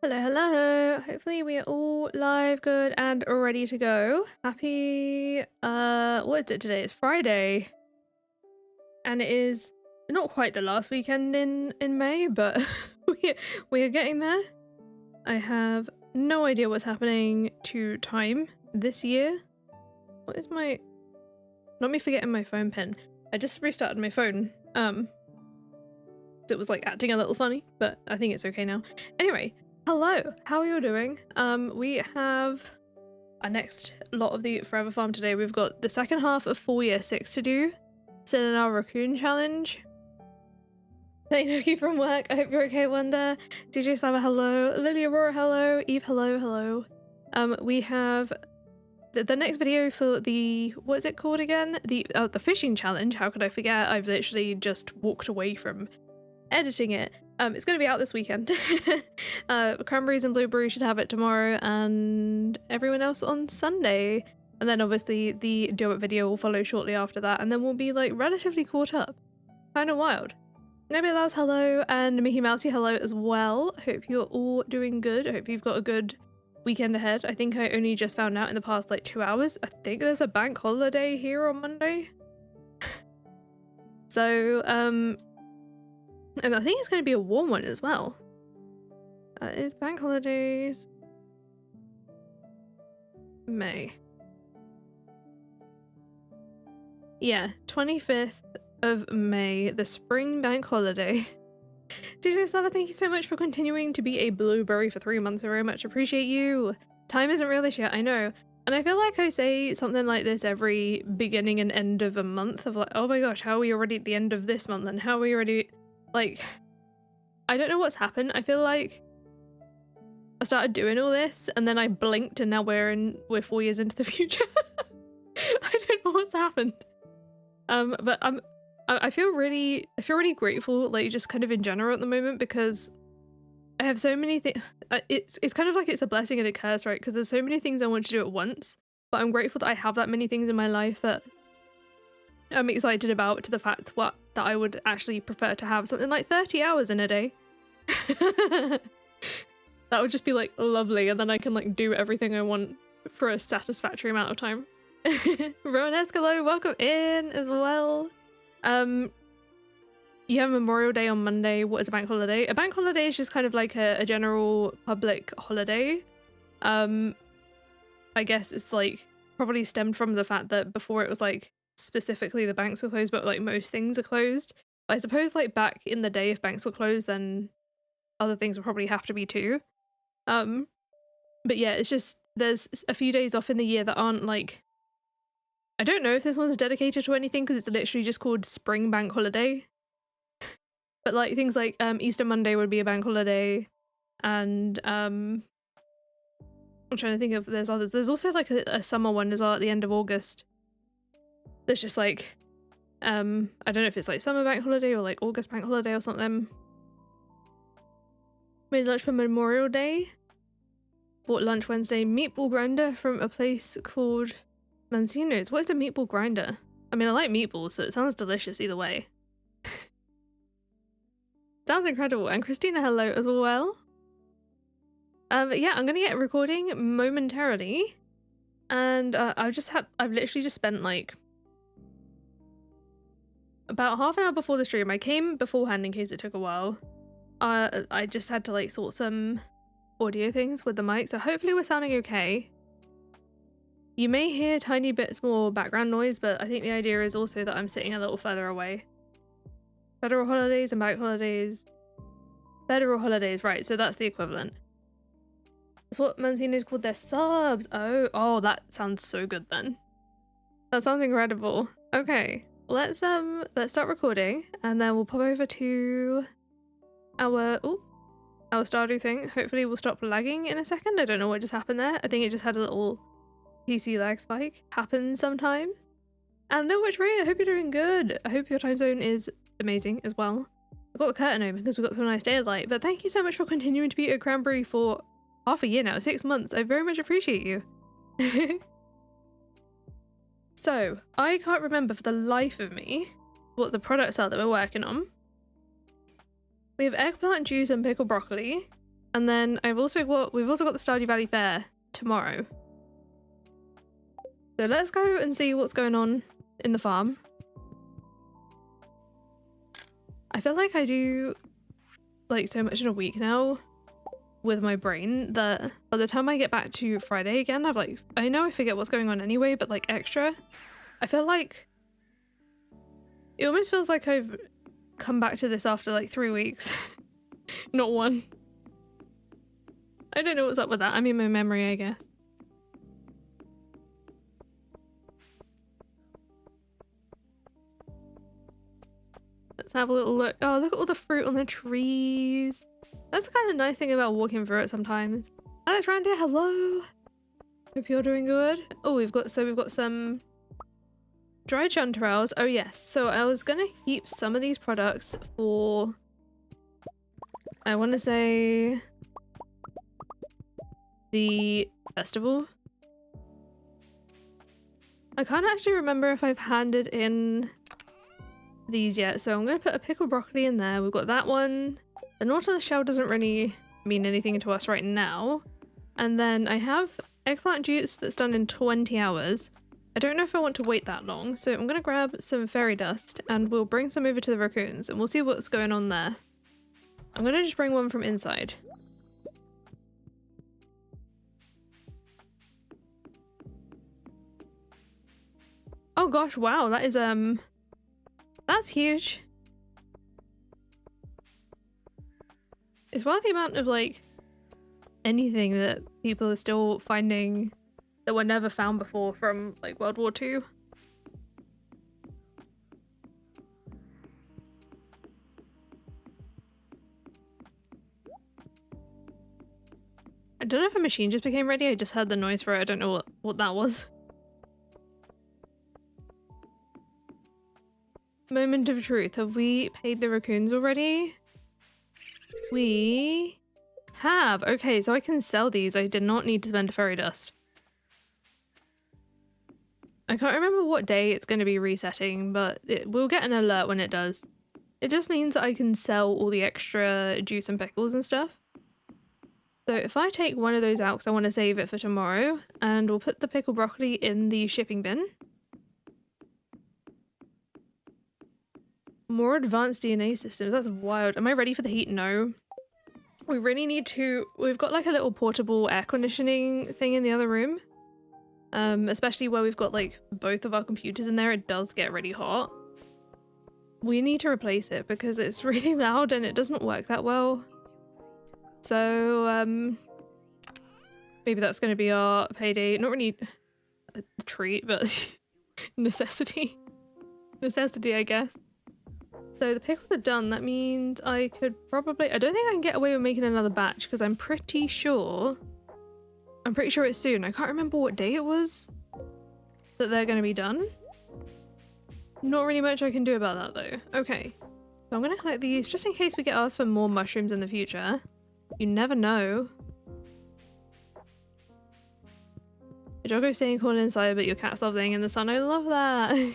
Hello, hello. Hopefully we are all live, good, and ready to go. Happy, what is it today? It's Friday. And it is not quite the last weekend in May, but we are getting there. I have no idea what's happening to time this year. What is my... Not me forgetting my phone pin. I just restarted my phone. It was like acting a little funny, but I think it's okay now. Anyway, hello, how are you doing? We have our next lot of the Forever Farm today. We've got the second half of Fall Year 6 to do. Still in our raccoon challenge. Noki from work, I hope you're okay, Wonder. DJ Saba, hello. Lily Aurora, hello. Eve, hello, hello. We have the next video for the, what is it called again? The fishing challenge. How could I forget? I've literally just walked away from editing it. It's going to be out this weekend. Cranberries and blueberries should have it tomorrow, and everyone else on Sunday. And then obviously the do it video will follow shortly after that, and then we'll be like relatively caught up. Kind of wild. Nobody else, hello, and Mickey Mousey, hello as well. Hope you're all doing good. I hope you've got a good weekend ahead. I think I only just found out in the past like 2 hours. I think there's a bank holiday here on Monday. So, and I think it's going to be a warm one as well. It's bank holidays. May. Yeah, 25th of May, the spring bank holiday. DJ Slava, thank you so much for continuing to be a blueberry for 3 months. I very much appreciate you. Time isn't real this year, I know. And I feel like I say something like this every beginning and end of a month of like, oh my gosh, how are we already at the end of this month? And how are we already... Like, I don't know what's happened. I feel like I started doing all this and then I blinked and now we're 4 years into the future. I don't know what's happened. But I feel really grateful, like just kind of in general at the moment, because I have so many things. It's kind of like it's a blessing and a curse, right? Because there's so many things I want to do at once, but I'm grateful that I have that many things in my life that I'm excited about, to the fact that I would actually prefer to have something like 30 hours in a day. That would just be like lovely, and then I can like do everything I want for a satisfactory amount of time. Rowan Escalo, welcome in as well. You have Memorial Day on Monday. What is a bank holiday? A bank holiday is just kind of like a general public holiday. I guess it's like probably stemmed from the fact that before it was like specifically the banks were closed, but like most things are closed. But I suppose like back in the day, if banks were closed, then other things would probably have to be too. But yeah, it's just there's a few days off in the year that aren't like, I don't know if this one's dedicated to anything because it's literally just called Spring Bank Holiday. But like things like Easter Monday would be a bank holiday, and I'm trying to think if there's others. There's also like a summer one as well at the end of August. There's just like I don't know if it's like summer bank holiday or like August bank holiday or something. Made lunch for Memorial Day. Bought lunch Wednesday. Meatball grinder from a place called Mancino's. What is a meatball grinder? I mean, I like meatballs, so it sounds delicious either way. Sounds incredible. And Christina, hello as well. Yeah, I'm gonna get recording momentarily, and I've literally just spent like about half an hour before the stream. I came beforehand in case it took a while. I just had to like sort some audio things with the mic, so hopefully we're sounding okay. You may hear tiny bits more background noise, but I think the idea is also that I'm sitting a little further away. Federal holidays and bank holidays. Federal holidays, right, so that's the equivalent. That's what Mancini's called their subs. Oh, that sounds so good then. That sounds incredible. Okay, let's start recording, and then we'll pop over to our Stardew thing. Hopefully we'll stop lagging in a second. I don't know what just happened there. I think it just had a little PC lag spike. Happens sometimes. And no much Ray, I hope you're doing good. I hope your time zone is amazing as well. I've got the curtain open because we've got some nice daylight, but thank you so much for continuing to be a cranberry for half a year now, 6 months. I very much appreciate you. So, I can't remember for the life of me what the products are that we're working on. We have eggplant juice and pickled broccoli, And then we've also got the Stardew Valley Fair tomorrow. So let's go and see what's going on in the farm. I feel like I do like so much in a week now with my brain that by the time I get back to Friday again, I know I forget what's going on anyway, but like extra, I feel like it almost feels like I've come back to this after like 3 weeks, not one. I don't know what's up with that. I mean, my memory, I guess. Let's have a little look. Oh, look at all the fruit on the trees. That's the kind of nice thing about walking through it sometimes. Alex around here, hello. Hope you're doing good. Oh, we've got some dried chanterelles. Oh yes, so I was gonna keep some of these products for, I want to say, the festival. I can't actually remember if I've handed in these yet, so I'm gonna put a pickled broccoli in there. We've got that one. The Nautilus shell doesn't really mean anything to us right now. And then I have eggplant juice that's done in 20 hours. I don't know if I want to wait that long, so I'm gonna grab some fairy dust and we'll bring some over to the raccoons and we'll see what's going on there. I'm gonna just bring one from inside. Oh gosh, wow, that is that's huge. It's wild the amount of like anything that people are still finding that were never found before from like World War II. I don't know if a machine just became ready. I just heard the noise for it. I don't know what that was. Moment of truth. Have we paid the raccoons already? We have. Okay, so I can sell these. I did not need to spend fairy dust. I can't remember what day it's going to be resetting, but we'll get an alert when it does. It just means that I can sell all the extra juice and pickles and stuff. So if I take one of those out because I want to save it for tomorrow, and we'll put the pickled broccoli in the shipping bin. More advanced DNA systems. That's wild. Am I ready for the heat? No. We really need to... We've got like a little portable air conditioning thing in the other room. Especially where we've got like both of our computers in there. It does get really hot. We need to replace it because it's really loud and it doesn't work that well. So, maybe that's going to be our payday. Not really a treat, but necessity. Necessity, I guess. So the pickles are done. That means I could probably... I don't think I can get away with making another batch because I'm pretty sure it's soon. I can't remember what day it was that they're going to be done. Not really much I can do about that though. Okay. So I'm going to collect these just in case we get asked for more mushrooms in the future. You never know. Your doggo staying cold inside, but your cat's love laying in the sun. I love that.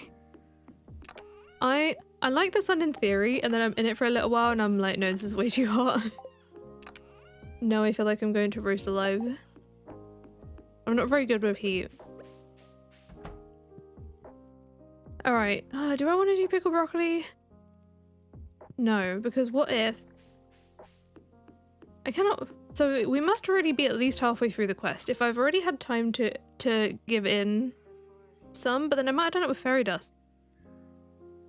I like the sun in theory, and then I'm in it for a little while, and I'm like, no, this is way too hot. No, I feel like I'm going to roast alive. I'm not very good with heat. Alright, do I want to do pickled broccoli? No, because what if... I cannot... So we must already be at least halfway through the quest. If I've already had time to give in some, but then I might have done it with fairy dust.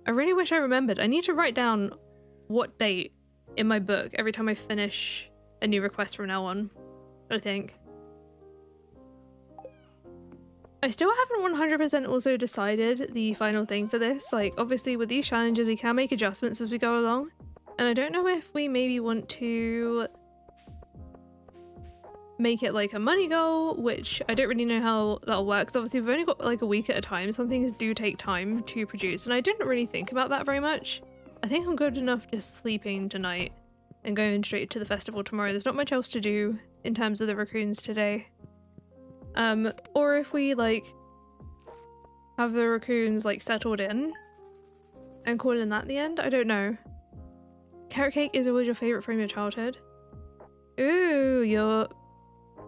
I really wish I remembered. I need to write down what date in my book every time I finish a new request from now on, I think. I still haven't 100% also decided the final thing for this. Like, obviously with these challenges we can make adjustments as we go along. And I don't know if we maybe want to make it like a money goal, which I don't really know how that'll work, because obviously we've only got like a week at a time. Some things do take time to produce, and I didn't really think about that very much. I think I'm good enough just sleeping tonight and going straight to the festival tomorrow. There's not much else to do in terms of the raccoons today. Or if we like have the raccoons like settled in and calling that the end, I don't know. Carrot cake is always your favourite from your childhood. Ooh, your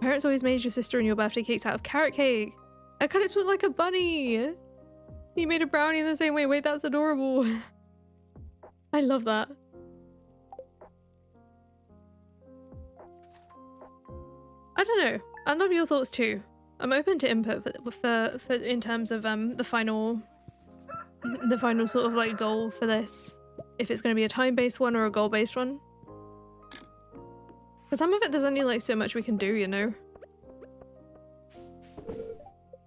parents always made your sister and your birthday cakes out of carrot cake. I cut it to look like a bunny. You made a brownie in the same way. Wait, that's adorable. I love that. I don't know. I love your thoughts too. I'm open to input for in terms of the final sort of like goal for this. If it's going to be a time-based one or a goal-based one. Because some of it, there's only like so much we can do, you know?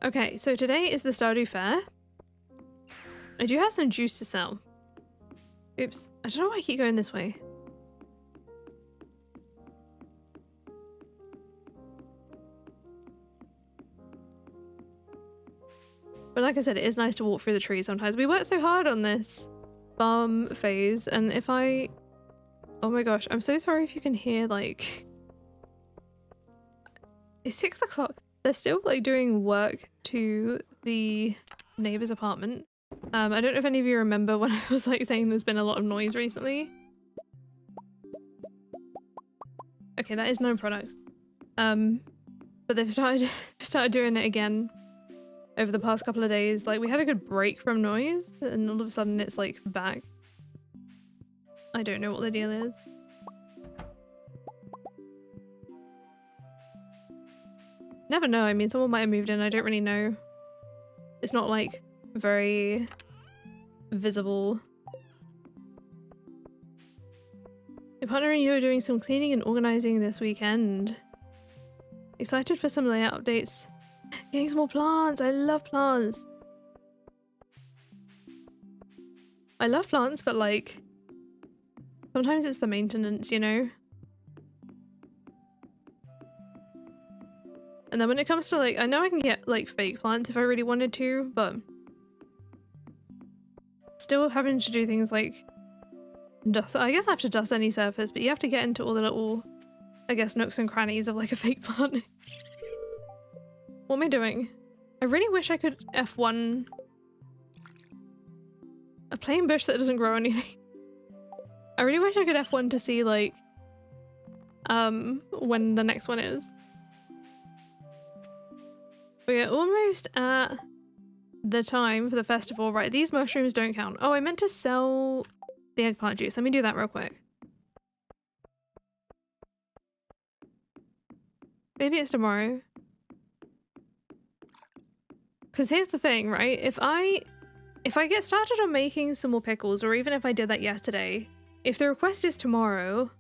Okay, so today is the Stardew Fair. I do have some juice to sell. Oops, I don't know why I keep going this way. But like I said, it is nice to walk through the trees sometimes. We worked so hard on this farm phase, and if I... Oh my gosh, I'm so sorry if you can hear, like... It's 6 o'clock. They're still, like, doing work to the neighbor's apartment. I don't know if any of you remember when I was, like, saying there's been a lot of noise recently. Okay, that is known products. But they've started doing it again over the past couple of days. Like, we had a good break from noise, and all of a sudden it's, like, back. I don't know what the deal is. Never know. I mean, someone might have moved in. I don't really know. It's not, like, very visible. Your partner and you are doing some cleaning and organizing this weekend. Excited for some layout updates. Getting some more plants. I love plants. I love plants, but, like, sometimes it's the maintenance, you know? And then when it comes to, like, I know I can get, like, fake plants if I really wanted to, but still having to do things like dust. I guess I have to dust any surface, but you have to get into all the little, I guess, nooks and crannies of, like, a fake plant. What am I doing? I really wish I could F1 a plain bush that doesn't grow anything. I really wish I could F1 to see, like, when the next one is. We're almost at the time for the festival. Right, these mushrooms don't count. Oh, I meant to sell the eggplant juice. Let me do that real quick. Maybe it's tomorrow. Because here's the thing, right? If I get started on making some more pickles, or even if I did that yesterday, if the request is tomorrow,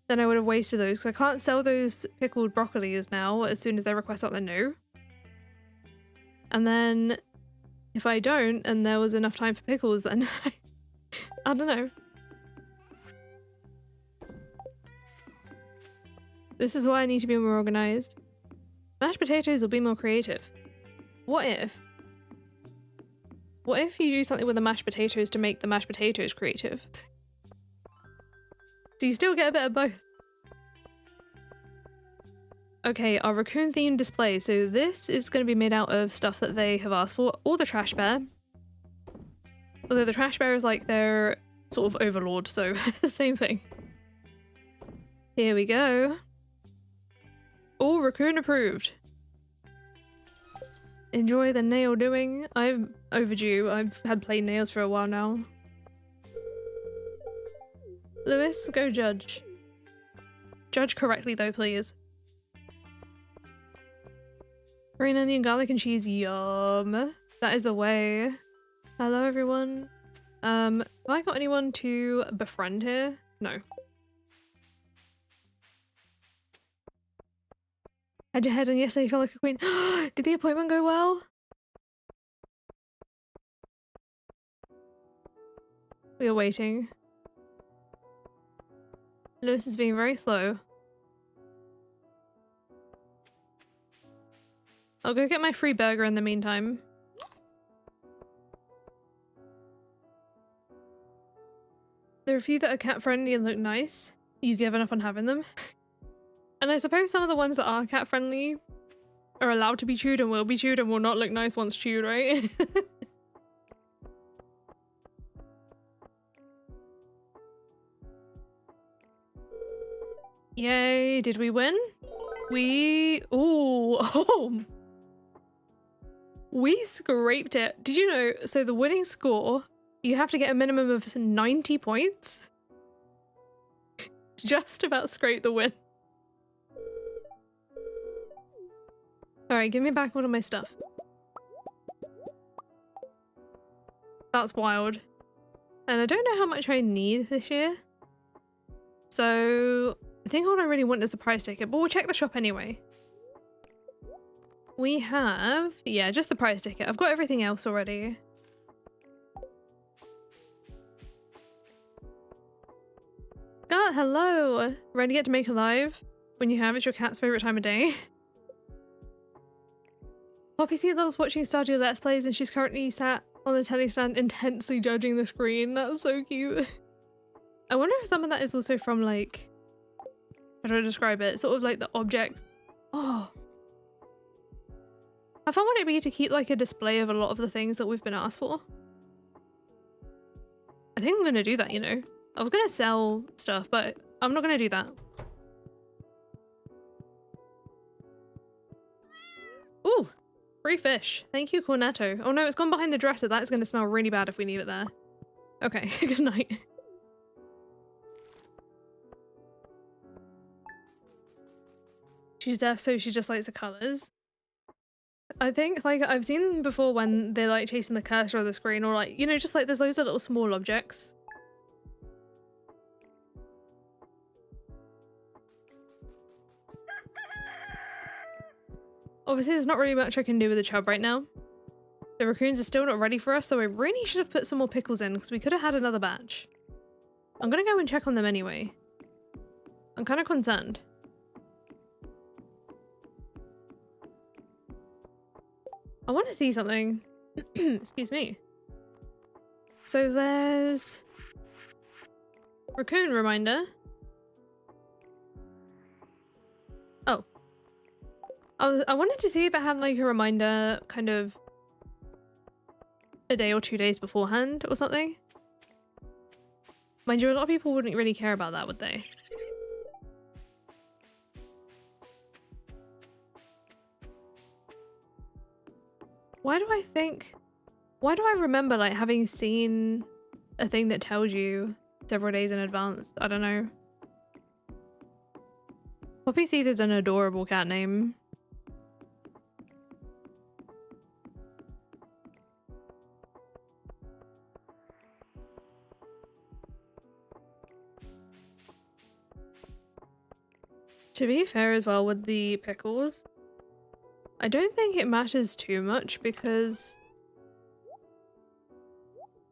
then I would have wasted those, because I can't sell those pickled broccolis now as soon as they request something new. And then if I don't, and there was enough time for pickles, then I don't know. This is why I need to be more organized. Mashed potatoes will be more creative. What if you do something with the mashed potatoes to make the mashed potatoes creative? So you still get a bit of both. Okay, our raccoon themed display. So this is going to be made out of stuff that they have asked for, or the trash bear. Although the trash bear is like their sort of overlord, so same thing. Here we go. All raccoon approved. Enjoy the nail doing. I'm overdue. I've had plain nails for a while now. Lewis, go judge. Judge correctly though, please. Green onion, garlic and cheese, yum. That is the way. Hello everyone. Have I got anyone to befriend here? No. Had your head on yesterday, you felt like a queen. Did the appointment go well? We are waiting. Lewis is being very slow. I'll go get my free burger in the meantime. There are a few that are cat friendly and look nice. You've given up on having them. And I suppose some of the ones that are cat friendly are allowed to be chewed and will not look nice once chewed, right? Yay, did we win? We... Ooh, oh! We scraped it. Did you know, so the winning score, you have to get a minimum of 90 points? Just about scrape the win. Alright, give me back all of my stuff. That's wild. And I don't know how much I need this year. So I think all I really want is the prize ticket, but we'll check the shop anyway. We have, yeah, just the prize ticket. I've got everything else already. God, hello! Ready to get to make alive? When you have, it's your cat's favourite time of day. Poppy C loves watching Stardew Let's Plays and she's currently sat on the telly stand intensely judging the screen. That's so cute. I wonder if some of that is also from like, how do I describe it? Sort of like the objects. Oh. How fun would it be to keep like a display of a lot of the things that we've been asked for? I think I'm gonna do that, you know. I was gonna sell stuff, but I'm not gonna do that. Ooh, free fish. Thank you, Cornetto. Oh no, it's gone behind the dresser. That's gonna smell really bad if we leave it there. Okay, good night. She's deaf, so she just likes the colours. I think, like, I've seen them before when they're, like, chasing the cursor of the screen, or, like, you know, just, like, there's loads of little small objects. Obviously, there's not really much I can do with the chub right now. The raccoons are still not ready for us, so I really should have put some more pickles in, because we could have had another batch. I'm gonna go and check on them anyway. I'm kind of concerned. I want to see something. Excuse me. So there's... raccoon reminder. Oh. I wanted to see if it had like a reminder kind of a day or 2 days beforehand or something. Mind you, a lot of people wouldn't really care about that, would they? Why do I remember like having seen a thing that tells you several days in advance? I don't know. Poppy Seed is an adorable cat name. To be fair as well with the pickles, I don't think it matters too much because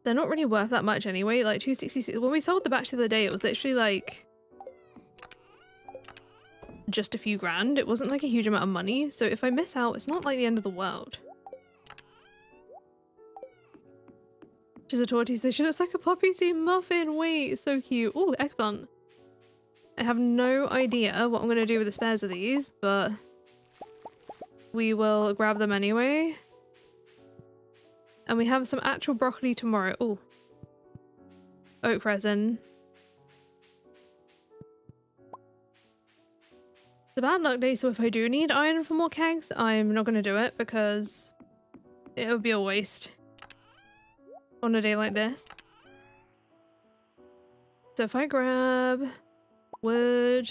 they're not really worth that much anyway. Like 266, when we sold the batch the other day, it was literally like just a few grand. It wasn't like a huge amount of money. So if I miss out, it's not like the end of the world. She's a tortoise, so she looks like a poppy seed muffin. Wait, so cute. Oh, eggplant. I have no idea what I'm going to do with the spares of these, but we will grab them anyway. And we have some actual broccoli tomorrow. Oh, oak resin. It's a bad luck day, so if I do need iron for more kegs, I'm not going to do it because it would be a waste on a day like this. So if I grab wood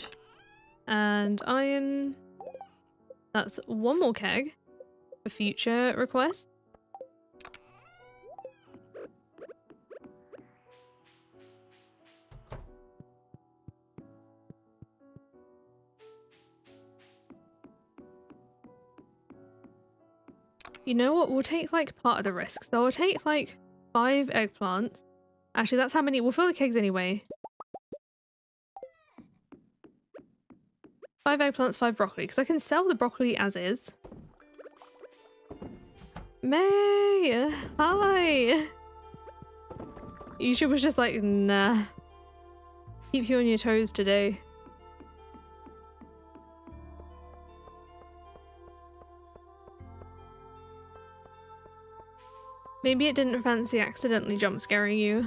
and iron, that's one more keg for future requests. You know what? We'll take like part of the risk. So we'll take like 5 eggplants. Actually, that's how many. We'll fill the kegs anyway. 5 eggplants, 5 broccoli, because I can sell the broccoli as is. May! Hi! Yusha was just like, nah. Keep you on your toes today. Maybe it didn't fancy accidentally jump scaring you.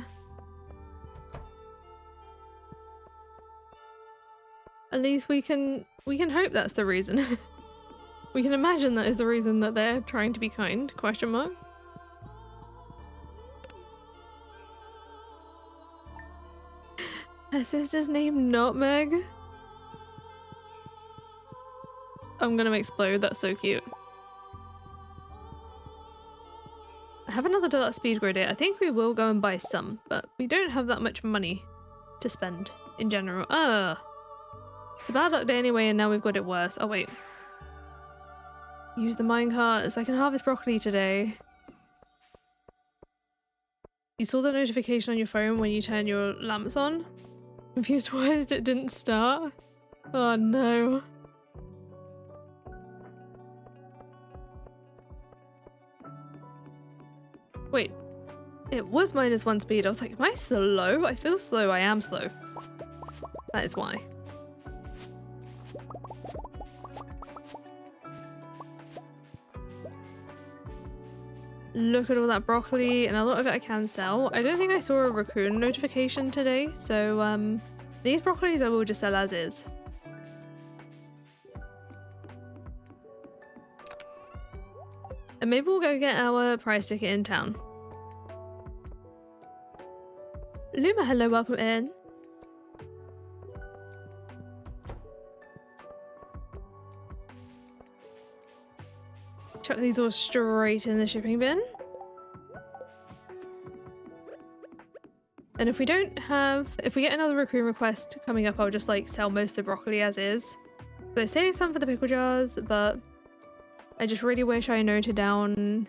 At least we can hope that's the reason. We can imagine that is the reason that they're trying to be kind, question mark. Her sister's name Nutmeg? I'm gonna explode, that's so cute. I have another deluxe speed grow date. I think we will go and buy some, but we don't have that much money to spend in general. It's a bad luck day anyway, and now we've got it worse. Oh wait. Use the minecart so I can harvest broccoli today. You saw the notification on your phone when you turn your lamps on? Confused why it didn't start? Oh no. Wait, it was -1 speed. I was like, am I slow? I feel slow. I am slow. That is why. Look at all that broccoli, and a lot of it I can sell. I don't think I saw a raccoon notification today, so these broccolis I will just sell as is. And maybe we'll go get our prize ticket in town. Luma, hello, welcome in. Chuck these all straight in the shipping bin. And if we get another raccoon request coming up, I'll just like sell most of the broccoli as is. So I saved some for the pickle jars, but I just really wish I noted down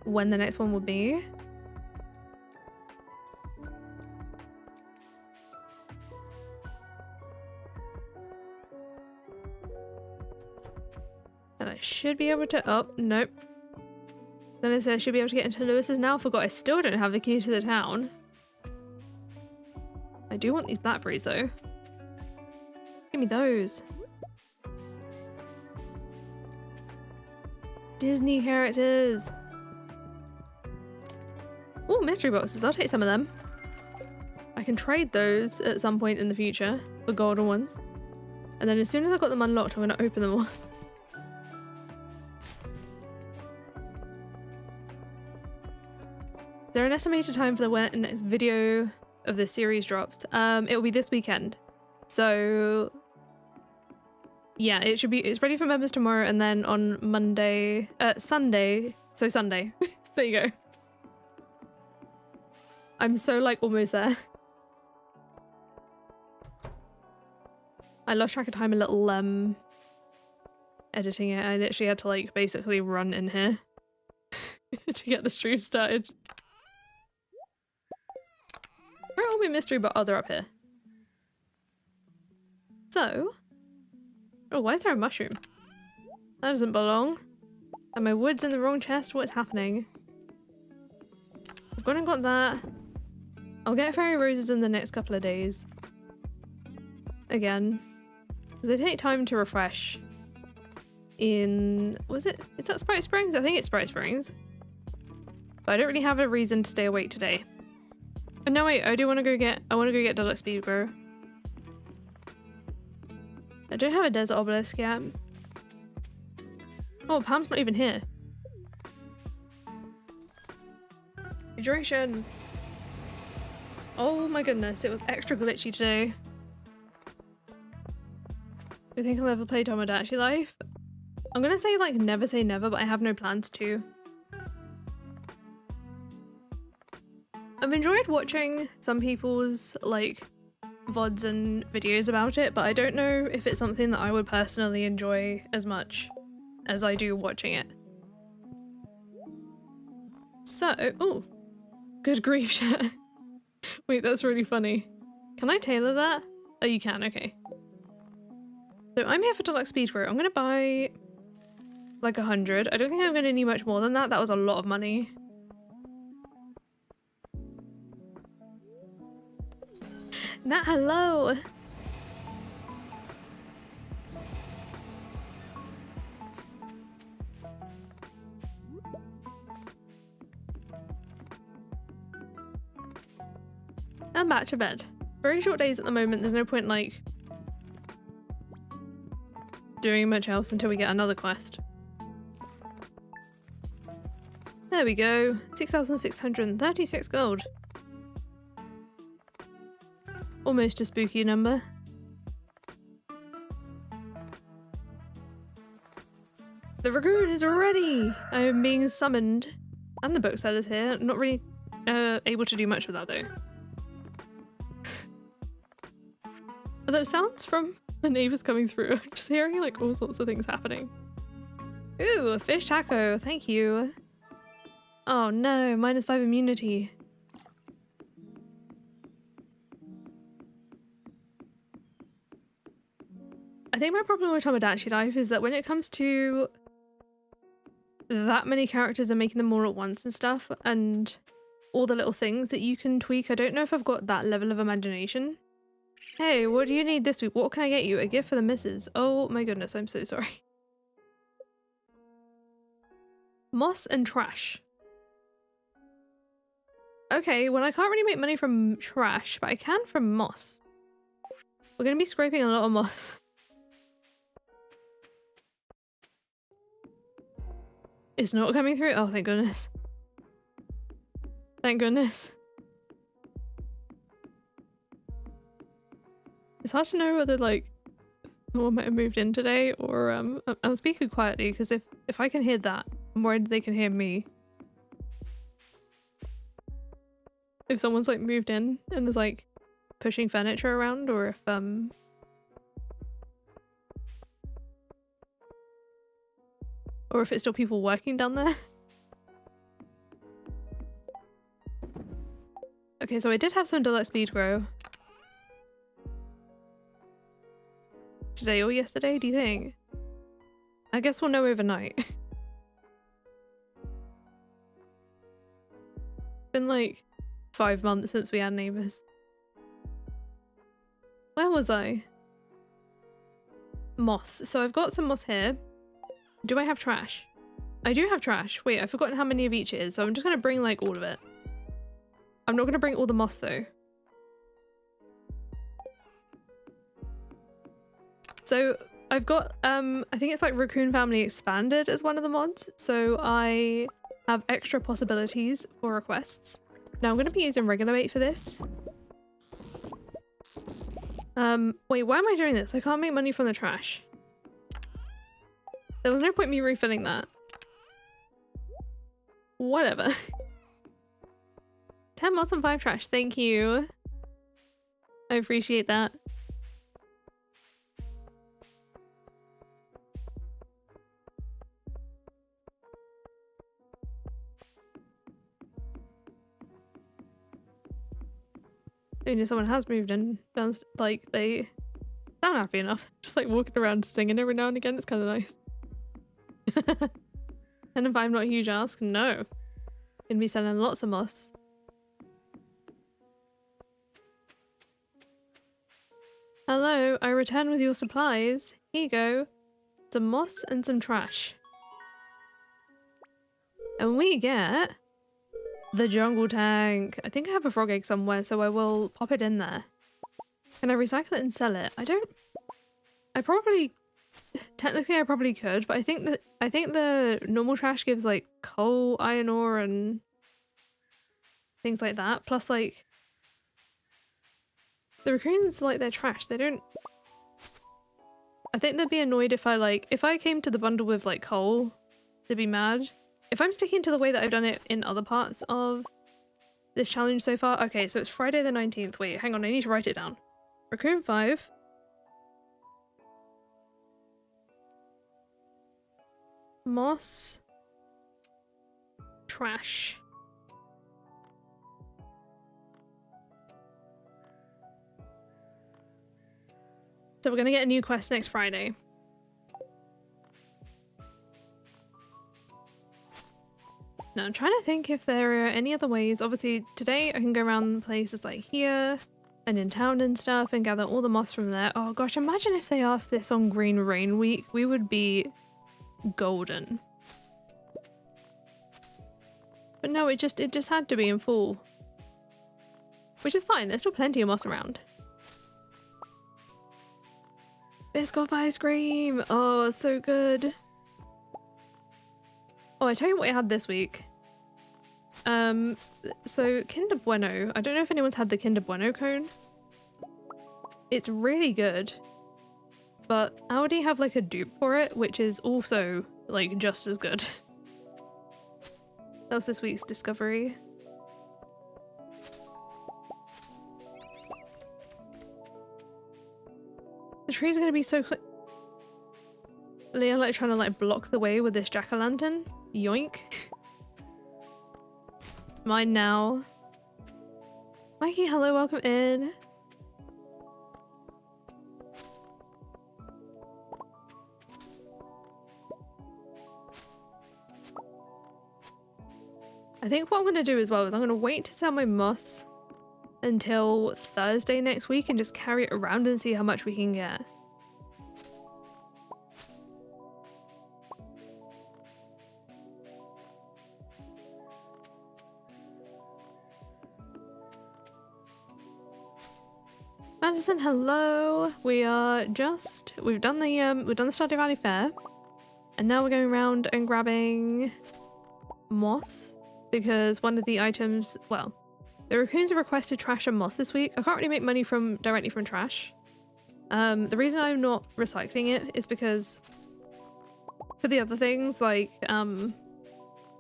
when the next one would be. And I should be able to, oh, nope. Then I said I should be able to get into Lewis's now. Forgot I still don't have the key to the town. I do want these blackberries though. Give me those. Disney characters. Oh, mystery boxes. I'll take some of them. I can trade those at some point in the future for golden ones. And then as soon as I've got them unlocked, I'm going to open them all. Is there an estimated time for the next video of this series drops? It will be this weekend. So yeah, it's ready for members tomorrow, and then on Sunday, there you go. I'm so like almost there. I lost track of time a little editing it. I literally had to like basically run in here to get the stream started. Where are all my mystery, but oh, they're up here. So, oh, why is there a mushroom? That doesn't belong. And my wood's in the wrong chest. What's happening? I've gone and got that. I'll get fairy roses in the next couple of days. Again. They take time to refresh. Is that Sprite Springs? I think it's Sprite Springs. But I don't really have a reason to stay awake today. Oh, no wait, I want to go get Deluxe Speed Grow. I don't have a desert obelisk yet. Oh, Pam's not even here. Hydration. Oh my goodness, it was extra glitchy today. Do you think I'll ever play Tomodachi Life? I'm gonna say like never say never, but I have no plans to. I've enjoyed watching some people's like VODs and videos about it, but I don't know if it's something that I would personally enjoy as much as I do watching it. So, oh, good grief, chat. Wait, that's really funny. Can I tailor that? Oh, you can, okay. So I'm here for Deluxe Speed Grow. I'm gonna buy like 100. I don't think I'm gonna need much more than that. That was a lot of money. Nat, hello! I'm back to bed. Very short days at the moment, there's no point like doing much else until we get another quest. There we go. 6,636 gold. Almost a spooky number. The raccoon is ready! I am being summoned. And the bookseller's here. Not really able to do much with that though. Are those sounds from the neighbors coming through? I'm just hearing like all sorts of things happening. Ooh, a fish taco. Thank you. Oh no, -5 immunity. I think my problem with Tomodachi Life is that when it comes to that many characters and making them all at once and stuff, and all the little things that you can tweak, I don't know if I've got that level of imagination. Hey, what do you need this week? What can I get you? A gift for the missus. Oh my goodness, I'm so sorry. Moss and trash. Okay, well I can't really make money from trash, but I can from moss. We're gonna be scraping a lot of moss. It's not coming through? Oh, thank goodness. Thank goodness. It's hard to know whether like someone might have moved in today or I'm speaking quietly because if I can hear that, I'm worried they can hear me. If someone's like moved in and is like pushing furniture around, or if it's still people working down there. Okay, so I did have some deluxe speed grow. Today or yesterday, do you think? I guess we'll know overnight. Been like 5 months since we had neighbors. Where was I? Moss. So I've got some moss here. Do I have trash? I do have trash. Wait, I've forgotten how many of each it is, so I'm just gonna bring like all of it. I'm not gonna bring all the moss though. So I've got I think it's like Raccoon Family Expanded as one of the mods, so I have extra possibilities for requests. Now I'm gonna be using regular bait for this. Wait, why am I doing this? I can't make money from the trash. There was no point me refilling that. Whatever. 10 moss and 5 trash, thank you. I appreciate that. I mean, if someone has moved in, sounds like they sound happy enough. Just like walking around singing every now and again, it's kind of nice. And if I'm not a huge ask, no. Gonna be selling lots of moss. Hello, I return with your supplies. Here you go. Some moss and some trash. And we get the jungle tank. I think I have a frog egg somewhere, so I will pop it in there. Can I recycle it and sell it? Technically I probably could, but I think the normal trash gives like coal, iron ore, and things like that. Plus, like, the raccoons like their trash. They don't. I think they'd be annoyed if I came to the bundle with like coal, they'd be mad. If I'm sticking to the way that I've done it in other parts of this challenge so far. Okay, so it's Friday the 19th. Wait, hang on, I need to write it down. Raccoon 5. Moss. Trash. So we're gonna get a new quest next Friday. Now I'm trying to think if there are any other ways. Obviously today I can go around places like here and in town and stuff and gather all the moss from there. Oh gosh, imagine if they asked this on Green Rain Week. We would be golden. But no, it just had to be in fall. Which is fine, there's still plenty of moss around. Biscoff ice cream! Oh, it's so good. Oh, I tell you what I had this week. So Kinder Bueno. I don't know if anyone's had the Kinder Bueno cone. It's really good. But Aldi have like a dupe for it, which is also like just as good. That was this week's discovery. The trees are gonna be so Leah like trying to like block the way with this jack-o'-lantern. Yoink. Mine now. Mikey, hello, welcome in. I think what I'm gonna do as well is I'm gonna wait to sell my moss until Thursday next week and just carry it around and see how much we can get. Madison, hello. We've done the Stardew Valley Fair, and now we're going around and grabbing moss because one of the items, well, the raccoons have requested trash and moss this week. I can't really make money directly from trash. The reason I'm not recycling it is because for the other things, like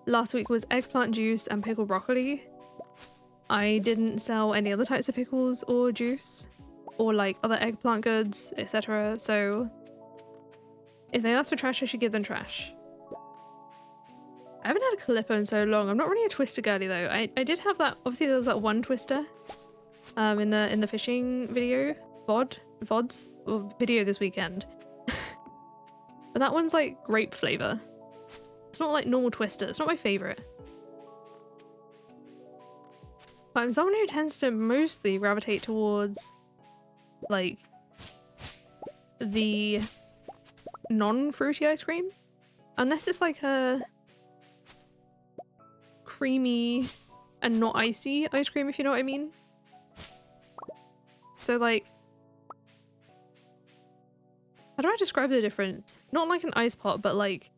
last week was eggplant juice and pickled broccoli. I didn't sell any other types of pickles or juice or like other eggplant goods, etc. So if they ask for trash, I should give them trash. I haven't had a Calippo in so long. I'm not really a twister girly though. I did have that, obviously there was that one twister in the fishing video, VODs, or video this weekend. But that one's like grape flavor. It's not like normal twister. It's not my favorite. But I'm someone who tends to mostly gravitate towards like the non-fruity ice creams. Unless it's like a creamy and not icy ice cream, if you know what I mean. So like, how do I describe the difference? Not like an ice pot, but like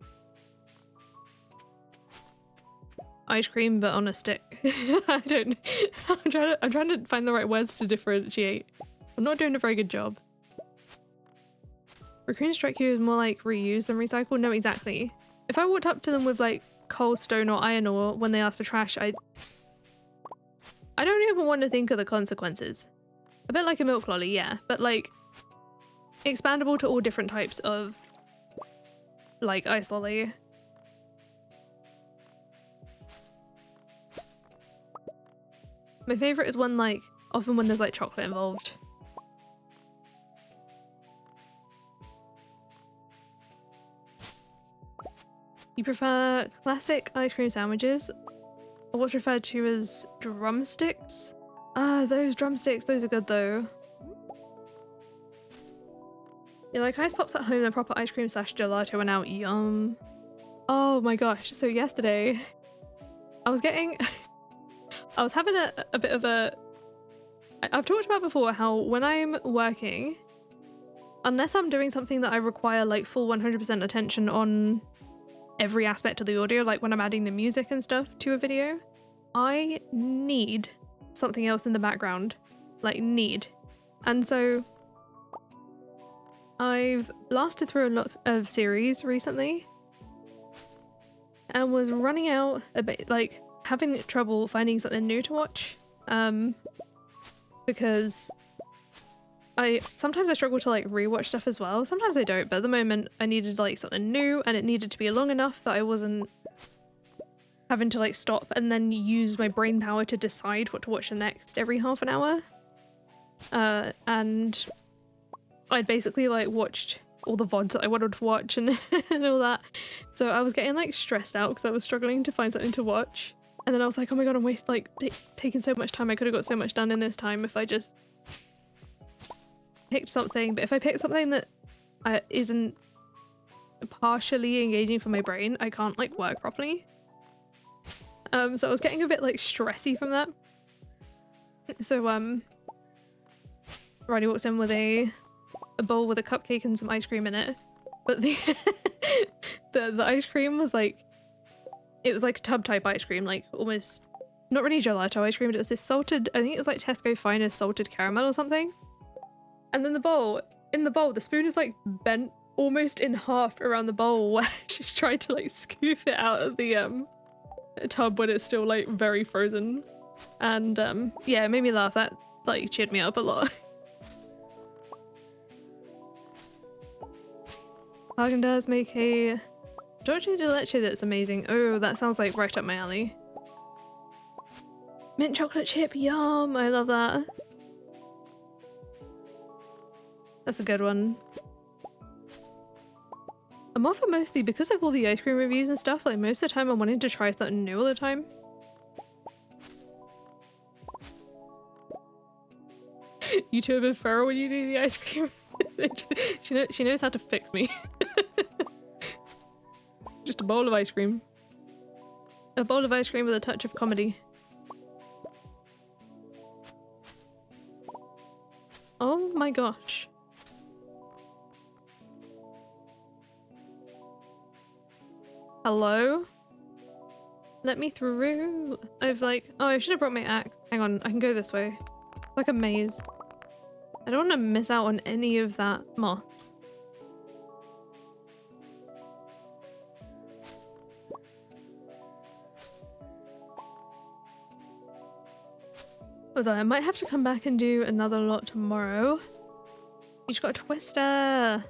ice cream but on a stick. I don't I'm trying to find the right words to differentiate. I'm not doing a very good job. Raccoon strike you is more like reuse than recycle? No, exactly. If I walked up to them with like coal, stone or iron ore when they ask for trash, I don't even want to think of the consequences. A bit like a milk lolly, yeah, but like expandable to all different types of like ice lolly. My favorite is one like often when there's like chocolate involved. You prefer classic ice cream sandwiches or what's referred to as drumsticks? Ah, those drumsticks, those are good though. Yeah, like ice pops at home, the proper ice cream / gelato went out. Yum. Oh my gosh, so yesterday I was having a bit of a... I've talked about before how when I'm working, unless I'm doing something that I require like full 100% attention on every aspect of the audio, like when I'm adding the music and stuff to a video, I need something else in the background. Like need. And so I've blasted through a lot of series recently and was running out a bit, like having trouble finding something new to watch, because sometimes I struggle to like rewatch stuff as well. Sometimes I don't, but at the moment I needed like something new and it needed to be long enough that I wasn't having to like stop and then use my brain power to decide what to watch next every half an hour. And I'd basically like watched all the VODs that I wanted to watch and, and all that. So I was getting like stressed out because I was struggling to find something to watch. And then I was like, oh my god, I'm taking so much time. I could have got so much done in this time if I just picked something. But if I pick something that isn't partially engaging for my brain, I can't like work properly. So I was getting a bit like stressy from that. So Riley walks in with a a bowl with a cupcake and some ice cream in it, but the the ice cream was like, it was like a tub type ice cream, like almost not really gelato ice cream, but it was this salted, I think it was like Tesco Finest salted caramel or something. And then in the bowl, the spoon is like bent almost in half around the bowl where she's trying to like scoop it out of the tub when it's still like very frozen. And yeah, it made me laugh. That like cheered me up a lot. Hagen does make a dolce de leche that's amazing. Oh, that sounds like right up my alley. Mint chocolate chip, yum! I love that. That's a good one. I'm off it mostly because of all the ice cream reviews and stuff. Like most of the time I'm wanting to try something new all the time. You two have been feral when you do the ice cream. she knows how to fix me. Just a bowl of ice cream. A bowl of ice cream with a touch of comedy. Oh my gosh. Hello? Let me through. I've like, oh, I should have brought my axe. Hang on, I can go this way. It's like a maze. I don't want to miss out on any of that moss. Although I might have to come back and do another lot tomorrow. You just got a twister.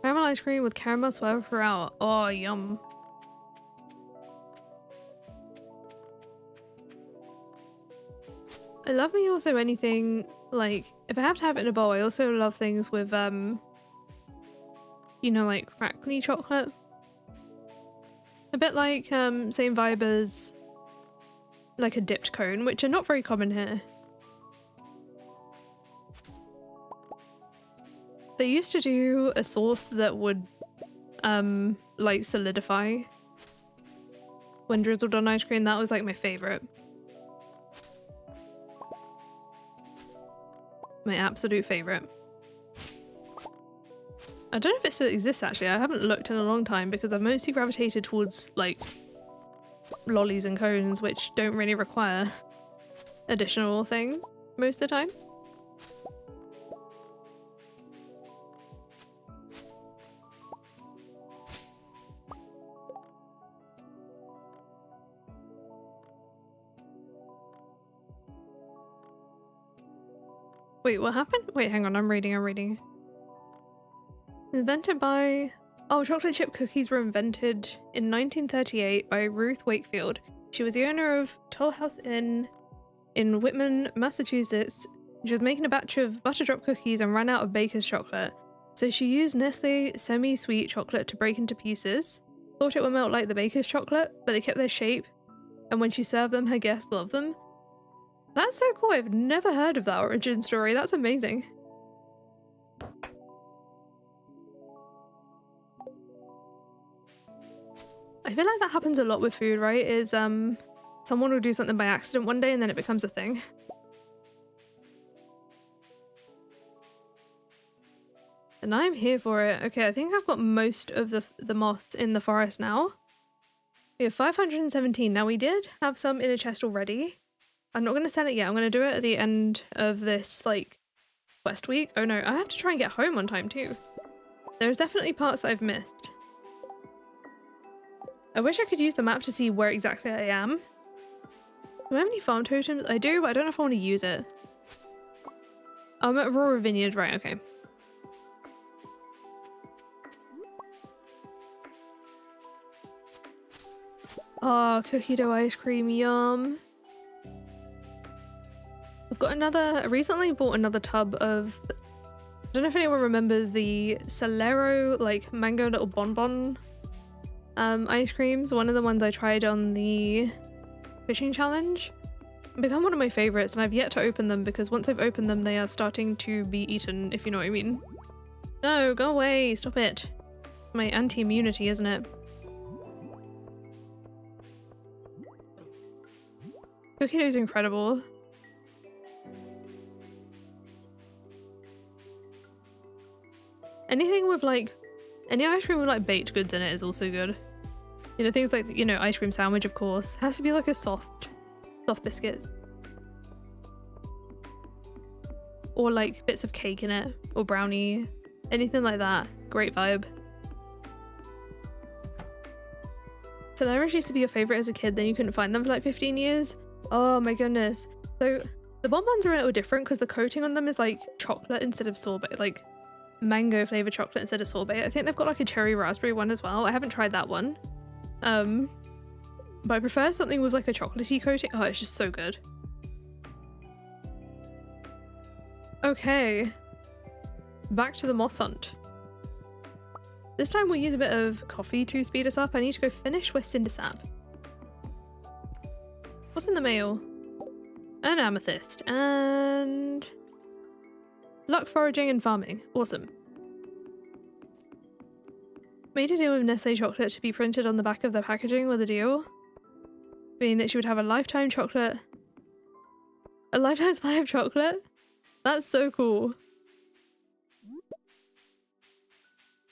Caramel ice cream with caramel swirl throughout. Oh, yum. I love me also anything, like, if I have to have it in a bowl, I also love things with, you know, like crackly chocolate. A bit like, same vibe as like a dipped cone, which are not very common here. They used to do a sauce that would, like solidify when drizzled on ice cream. That was like my favorite. My absolute favorite. I don't know if it still exists actually. I haven't looked in a long time because I've mostly gravitated towards like lollies and cones, which don't really require additional things most of the time. Wait, what happened? Wait, hang on, I'm reading. Invented by... Oh, chocolate chip cookies were invented in 1938 by Ruth Wakefield. She was the owner of Toll House Inn in Whitman, Massachusetts. She was making a batch of butterdrop cookies and ran out of baker's chocolate. So she used Nestle semi-sweet chocolate to break into pieces. Thought it would melt like the baker's chocolate, but they kept their shape. And when she served them, her guests loved them. That's so cool. I've never heard of that origin story. That's amazing. I feel like that happens a lot with food, right? Is someone will do something by accident one day and then it becomes a thing. And I'm here for it. Okay, I think I've got most of the moss in the forest now. We have 517. Now we did have some in a chest already. I'm not going to sell it yet. I'm going to do it at the end of this, like, quest week. Oh no, I have to try and get home on time too. There's definitely parts that I've missed. I wish I could use the map to see where exactly I am. Do I have any farm totems? I do, but I don't know if I want to use it. Oh, I'm at Aurora Vineyard, right, okay. Oh, cookie dough ice cream, yum. I've got another, I recently bought another tub of, I don't know if anyone remembers the Solero, like mango little bonbon ice creams. One of the ones I tried on the fishing challenge. Become one of my favorites, and I've yet to open them because once I've opened them, they are starting to be eaten, if you know what I mean. No, go away, stop it. My anti-immunity, isn't it? Cookie dough's incredible. Anything with like, any ice cream with like baked goods in it is also good. You know, things like, you know, ice cream sandwich, of course. Has to be like a soft biscuits. Or like bits of cake in it, or brownie, anything like that. Great vibe. So Irish used to be your favorite as a kid, then you couldn't find them for like 15 years. Oh my goodness. So the bonbons are a little different because the coating on them is like chocolate instead of sorbet, like mango flavored chocolate instead of sorbet. I think they've got like a cherry raspberry one as well. I haven't tried that one. But I prefer something with like a chocolatey coating. Oh, it's just so good. Okay, back to the moss hunt. This time we'll use a bit of coffee to speed us up. I need to go finish with Cindersap. What's in the mail? An amethyst and luck foraging and farming. Awesome. Made a deal with Nestle chocolate to be printed on the back of the packaging with a deal, meaning that she would have a lifetime supply of chocolate. That's so cool.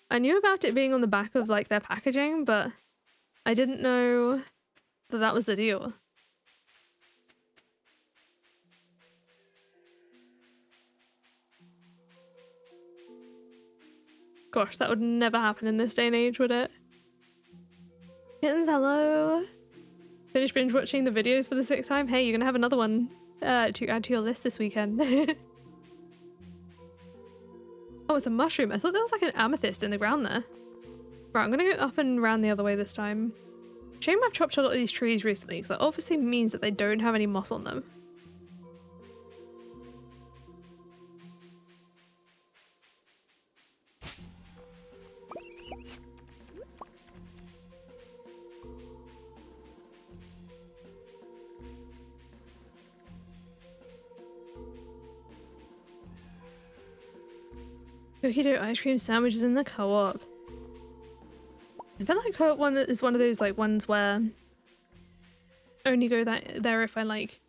I knew about it being on the back of like their packaging, but I didn't know that that was the deal. Gosh, that would never happen in this day and age, would it? Kittens, hello. Finished binge watching the videos for the 6th time. Hey, you're gonna have another one to add to your list this weekend. Oh, it's a mushroom. I thought there was like an amethyst in the ground there. Right, I'm gonna go up and round the other way this time. Shame I've chopped a lot of these trees recently, because that obviously means that they don't have any moss on them. Cookie dough ice cream sandwiches in the co-op. I feel like co-op one is one of those like ones where I only go there if I like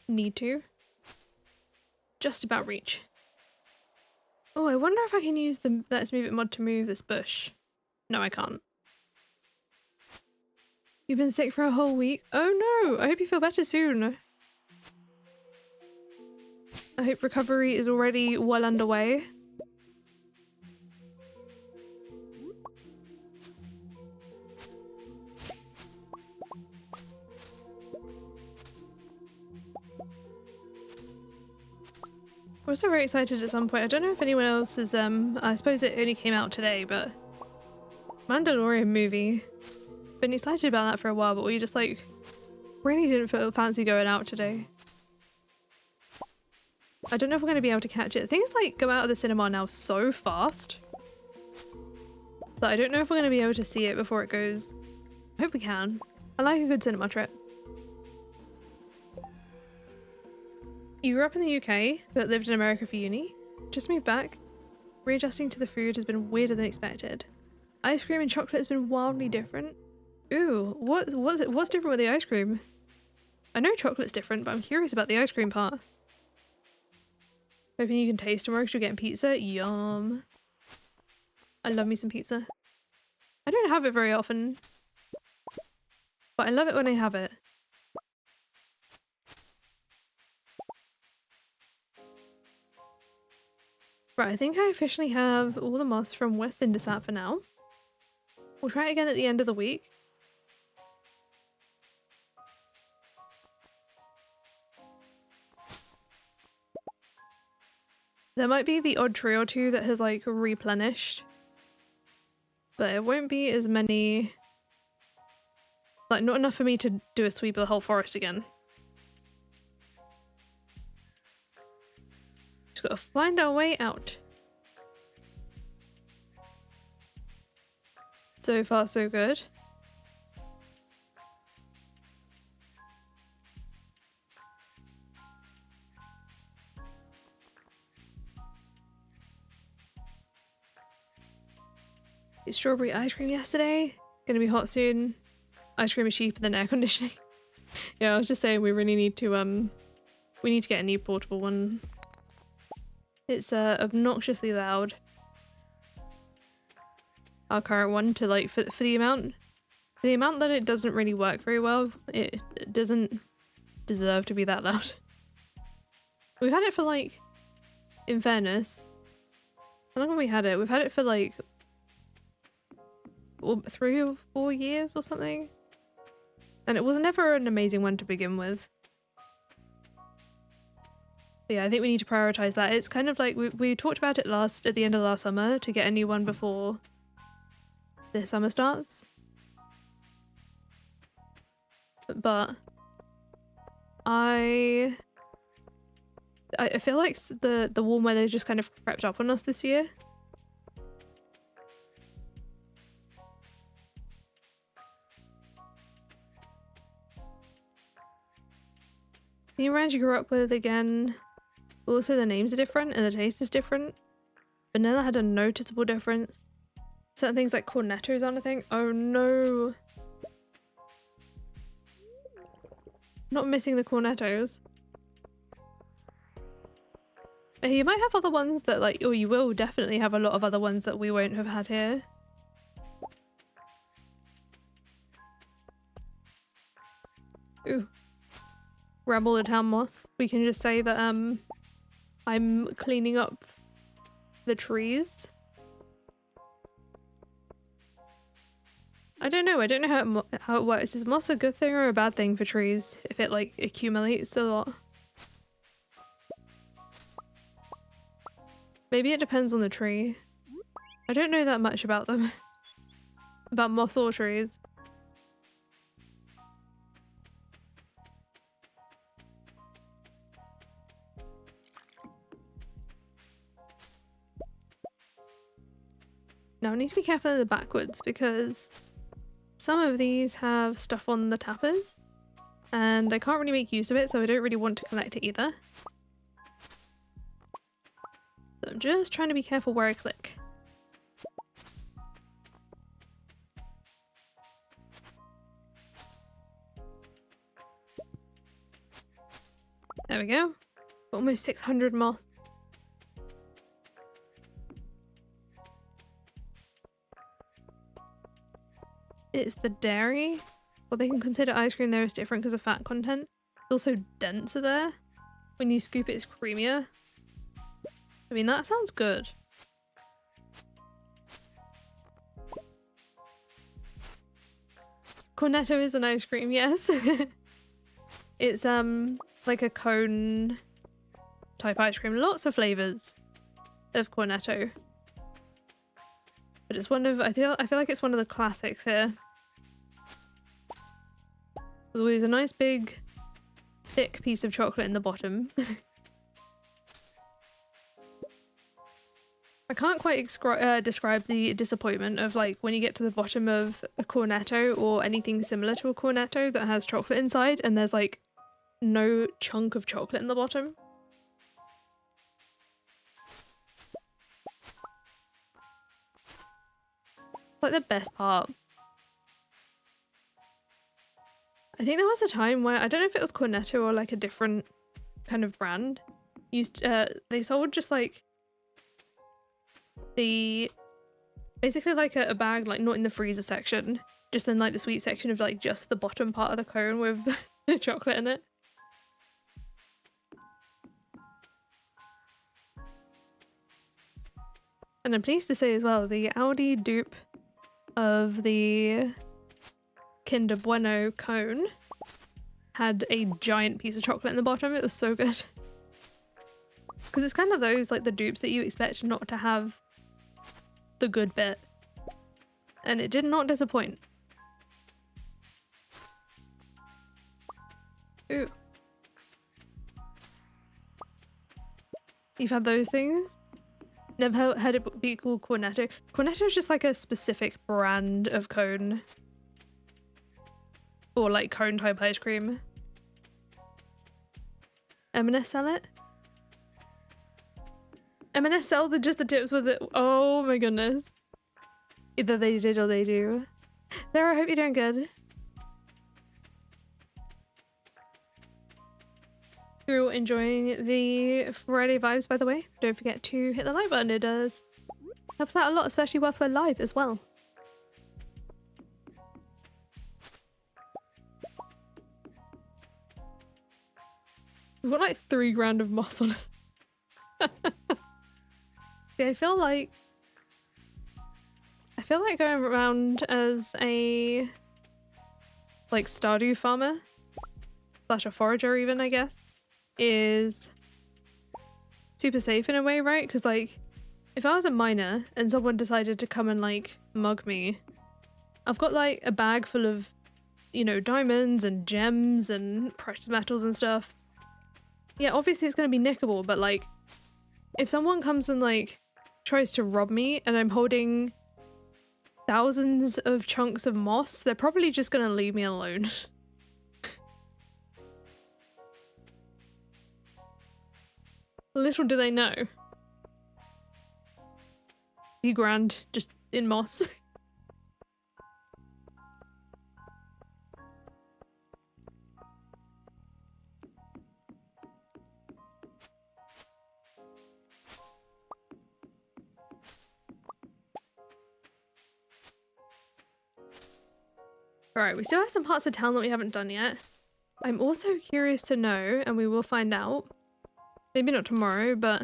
need to. Just about reach. Oh, I wonder if I can use the Let's Move It mod to move this bush. No, I can't. You've been sick for a whole week? Oh no! I hope you feel better soon. I hope recovery is already well underway. I'm also very excited at some point. I don't know if anyone else is, I suppose it only came out today, but Mandalorian movie. Been excited about that for a while, but we just like really didn't feel fancy going out today. I don't know if we're going to be able to catch it. Things like go out of the cinema now so fast that I don't know if we're going to be able to see it before it goes. I hope we can. I like a good cinema trip. You grew up in the UK, but lived in America for uni. Just moved back. Readjusting to the food has been weirder than expected. Ice cream and chocolate has been wildly different. Ooh, what's different with the ice cream? I know chocolate's different, but I'm curious about the ice cream part. Hoping you can taste tomorrow because you're getting pizza. Yum. I love me some pizza. I don't have it very often, but I love it when I have it. Right, I think I officially have all the moss from West Cindersap for now. We'll try it again at the end of the week. There might be the odd tree or two that has like replenished, but it won't be as many, like not enough for me to do a sweep of the whole forest again. Just gotta find our way out. So far so good. Strawberry ice cream yesterday. Gonna be hot soon. Ice cream is cheaper than air conditioning. Yeah, I was just saying we really need to we need to get a new portable one. It's obnoxiously loud. our current one to like for the amount that it doesn't really work very well. It doesn't deserve to be that loud. We've had it for like, in fairness, how long have we had it? We've had it for like 3 or 4 years or something. And it was never an amazing one to begin with. But yeah, I think we need to prioritize that. It's kind of like we talked about it at the end of last summer to get a new one before the summer starts. But I feel like the warm weather just kind of crept up on us this year. The brands you grew up with, again, also the names are different and the taste is different. Vanilla had a noticeable difference. Certain things like cornettos aren't a thing. Oh no! Not missing the cornettos. You might have other ones that like, or you will definitely have a lot of other ones that we won't have had here. Ooh. Ramble the town moss. We can just say that I'm cleaning up the trees. I don't know how it works. Is moss a good thing or a bad thing for trees if it like accumulates a lot? Maybe it depends on the tree. I don't know that much about them. About moss or trees. Now I need to be careful in the backwoods because some of these have stuff on the tappers and I can't really make use of it, so I don't really want to collect it either. So I'm just trying to be careful where I click. There we go. Almost 600 moss. It's the dairy. Well, they can consider ice cream there is different because of fat content. It's also denser there. When you scoop it, it's creamier. I mean, that sounds good. Cornetto is an ice cream, yes. It's like a cone type ice cream. Lots of flavors of cornetto. But it's one of I feel like it's one of the classics here. There's always a nice big thick piece of chocolate in the bottom. I can't quite describe the disappointment of like when you get to the bottom of a cornetto or anything similar to a cornetto that has chocolate inside and there's like no chunk of chocolate in the bottom. Like the best part. I think there was a time where I don't know if it was Cornetto or like a different kind of brand they sold just like basically like a bag, like not in the freezer section, just in like the sweet section of like just the bottom part of the cone with the chocolate in it. And I'm pleased to say as well, the Aldi dupe of the Kinder Bueno cone had a giant piece of chocolate in the bottom. It was so good. Because it's kind of those, like the dupes that you expect not to have the good bit. And it did not disappoint. Ooh. You've had those things? Never heard it be called Cornetto. Cornetto is just like a specific brand of cone. Or like cone type ice cream. M&S sell it? M&S sell just the tips with it. Oh my goodness. Either they did or they do. Sarah, I hope you're doing good. You're all enjoying the Friday vibes, by the way. Don't forget to hit the like button. It does helps out a lot, especially whilst we're live as well. We've got like 3 grand of moss on it. Yeah, I feel like going around as a like Stardew farmer slash a forager even, I guess, is super safe in a way, right? Because like if I was a miner and someone decided to come and like mug me, I've got like a bag full of, you know, diamonds and gems and precious metals and stuff. Yeah, obviously it's going to be nickable, but like if someone comes and like tries to rob me and I'm holding thousands of chunks of moss, they're probably just going to leave me alone. Little do they know. Few grand just in moss. Alright, we still have some parts of town that we haven't done yet. I'm also curious to know, and we will find out, maybe not tomorrow, but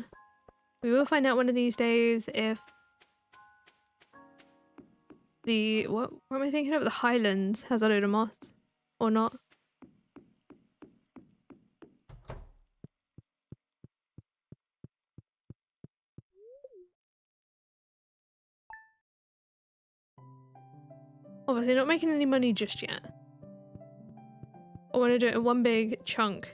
we will find out one of these days if the, what am I thinking of? The Highlands has a load of moss, or not. Obviously not making any money just yet. I want to do it in one big chunk.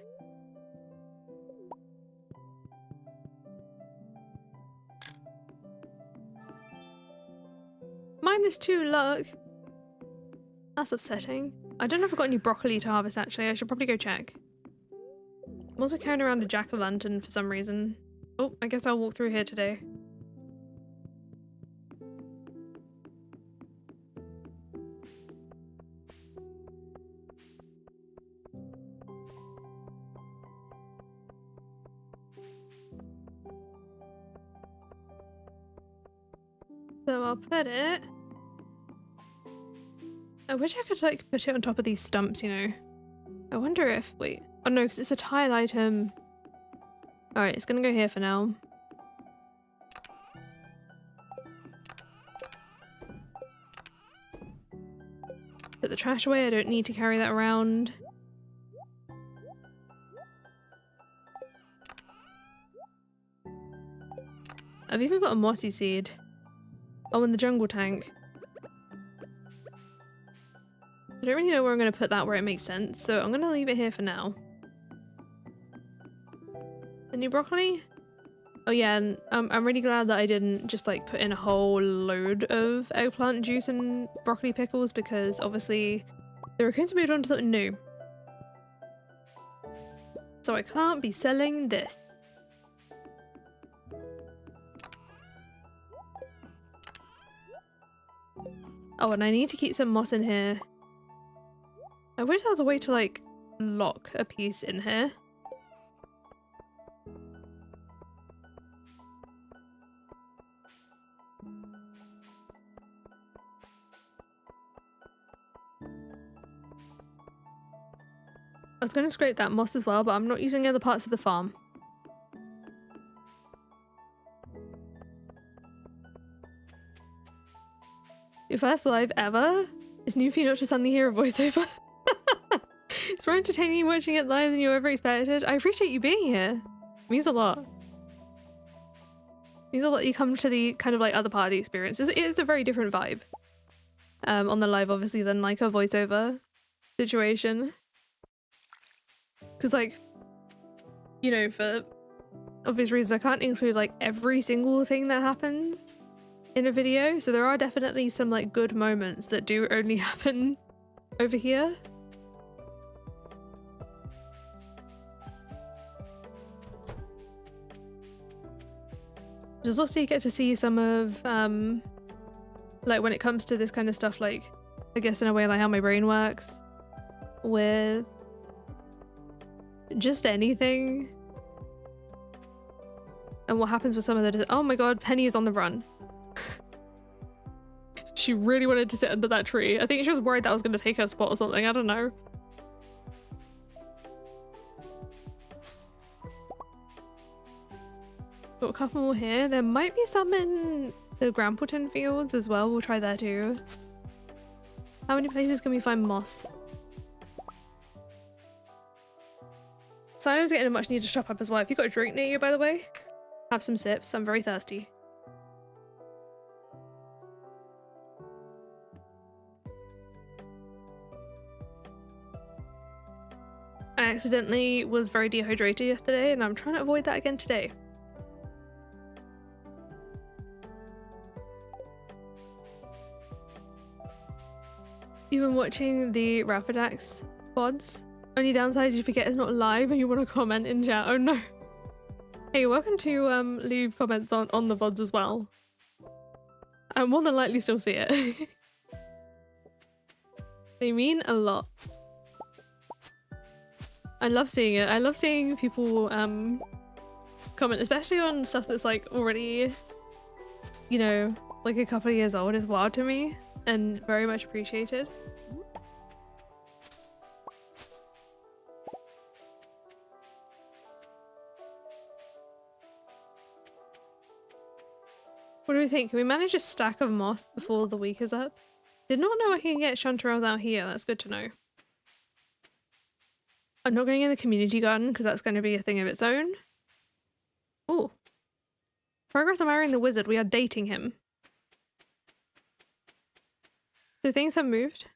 -2 luck. That's upsetting. I don't know if I've got any broccoli to harvest actually. I should probably go check. I'm also carrying around a jack-o'-lantern for some reason. Oh, I guess I'll walk through here today. So I'll put it... I wish I could like put it on top of these stumps, you know. I wonder if... wait. Oh no, because it's a tile item. Alright, it's gonna go here for now. Put the trash away, I don't need to carry that around. I've even got a mossy seed. Oh, and the jungle tank. I don't really know where I'm going to put that where it makes sense, so I'm going to leave it here for now. The new broccoli? Oh yeah, and I'm really glad that I didn't just like put in a whole load of eggplant juice and broccoli pickles, because obviously the raccoons moved on to something new. So I can't be selling this. Oh, and I need to keep some moss in here. I wish there was a way to like lock a piece in here. I was going to scrape that moss as well, but I'm not using other parts of the farm. Your first live ever? It's new for you not to suddenly hear a voiceover. It's more entertaining watching it live than you ever expected. I appreciate you being here. It means a lot. It means a lot you come to the kind of like other part of the experience. It's a very different vibe. On the live obviously than like a voiceover situation. Because like, you know, for obvious reasons I can't include like every single thing that happens in a video, so there are definitely some like good moments that do only happen over here. Just also you get to see some of like when it comes to this kind of stuff, like I guess in a way like how my brain works with just anything and what happens with some of the— oh my god, Penny is on the run. She really wanted to sit under that tree. I think she was worried that I was going to take her spot or something. I don't know. Got a couple more here. There might be some in the Grampleton fields as well. We'll try there too. How many places can we find moss? Silo's getting a much needed shop up as well. If you've got a drink near you, by the way, have some sips. I'm very thirsty. I accidentally was very dehydrated yesterday and I'm trying to avoid that again today. You've been watching the Rapidax VODs? Only downside is you forget it's not live and you want to comment in chat. Oh no. Hey, welcome to leave comments on the VODs as well. I'll more than likely still see it. They mean a lot. I love seeing it. I love seeing people comment, especially on stuff that's like already, you know, like a couple of years old. It's wild to me and very much appreciated. What do we think? Can we manage a stack of moss before the week is up? Did not know I can get chanterelles out here. That's good to know. I'm not going in the community garden because that's going to be a thing of its own. Ooh. Progress on marrying the wizard. We are dating him. So things have moved.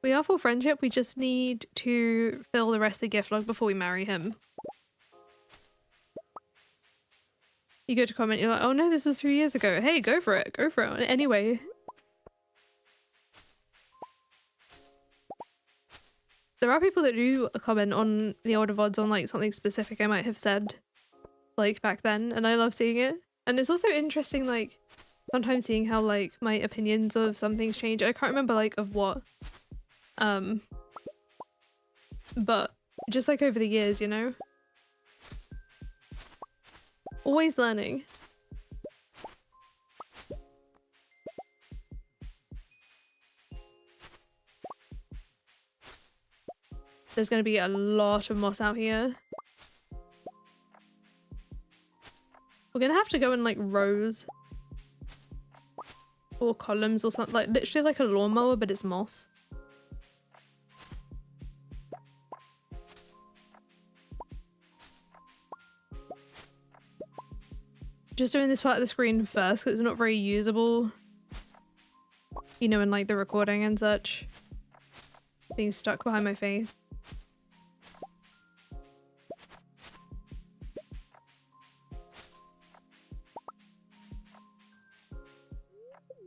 We are full friendship. We just need to fill the rest of the gift log before we marry him. You go to comment, you're like, oh no, this was 3 years ago. Hey, go for it. Go for it. Anyway. There are people that do comment on the older VODs on like something specific I might have said like back then, and I love seeing it. And it's also interesting like sometimes seeing how like my opinions of something's change. I can't remember like of what. But just like over the years, you know? Always learning. There's going to be a lot of moss out here. We're going to have to go in like rows. Or columns or something. Like literally like a lawnmower, but it's moss. Just doing this part of the screen first because it's not very usable, you know, in like the recording and such. Being stuck behind my face.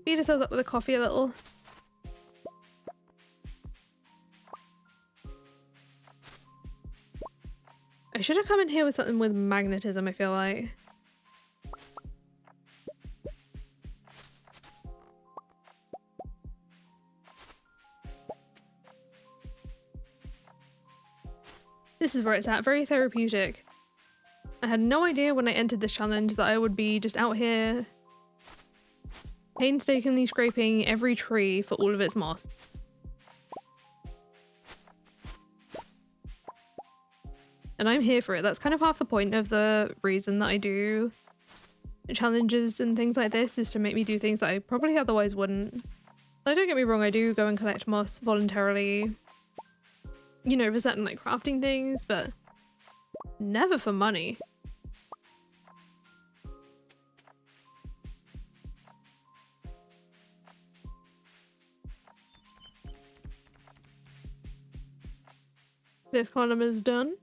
Beat ourselves up with a coffee a little. I should have come in here with something with magnetism, I feel like. This is where it's at, very therapeutic. I had no idea when I entered this challenge that I would be just out here painstakingly scraping every tree for all of its moss. And I'm here for it. That's kind of half the point of the reason that I do challenges and things like this, is to make me do things that I probably otherwise wouldn't. Like, don't get me wrong, I do go and collect moss voluntarily, you know, for certain like crafting things, but never for money. This column is done.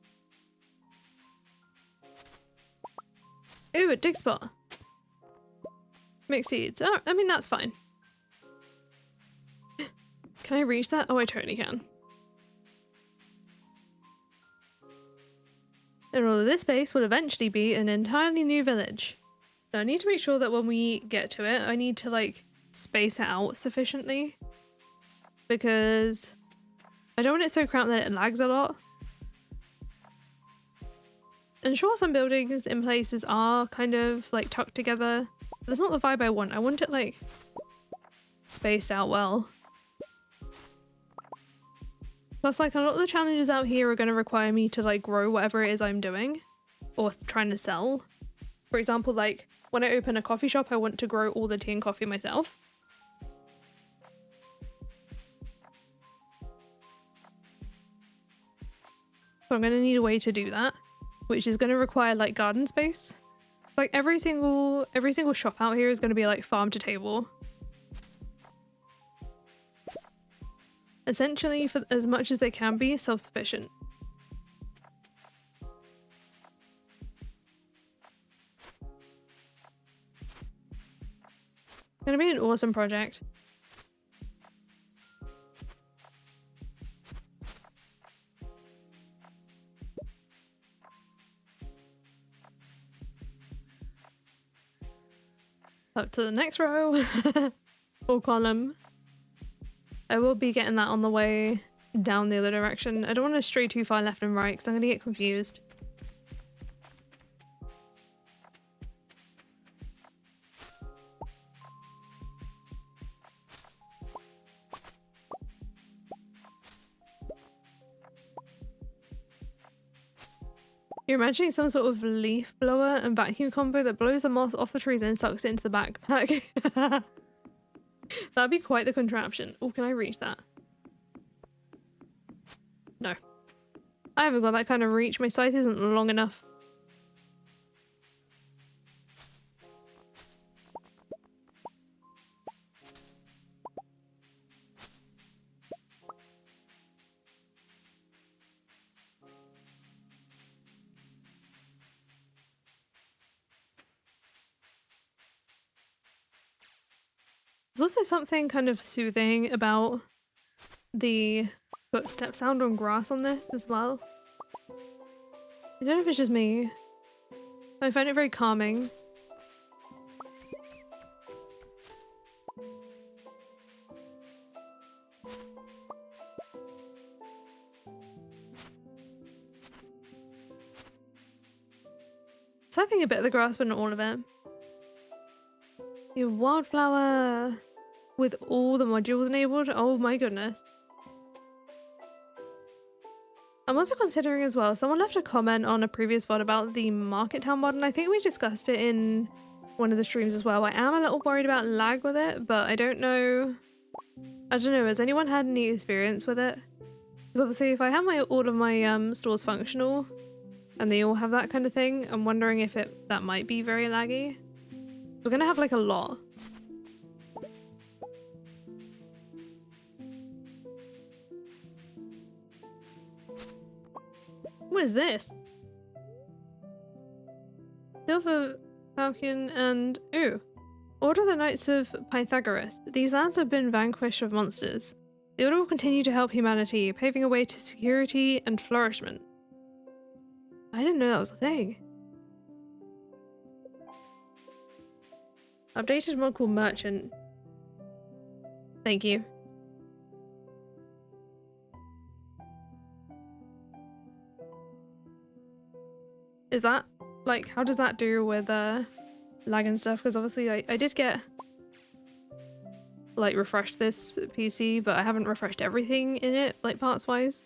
Ooh, a dig spot. Mixed seeds. Oh, I mean, that's fine. Can I reach that? Oh, I totally can. And all of this base will eventually be an entirely new village. Now, I need to make sure that when we get to it, I need to like space it out sufficiently, because I don't want it so cramped that it lags a lot. And sure, some buildings in places are kind of like tucked together. But that's not the vibe I want. I want it like spaced out well. Plus, like, a lot of the challenges out here are going to require me to like grow whatever it is I'm doing. or trying to sell. For example, like when I open a coffee shop, I want to grow all the tea and coffee myself. So I'm going to need a way to do that, which is going to require like garden space. Like every single shop out here is going to be like farm to table. Essentially, for as much as they can be, self-sufficient. It's going to be an awesome project. Up to the next row or column. I will be getting that on the way down the other direction. I don't want to stray too far left and right because I'm going to get confused. You're imagining some sort of leaf blower and vacuum combo that blows the moss off the trees and sucks it into the backpack. That'd be quite the contraption. Oh, can I reach that? No. I haven't got that kind of reach. My scythe isn't long enough. There's also something kind of soothing about the footstep sound on grass on this as well. I don't know if it's just me. I find it very calming. So I think a bit of the grass, but not all of it. Your wildflower with all the modules enabled. Oh my goodness. I'm also considering as well, someone left a comment on a previous VOD about the Market Town mod, and I think we discussed it in one of the streams as well. I am a little worried about lag with it, but I don't know. Has anyone had any experience with it? Because obviously if I have all of my stores functional and they all have that kind of thing, I'm wondering if that might be very laggy. We're gonna have like a lot. What is this? Silver Falcon and... Ooh. Order of the Knights of Pythagoras. These lands have been vanquished of monsters. The order will continue to help humanity, paving a way to security and flourishment. I didn't know that was a thing. Updated mod called Merchant. Thank you. Is that, like, how does that do with lag and stuff? Because obviously I did get, like, refreshed this PC, but I haven't refreshed everything in it, like, parts-wise.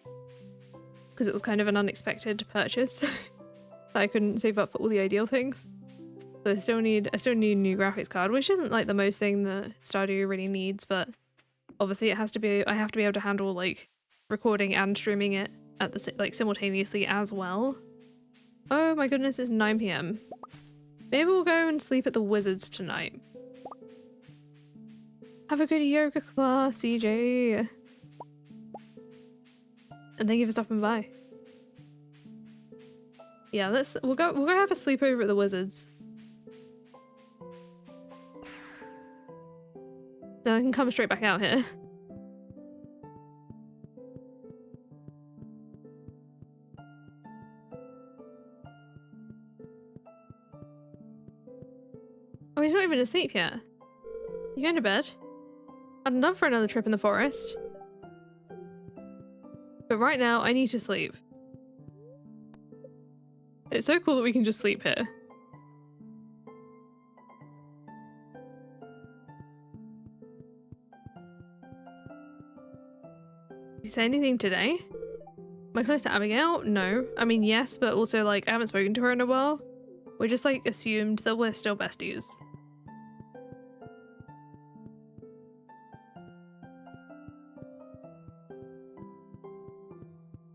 Because it was kind of an unexpected purchase. That I couldn't save up for all the ideal things. So I still need a new graphics card, which isn't like the most thing that Stardew really needs, but obviously I have to be able to handle like recording and streaming it at the like simultaneously as well. Oh my goodness, it's 9 PM. Maybe we'll go and sleep at the Wizards tonight. Have a good yoga class, CJ. And thank you for stopping by. Yeah, we'll go have a sleepover at the Wizards. Then I can come straight back out here. Oh, he's not even asleep yet. You going to bed? I'd love for another trip in the forest. But right now, I need to sleep. It's so cool that we can just sleep here. Did he say anything today? Am I close to Abigail? No. I mean, yes, but also, like, I haven't spoken to her in a while. We just, like, assumed that we're still besties.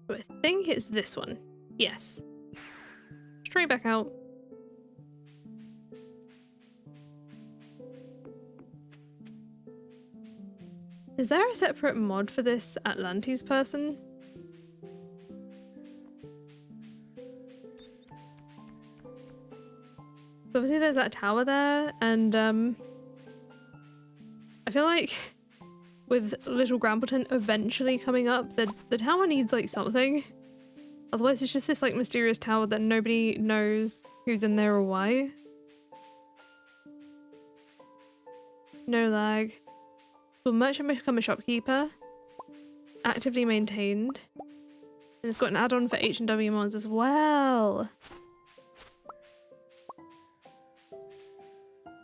So I think it's this one. Yes. Straight back out. Is there a separate mod for this Atlantis person? Obviously there's that tower there, and I feel like with Little Grandleton eventually coming up, the tower needs like something. Otherwise it's just this like mysterious tower that nobody knows who's in there or why. No lag. Will merchant become a shopkeeper? Actively maintained. And it's got an add-on for H&W mods as well.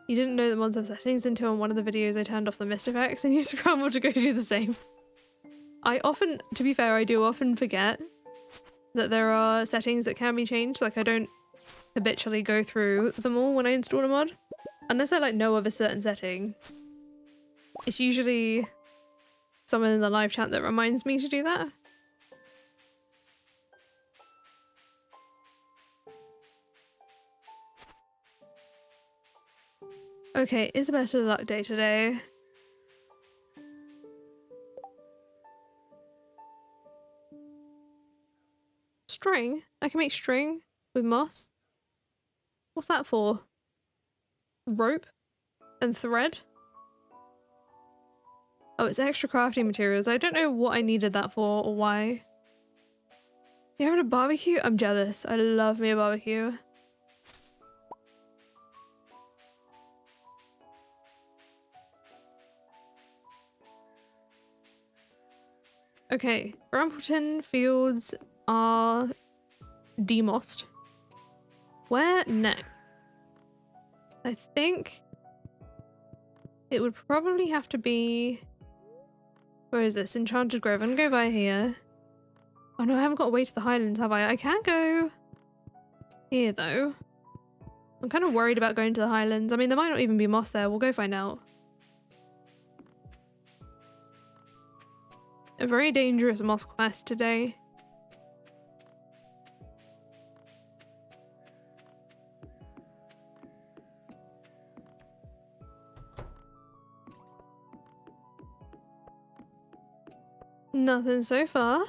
You didn't know that mods have settings until in one of the videos I turned off the mist effects and you scrambled to go do the same. I often, to be fair, I do often forget that there are settings that can be changed. Like I don't habitually go through them all when I install a mod. Unless I like know of a certain setting. It's usually someone in the live chat that reminds me to do that. Okay, is a better luck day today. String? I can make string with moss. What's that for? Rope and thread? Oh, it's extra crafting materials. I don't know what I needed that for or why. You're having a barbecue? I'm jealous. I love me a barbecue. Okay, Grandleton fields are demossed. Where next? I think it would probably have to be... Where is this? Enchanted Grove. I'm gonna go by here. Oh no, I haven't got a way to the Highlands, have I? I can go here though. I'm kind of worried about going to the Highlands. I mean, there might not even be moss there. We'll go find out. A very dangerous moss quest today. Nothing so far.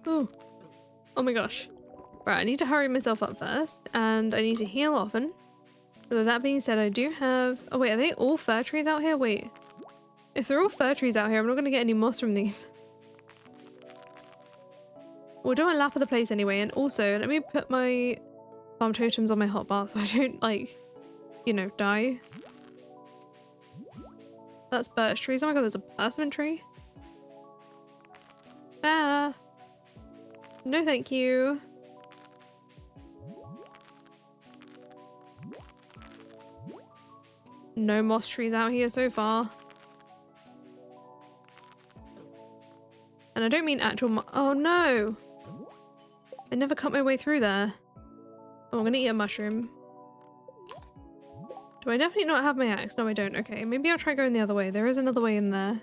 Oh. Oh my gosh. Right, I need to hurry myself up first, and I need to heal often. Although that being said, I do have... Oh wait, are they all fir trees out here? Wait. If they're all fir trees out here, I'm not going to get any moss from these. We'll do a lap of the place anyway, and also, let me put my farm totems on my hotbar so I don't, like, you know, die. That's birch trees. Oh my god, there's a persimmon tree. Ah. No thank you. No moss trees out here so far. And I don't mean actual oh no! I never cut my way through there. Oh, I'm gonna eat a mushroom. Do I definitely not have my axe? No, I don't. Okay, maybe I'll try going the other way. There is another way in there.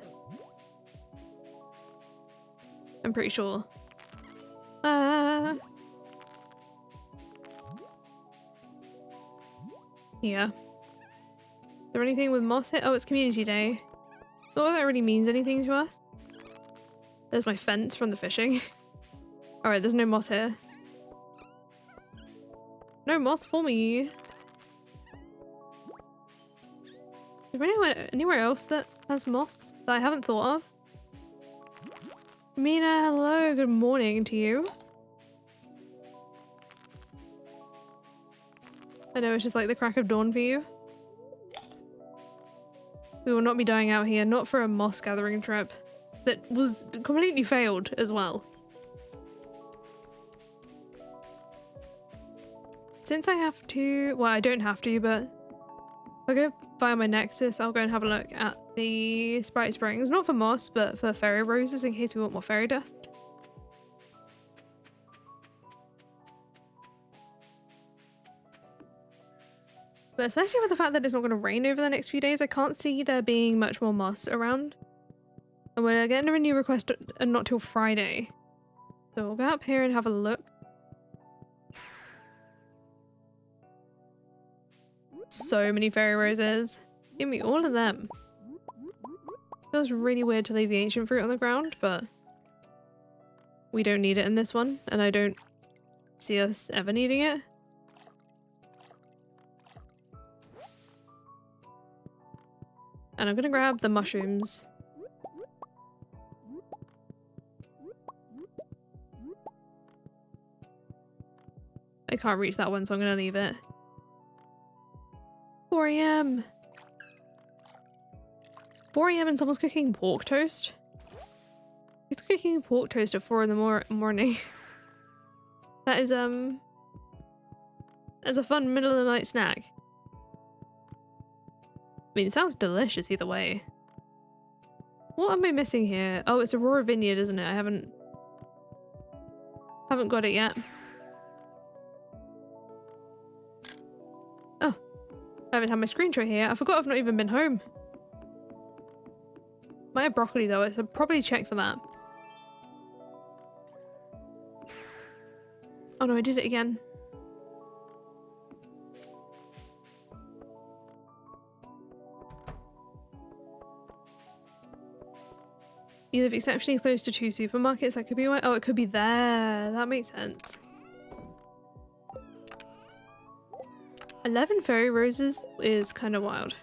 I'm pretty sure. Yeah. Is there anything with moss here? Oh, it's community day. Not that that really means anything to us. There's my fence from the fishing. Alright, there's no moss here. No moss for me. Is there anywhere else that has moss that I haven't thought of? Mina, hello, good morning to you. I know it's just like the crack of dawn for you. We will not be dying out here, not for a moss gathering trip that was completely failed as well. Since I have to, well, I don't have to, but if I go via my Nexus, I'll go and have a look at the Sprite Springs, not for moss, but for fairy roses in case we want more fairy dust. But especially with the fact that it's not going to rain over the next few days, I can't see there being much more moss around. And we're getting a new request not till Friday. So we'll go up here and have a look. So many fairy roses. Give me all of them. Feels really weird to leave the ancient fruit on the ground, but we don't need it in this one, and I don't see us ever needing it. And I'm gonna grab the mushrooms. I can't reach that one, so I'm gonna leave it. 4 AM! 4 AM and someone's cooking pork toast? Who's cooking pork toast at 4 in the morning? That is, that's a fun middle of the night snack. I mean, it sounds delicious either way. What am I missing here? Oh, it's Aurora Vineyard, isn't it? I haven't got it yet. Oh, I haven't had my screenshot here. I forgot I've not even been home. Might have broccoli though, so I'll probably check for that. Oh no, I did it again. You live exceptionally close to 2 supermarkets, that could be why. Oh, it could be there. That makes sense. 11 fairy roses is kind of wild.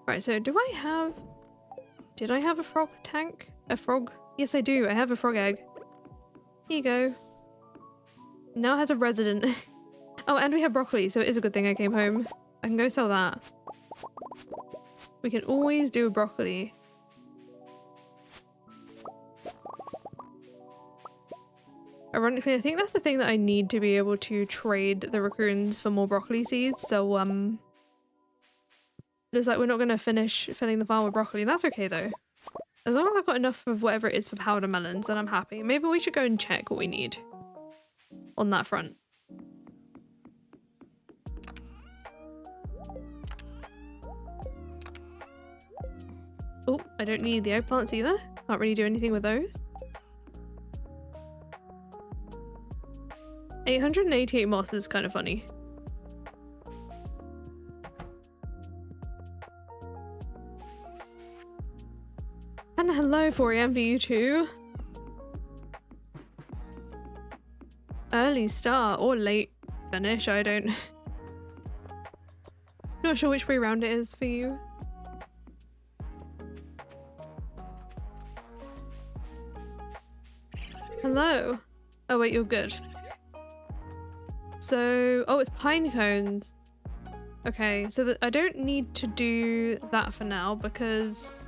Right, so did I have a frog tank? A frog? Yes, I do. I have a frog egg. Here you go. Now it has a resident. Oh, and we have broccoli, so it is a good thing I came home. I can go sell that. We can always do a broccoli. Ironically, I think that's the thing that I need to be able to trade the raccoons for more broccoli seeds, so looks like we're not going to finish filling the farm with broccoli. That's okay though. As long as I've got enough of whatever it is for powder melons, then I'm happy. Maybe we should go and check what we need on that front. Oh, I don't need the eggplants either. Can't really do anything with those. 888 moss is kind of funny. And hello 4 AM for you too. Early start or late finish, I don't... Not sure which way around it is for you. Hello. Oh wait, you're good. So, oh, it's pine cones. Okay, so I don't need to do that for now because...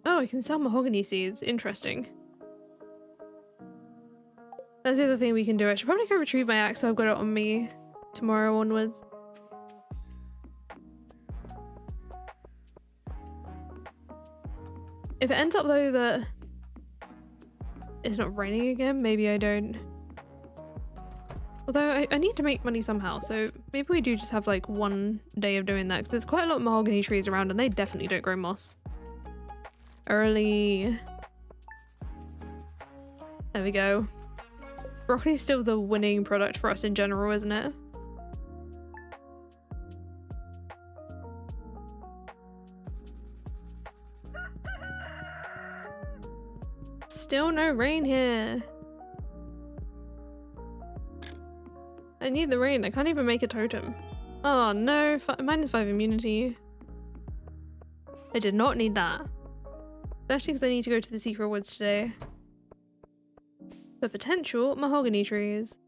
Oh, I can sell mahogany seeds. Interesting. That's the other thing we can do. I should probably go retrieve my axe so I've got it on me tomorrow onwards. If it ends up though that it's not raining again, maybe I don't. Although I need to make money somehow, so maybe we do just have like one day of doing that because there's quite a lot of mahogany trees around and they definitely don't grow moss. Early. There we go. Broccoli is still the winning product for us in general, isn't it? Still no rain here. I need the rain. I can't even make a totem. Oh no, -5 immunity. I did not need that. Especially because I need to go to the secret woods today. For potential mahogany trees.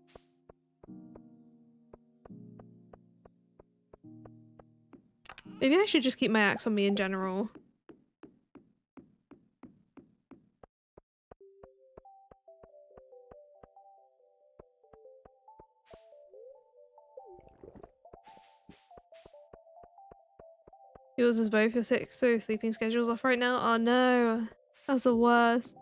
Maybe I should just keep my axe on me in general. Yours is both. You're sick, so sleeping schedule's off right now. Oh no, that's the worst.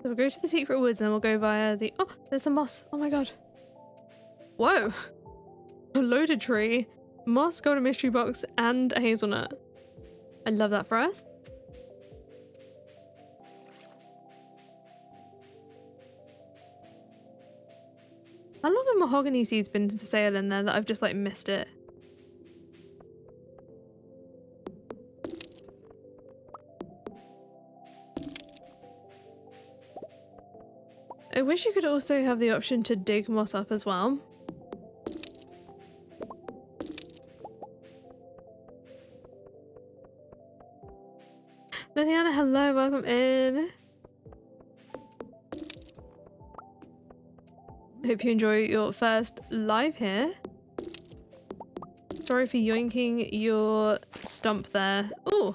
So we'll go to the secret woods and then we'll go via the— oh, there's some moss. Oh my god. Whoa. A loaded tree, moss, golden mystery box, and a hazelnut. I love that for us. How long have mahogany seeds been for sale in there that I've just like missed it? I wish you could also have the option to dig moss up as well. Liliana, hello, welcome in. I hope you enjoy your first live here. Sorry for yoinking your stump there. Ooh,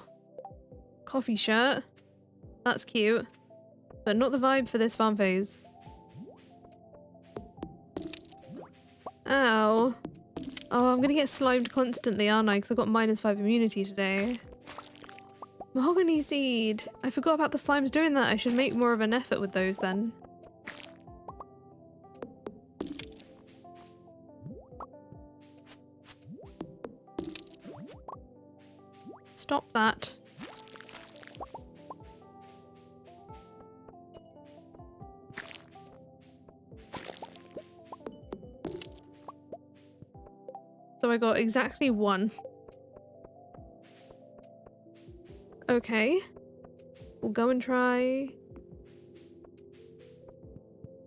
coffee shirt. That's cute, but not the vibe for this farm phase. Ow. Oh, I'm gonna get slimed constantly, aren't I? Because I've got -5 immunity today. Mahogany seed. I forgot about the slimes doing that. I should make more of an effort with those then. Stop that. So I got exactly 1. Okay. We'll go and try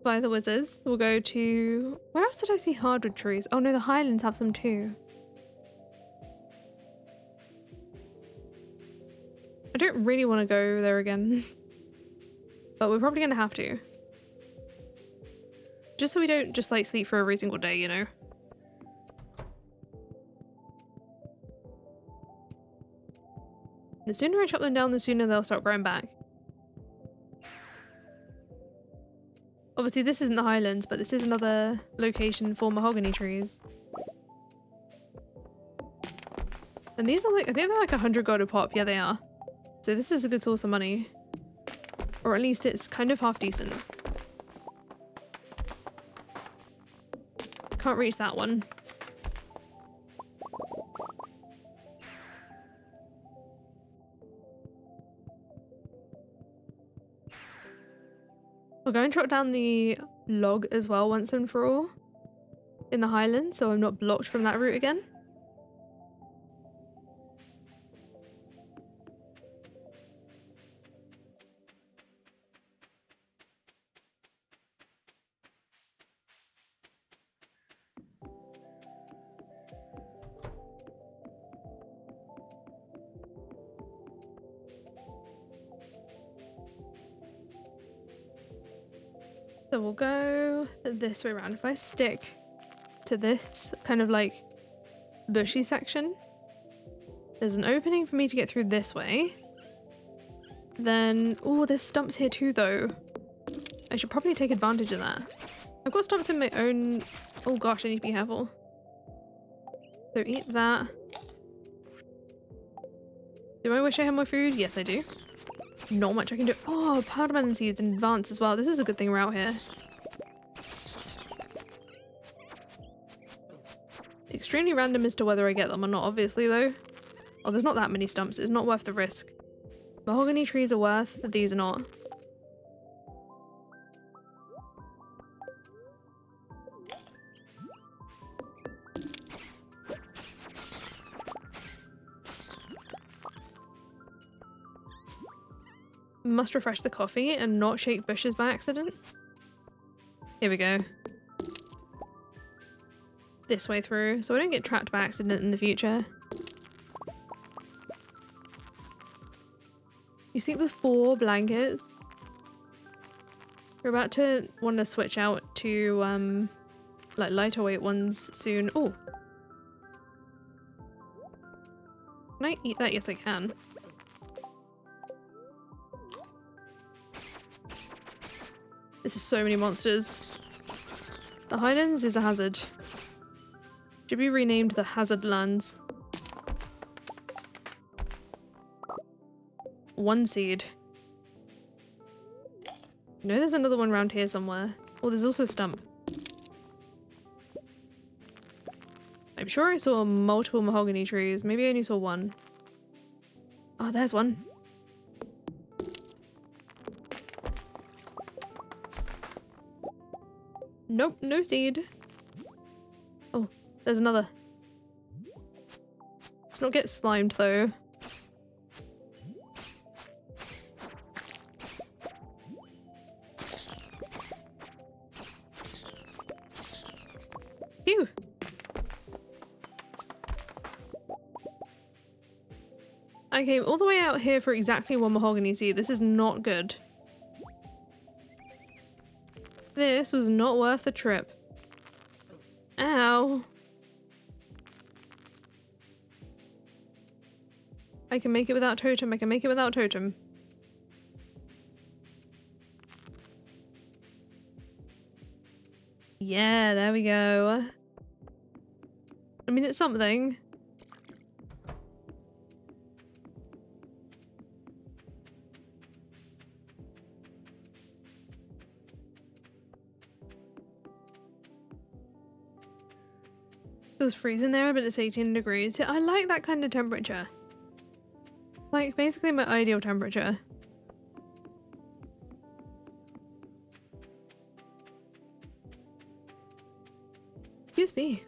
by the wizards. We'll go to— where else did I see hardwood trees? Oh no, the highlands have some too. I don't really want to go there again. But we're probably gonna have to. Just so we don't just like sleep for every single day, you know? The sooner I chop them down, the sooner they'll start growing back. Obviously this isn't the highlands, but this is another location for mahogany trees. And these are like— I think they're like 100 gold a pop. Yeah, they are. So this is a good source of money. Or at least it's kind of half decent. Can't reach that one. I'll go and chop down the log as well once and for all in the highlands, so I'm not blocked from that route again. So we'll go this way around. If I stick to this kind of like bushy section, there's an opening for me to get through this way. Then— oh, there's stumps here too though. I should probably take advantage of that. I've got stumps in my own— oh gosh, I need to be careful. So eat that. Do I wish I had more food? Yes, I do. Not much I can do. Oh, powder melon seeds in advance as well. This is a good thing we're out here. Extremely random as to whether I get them or not, obviously, though. Oh, there's not that many stumps. It's not worth the risk. Mahogany trees are worth, these are not. Must refresh the coffee and not shake bushes by accident. Here we go. This way through, so I don't get trapped by accident in the future. You sleep with 4 blankets. You're about to want to switch out to like lighter weight ones soon. Oh, can I eat that? Yes, I can. This is so many monsters. The Highlands is a hazard. Should be renamed the Hazard Lands. 1 seed. You know there's another one around here somewhere. Oh, there's also a stump. I'm sure I saw multiple mahogany trees. Maybe I only saw one. Oh, there's one. Nope, no seed. Oh, there's another. Let's not get slimed though. Phew. I came all the way out here for exactly 1 mahogany seed. This is not good. This was not worth the trip. Ow. I can make it without totem. I can make it without totem. Yeah, there we go. I mean, it's something. It was freezing there, but it's 18 degrees. Yeah, I like that kind of temperature. Like, basically my ideal temperature. Excuse me.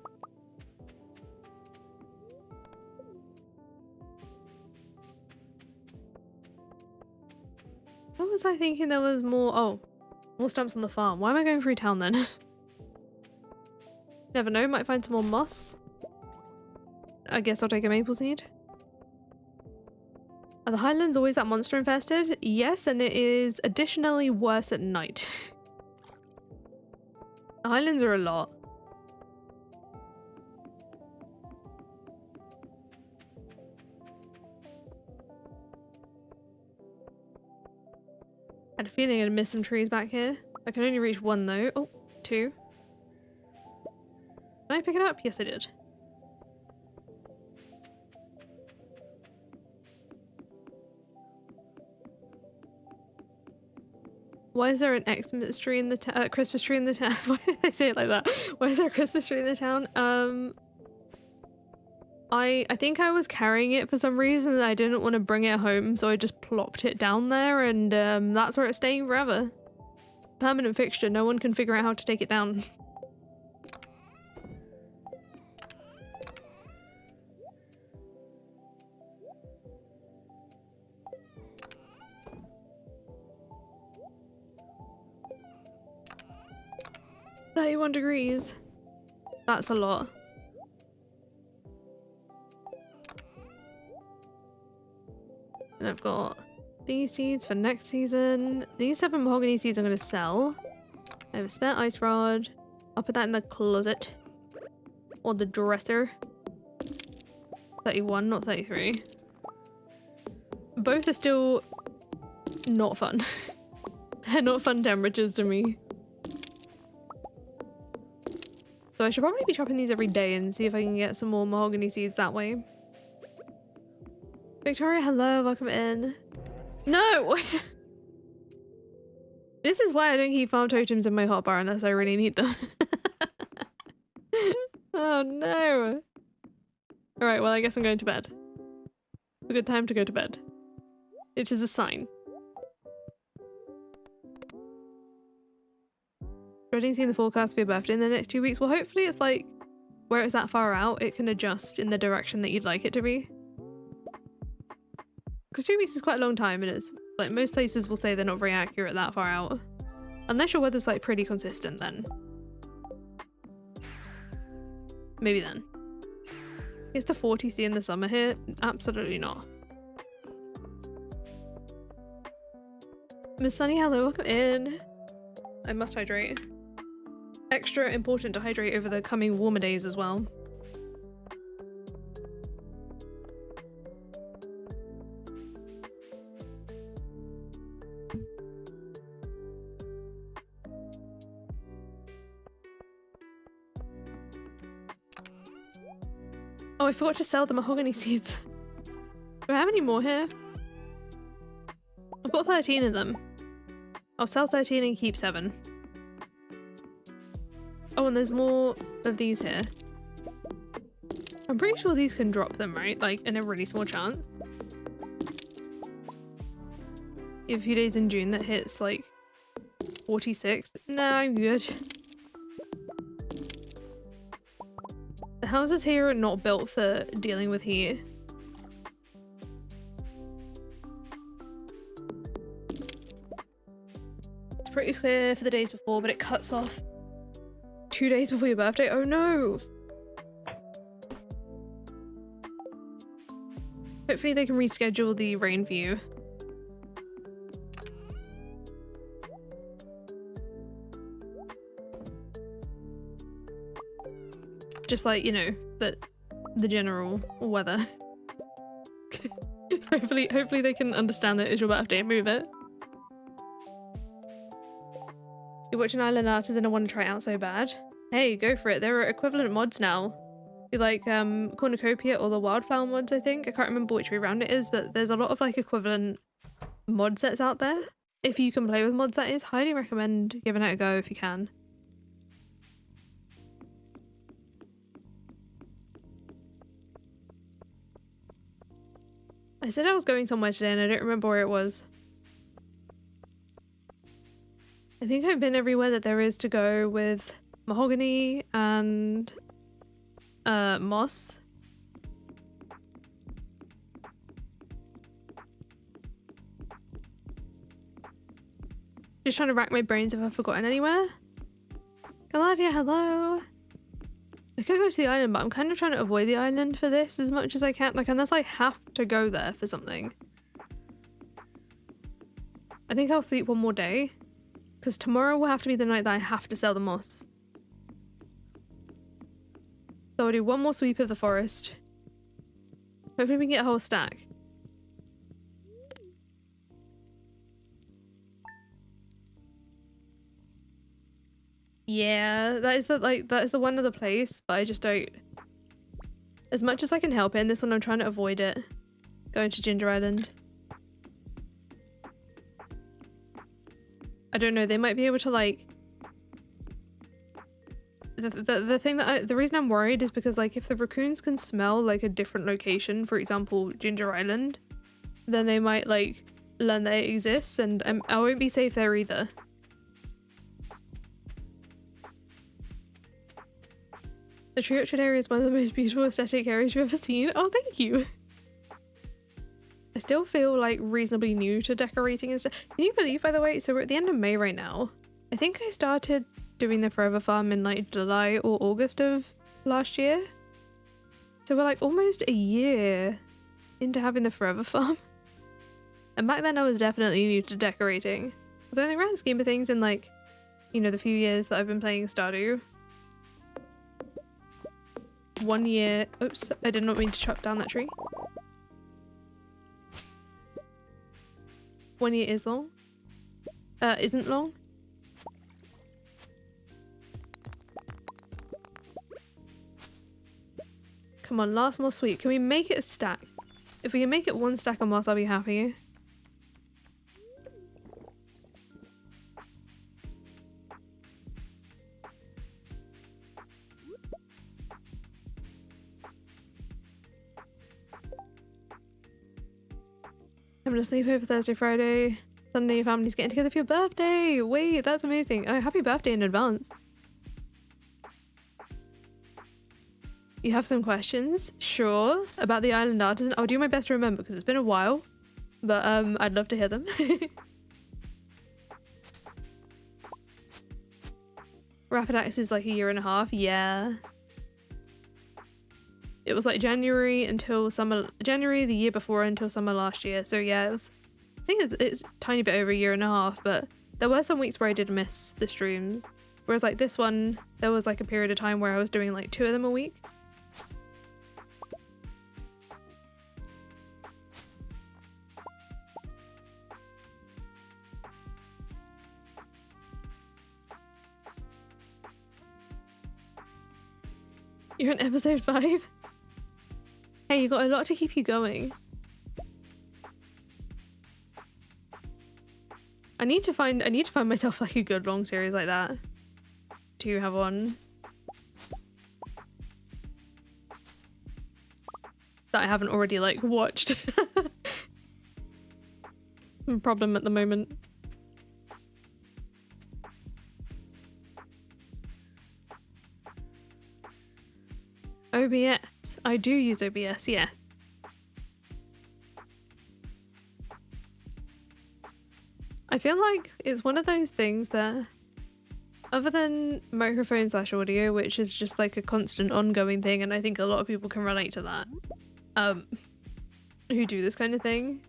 What was I thinking there was more? Oh, more stumps on the farm. Why am I going through town then? Never know, might find some more moss. I guess I'll take a maple seed. Are the Highlands always that monster infested? Yes, and it is additionally worse at night. The Highlands are a lot. I had a feeling I'd miss some trees back here. I can only reach 1 though. Oh, 2. Did I pick it up? Yes, I did. Why is there an Xmas tree in the Christmas tree in the town? Why did I say it like that? Why is there a Christmas tree in the town? I think I was carrying it for some reason and I didn't want to bring it home, so I just plopped it down there and that's where it's staying forever. Permanent fixture, no one can figure out how to take it down. $31 degrees. That's a lot. And I've got these seeds for next season. These 7 mahogany seeds I'm going to sell. I have a spare ice rod. I'll put that in the closet. Or the dresser. 31, not 33. Both are still not fun. They're not fun temperatures to me. So I should probably be chopping these every day and see if I can get some more mahogany seeds that way. Victoria, hello, welcome in. No, what? This is why I don't keep farm totems in my hotbar unless I really need them. Oh no. Alright, well I guess I'm going to bed. A good time to go to bed. It is a sign. Dreading seeing the forecast for your birthday in the next 2 weeks. Well, hopefully it's like, where it's that far out, it can adjust in the direction that you'd like it to be. Because 2 weeks is quite a long time, and it's like most places will say they're not very accurate that far out. Unless your weather's like pretty consistent, then. Maybe then. It's to 40C in the summer here? Absolutely not. Miss Sunny, hello, welcome in. I must hydrate. Extra important to hydrate over the coming warmer days as well. Oh, I forgot to sell the mahogany seeds. Do I have any more here? I've got 13 of them. I'll sell 13 and keep 7. Oh, and there's more of these here. I'm pretty sure these can drop them, right? Like, in a really small chance. You have a few days in June that hits, like, 46. Nah, I'm good. The houses here are not built for dealing with heat. It's pretty clear for the days before, but it cuts off 2 days before your birthday. Oh no! Hopefully they can reschedule the rain for you. Just like, you know, the general weather. Hopefully they can understand that it's your birthday and move it. You're watching Island Artisan and want to try it out so bad? Hey, go for it. There are equivalent mods now. You like cornucopia or the wildflower mods, I think. I can't remember which way around it is, but there's a lot of like equivalent mod sets out there. If you can play with mods, that is. Highly recommend giving it a go if you can. I said I was going somewhere today and I don't remember where it was. I think I've been everywhere that there is to go with mahogany and moss. Just trying to rack my brains if I've forgotten anywhere. Galadia, hello! I could go to the island, but I'm kind of trying to avoid the island for this as much as I can. Like, unless I have to go there for something. I think I'll sleep one more day. Because tomorrow will have to be the night that I have to sell the moss. So I'll do one more sweep of the forest. Hopefully we can get a whole stack. Yeah, that is the one other place, but I just don't. As much as I can help it in this one, I'm trying to avoid it. Going to Ginger Island. I don't know, they might be able to like the thing that the reason I'm worried is because like if the raccoons can smell like a different location, for example Ginger Island, then they might like learn that it exists, and I won't be safe there either. The tree orchard area is one of the most beautiful aesthetic areas you've ever seen. Oh, thank you. I still feel like reasonably new to decorating and stuff. Can you believe, by the way, so we're at the end of May right now. I think I started doing the Forever Farm in like July or August of last year. So we're like almost a year into having the Forever Farm. And back then I was definitely new to decorating. Although in the grand scheme of things, in like, you know, the few years that I've been playing Stardew. 1 year. Oops, I did not mean to chop down that tree. 1 year is long. Isn't long. Come on, last more sweet. Can we make it a stack? If we can make it 1 stack of moss, I'll be happy. I'm gonna sleep over Thursday, Friday. Sunday, your family's getting together for your birthday! Wait, that's amazing. Oh, happy birthday in advance. You have some questions? Sure. About the island artisan? I'll do my best to remember because it's been a while. But I'd love to hear them. Rapidax is like a year and a half. Yeah. It was like January until summer, January the year before until summer last year. So yeah, it was, I think it's a tiny bit over a year and a half, but there were some weeks where I did miss the streams. Whereas like this one, there was like a period of time where I was doing like 2 of them a week. You're on episode 5? Hey, you got a lot to keep you going. I need to find myself like a good long series like that. Do you have one that I haven't already like watched? Problem at the moment. OBS. I do use OBS, yes. I feel like it's one of those things that, other than microphone / audio, which is just like a constant ongoing thing, and I think a lot of people can relate to that, who do this kind of thing.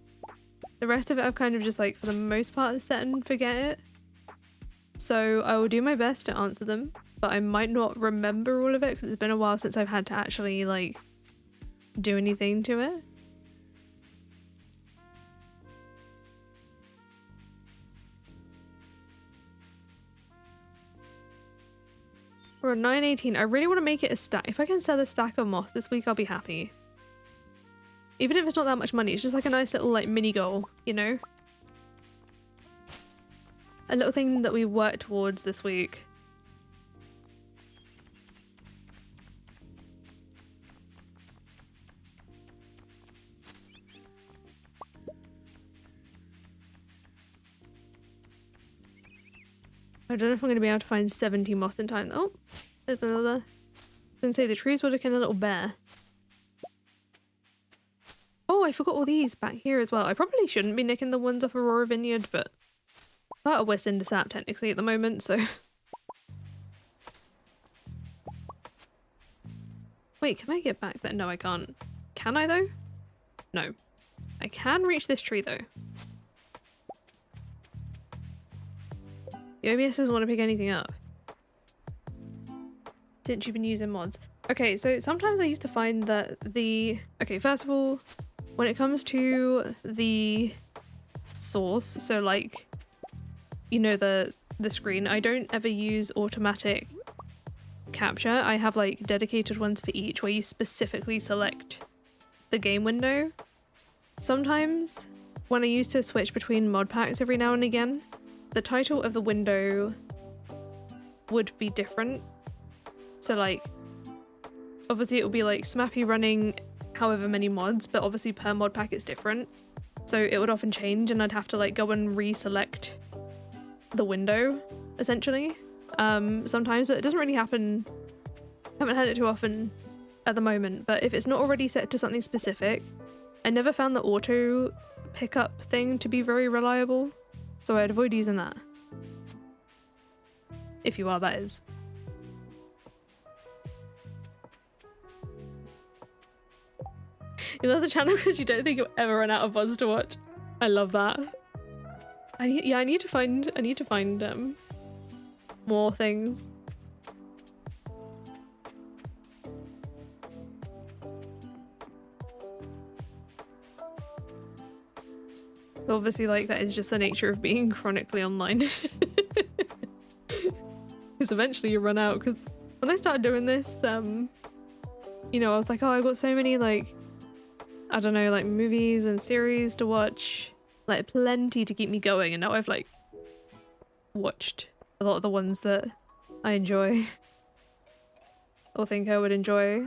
The rest of it I've kind of just like, for the most part, set and forget it. So I will do my best to answer them, but I might not remember all of it because it's been a while since I've had to actually like do anything to it. We're on 918. I really want to make it a stack. If I can sell a stack of moss this week, I'll be happy. Even if it's not that much money, it's just like a nice little like mini goal, you know? A little thing that we work towards this week. I don't know if I'm going to be able to find 70 moss in time. Oh, there's another. I was going to say the trees were looking a little bare. Oh, I forgot all these back here as well. I probably shouldn't be nicking the ones off Aurora Vineyard, but part of we're Cindersap technically at the moment, so. Wait, can I get back there? No, I can't. Can I though? No. I can reach this tree though. The OBS doesn't want to pick anything up. Since you've been using mods. Okay, so sometimes I used to find that okay, first of all, when it comes to the source, so like, you know, the screen, I don't ever use automatic capture. I have like dedicated ones for each where you specifically select the game window. Sometimes when I used to switch between mod packs every now and again, the title of the window would be different. So like, obviously it would be like Smappy running however many mods, but obviously per mod pack it's different. So it would often change and I'd have to like go and reselect the window, essentially. Sometimes, but it doesn't really happen. I haven't had it too often at the moment, but if it's not already set to something specific, I never found the auto pickup thing to be very reliable. So I'd avoid using that. If you are, that is. You love the channel because you don't think you'll ever run out of VODs to watch. I love that. I need to find more things. Obviously, like, that is just the nature of being chronically online. Because eventually you run out. Because when I started doing this, you know, I was like, oh, I've got so many, like, I don't know, like, movies and series to watch. Like, plenty to keep me going. And now I've, like, watched a lot of the ones that I enjoy. Or think I would enjoy.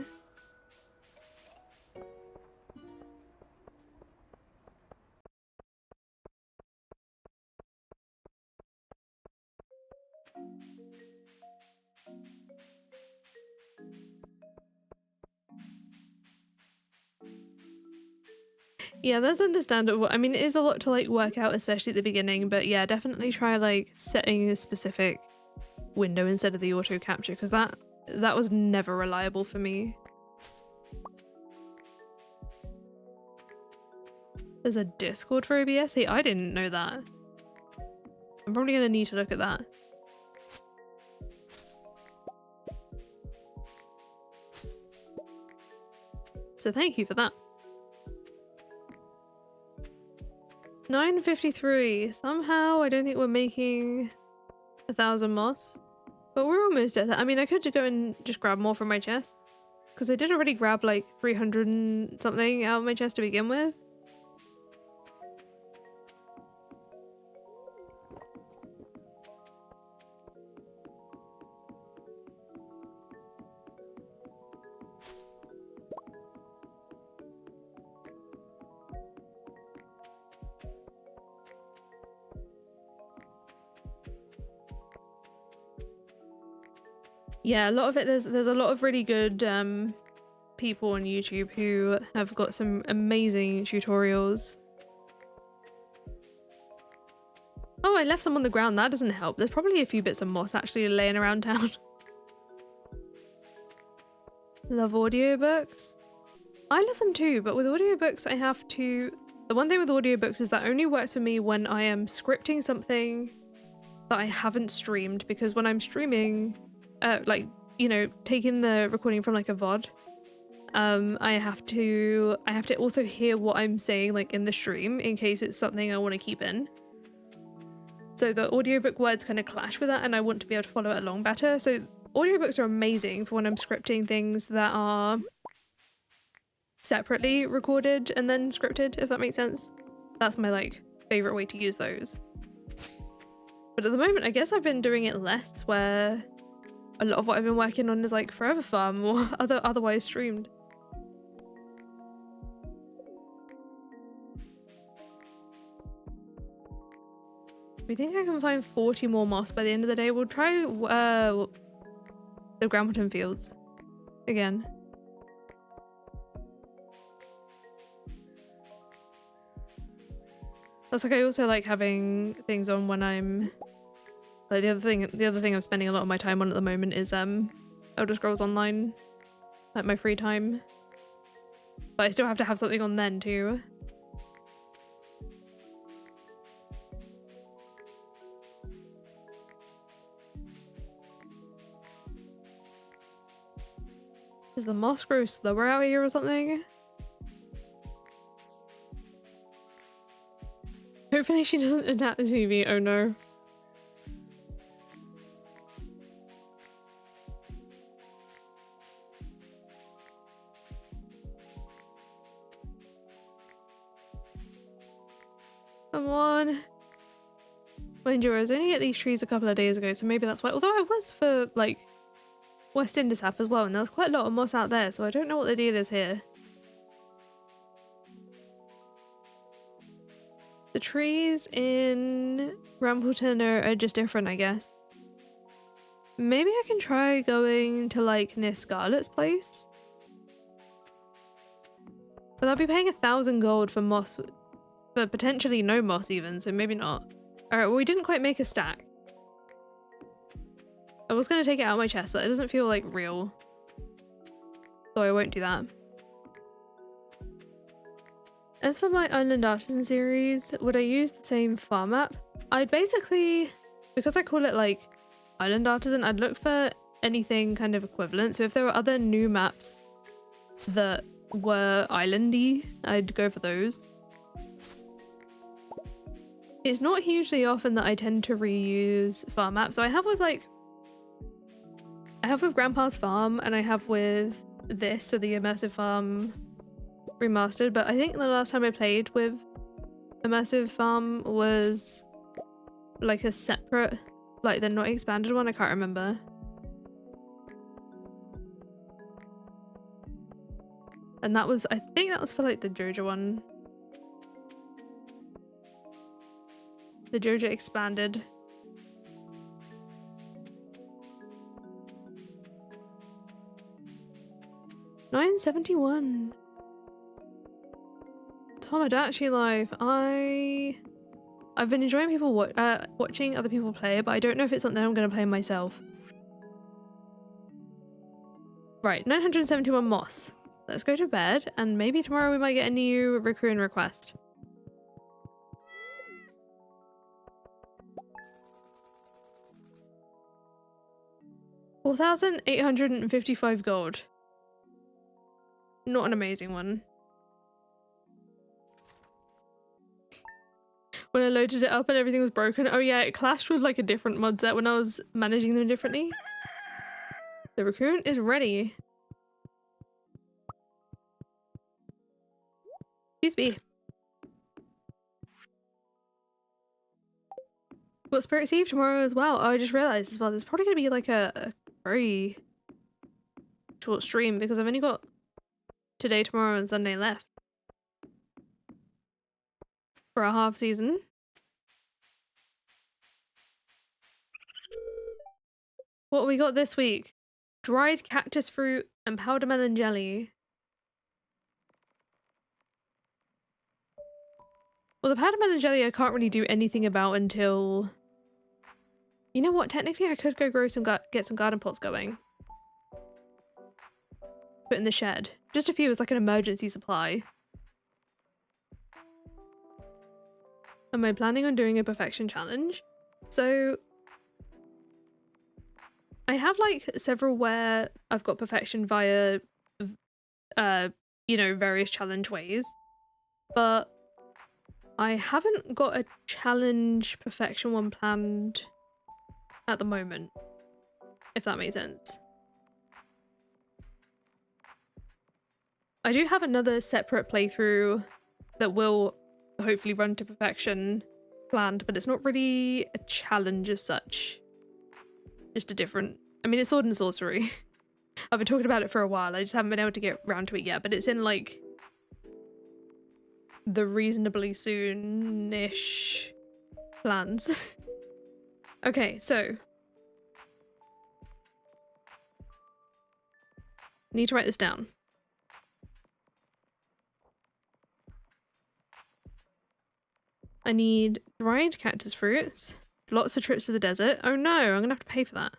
Yeah, that's understandable. I mean, it is a lot to like work out, especially at the beginning, but yeah, definitely try like setting a specific window instead of the auto capture, because that was never reliable for me. There's a Discord for OBS? Hey, I didn't know that. I'm probably gonna need to look at that. So thank you for that. 953. Somehow I don't think we're making 1,000 moss, but we're almost at that. I mean, I could go and just grab more from my chest. Because I did already grab like 300 and something out of my chest to begin with. Yeah, a lot of it, there's a lot of really good people on YouTube who have got some amazing tutorials. Oh, I left some on the ground. That doesn't help. There's probably a few bits of moss actually laying around town. Love audiobooks. I love them too, but with audiobooks I have to... The one thing with audiobooks is that only works for me when I am scripting something that I haven't streamed, because when I'm streaming... like, you know, taking the recording from like a VOD, I have to also hear what I'm saying like in the stream in case it's something I want to keep in. So the audiobook words kind of clash with that and I want to be able to follow it along better. So audiobooks are amazing for when I'm scripting things that are separately recorded and then scripted, if that makes sense. That's my like favorite way to use those. But at the moment, I guess I've been doing it less, where a lot of what I've been working on is like Forever Farm or otherwise streamed. We think I can find 40 more moss by the end of the day. We'll try the Grambleton Fields again. That's like, I also like having things on when I'm like, the other thing I'm spending a lot of my time on at the moment is Elder Scrolls Online, like my free time. But I still have to have something on then too. Does the moss grow slower out here or something? Hopefully she doesn't attack the TV. Oh no. Come on. Mind you, I was only at these trees a couple of days ago, so maybe that's why. Although I was for like West Cindersap as well, and there was quite a lot of moss out there, so I don't know what the deal is here. The trees in Rambleton are just different, I guess. Maybe I can try going to like near Scarlet's place. But I'll be paying 1,000 gold for moss, but potentially no moss even, so maybe not. Alright, well we didn't quite make a stack. I was going to take it out of my chest, but it doesn't feel like real. So I won't do that. As for my Island Artisan series, would I use the same farm map? I'd basically, because I call it like Island Artisan, I'd look for anything kind of equivalent. So if there were other new maps that were islandy, I'd go for those. It's not hugely often that I tend to reuse farm maps. So I have with Grandpa's Farm, and I have with this, so the Immersive Farm Remastered, but I think the last time I played with Immersive Farm was like a separate, like the not expanded one, I can't remember. And that was, I think that was for like the Joja one. The Joja expanded. $9.71. Tomodachi Life. I've been enjoying people watching other people play, but I don't know if it's something I'm going to play myself. Right, 971 moss. Let's go to bed, and maybe tomorrow we might get a new raccoon request. $4,855 gold. Not an amazing one. When I loaded it up and everything was broken. Oh yeah, it clashed with like a different mod set when I was managing them differently. The raccoon is ready. Please be. Got Spirit's Eve tomorrow as well. Oh, I just realised as well, there's probably going to be like a very short stream because I've only got today, tomorrow, and Sunday left for a half season. What we got this week? Dried cactus fruit and powder melon jelly. Well, the powder melon jelly I can't really do anything about until... You know what? Technically, I could go grow some get some garden pots going. Put in the shed. Just a few as like an emergency supply. Am I planning on doing a perfection challenge? So... I have like several where I've got perfection via, you know, various challenge ways. But I haven't got a challenge perfection one planned at the moment, if that makes sense. I do have another separate playthrough that will hopefully run to perfection planned, but it's not really a challenge as such. Just a different... I mean, it's sword and sorcery. I've been talking about it for a while, I just haven't been able to get around to it yet, but it's in like the reasonably soon-ish plans. Okay, so need to write this down. I need dried cactus fruits, lots of trips to the desert. Oh no, I'm gonna have to pay for that.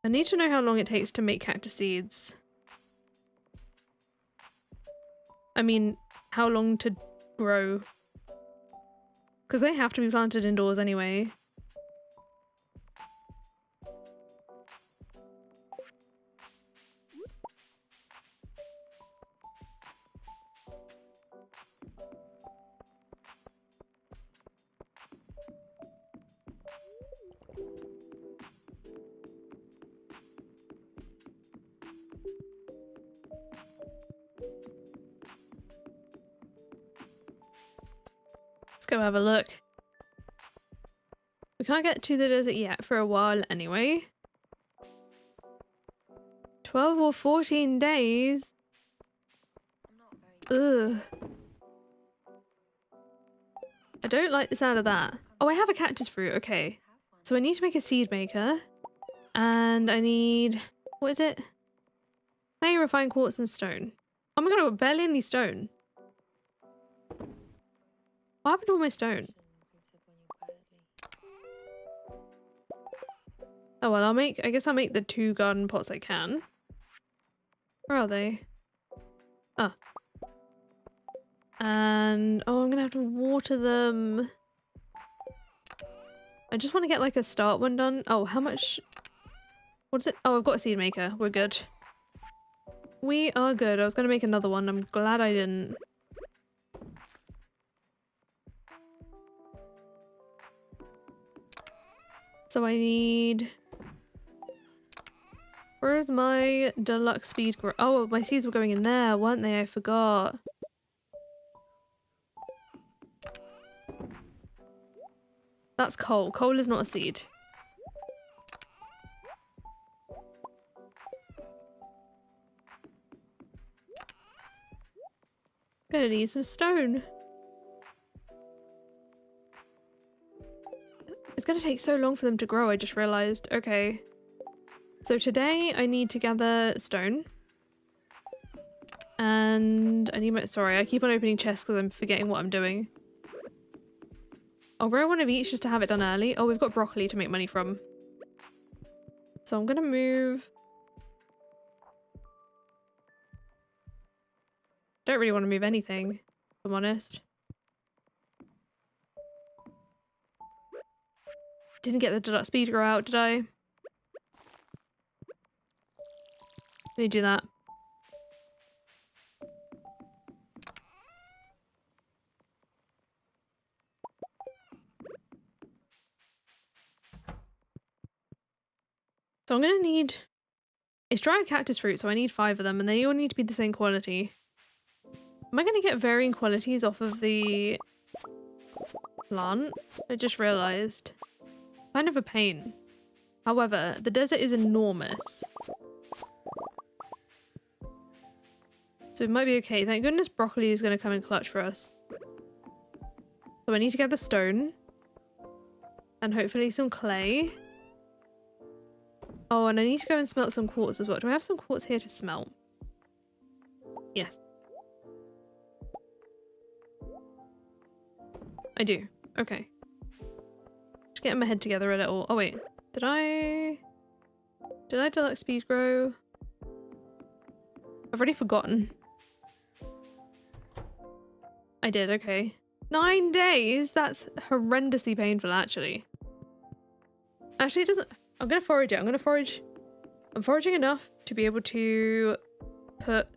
I need to know how long it takes to make cactus seeds. I mean, how long to grow. Because they have to be planted indoors anyway. Let's go have a look. We can't get to the desert yet for a while anyway. 12 or 14 days? Ugh. I don't like the sound of that. Oh, I have a cactus fruit, okay. So I need to make a seed maker. And I need... what is it? Clay, refined quartz, and stone. Oh my god, I've got barely any stone. What happened to all my stone? Oh well, I guess I'll make the 2 garden pots I can. Where are they? Ah. And oh, I'm gonna have to water them. I just want to get like a start one done. Oh, how much? What is it? Oh, I've got a seed maker. We're good. We are good. I was gonna make another one. I'm glad I didn't. So I need... Where's my deluxe speed grow? Oh, my seeds were going in there, weren't they? I forgot. That's coal. Coal is not a seed. Gonna need some stone. It's gonna take so long for them to grow, I just realized. Okay. So today I need to gather stone. And I need my- sorry, I keep on opening chests because I'm forgetting what I'm doing. I'll grow one of each just to have it done early. Oh, we've got broccoli to make money from. So I'm gonna move... Don't really want to move anything, if I'm honest. Didn't get the deluxe speed grow out, did I? Let me do that. So I'm gonna need... It's dried cactus fruit, so I need 5 of them, and they all need to be the same quality. Am I going to get varying qualities off of the plant? I just realized. Kind of a pain. However, the desert is enormous. So it might be okay. Thank goodness broccoli is going to come in clutch for us. So I need to get the stone. And hopefully some clay. Oh, and I need to go and smelt some quartz as well. Do I have some quartz here to smelt? Yes. I do. Okay. Just getting my head together a little. Oh wait. Did I deluxe speed grow? I've already forgotten. I did, okay. 9 days? That's horrendously painful, actually. Actually, it doesn't... I'm gonna forage it. I'm gonna forage... I'm foraging enough to be able to put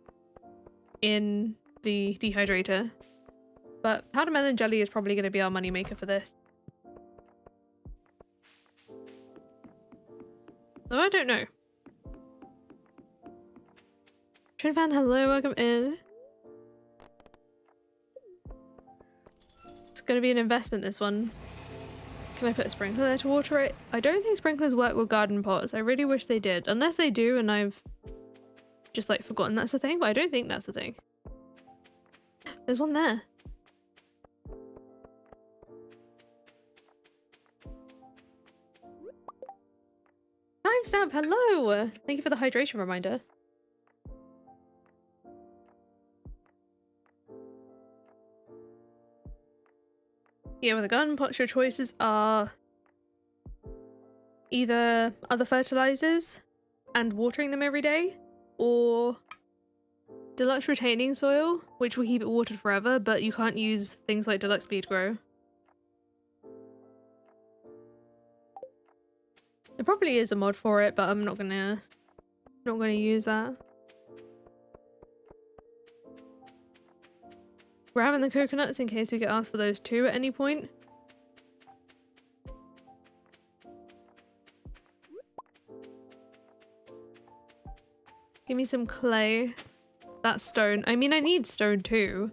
in the dehydrator. But powdered melon jelly is probably going to be our moneymaker for this. So I don't know. Trinfan, hello, welcome in. It's going to be an investment, this one. Can I put a sprinkler there to water it? I don't think sprinklers work with garden pots. I really wish they did. Unless they do and I've just like forgotten that's a thing, but I don't think that's a thing. There's one there. Timestamp, hello! Thank you for the hydration reminder. Yeah, with the garden pots, your choices are either other fertilizers and watering them every day, or deluxe retaining soil, which will keep it watered forever, but you can't use things like deluxe speed grow. There probably is a mod for it, but I'm not gonna use that. Grabbing the coconuts in case we get asked for those too at any point. Give me some clay. That's stone. I mean, I need stone too.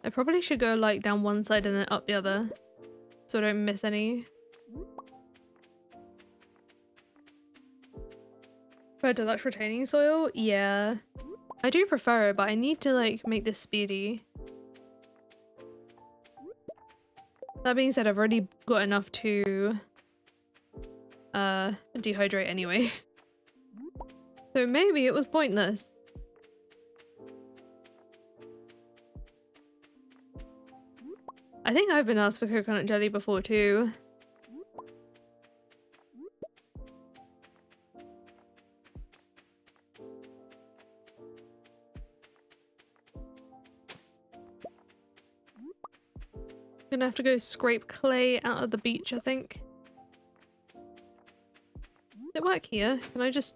I probably should go like down one side and then up the other, so I don't miss any. For deluxe retaining soil? Yeah. I do prefer it, but I need to like make this speedy. That being said, I've already got enough to dehydrate anyway. So maybe it was pointless. I think I've been asked for coconut jelly before too. Gonna have to go scrape clay out of the beach, I think. Does it work here? Can I just...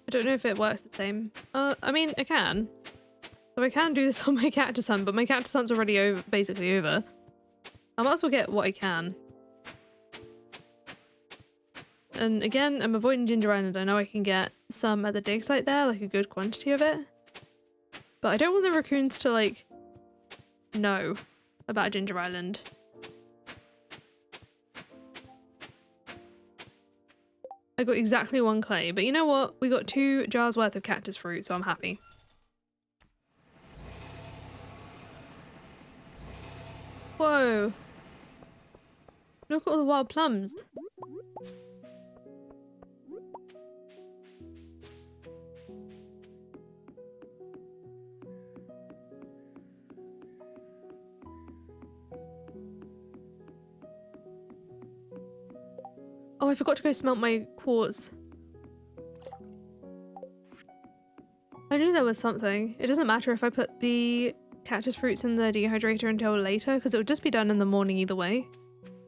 I don't know if it works the same. I mean, I can. So I can do this on my cactus hunt, but my cactus hunt's already over, basically over. I might as well get what I can. And again, I'm avoiding Ginger Island. I know I can get some at the dig site there, like a good quantity of it. But I don't want the raccoons to, like, know about Ginger Island. I got exactly 1 clay, but you know what? We got 2 jars worth of cactus fruit, so I'm happy. Whoa! Look at all the wild plums. Oh, I forgot to go smelt my quartz. I knew there was something. It doesn't matter if I put the cactus fruits in the dehydrator until later, because it would just be done in the morning either way.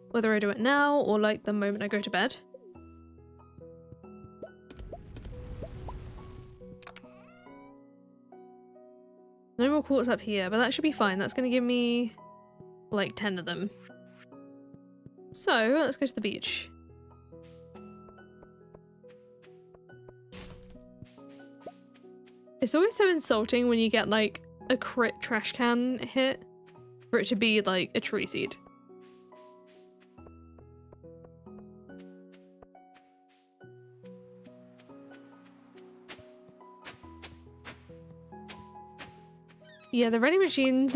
Whether I do it now or like the moment I go to bed. No more quartz up here, but that should be fine. That's going to give me like 10 of them. So let's go to the beach. It's always so insulting when you get like a crit trash can hit for it to be like a tree seed. Yeah, the vending machines.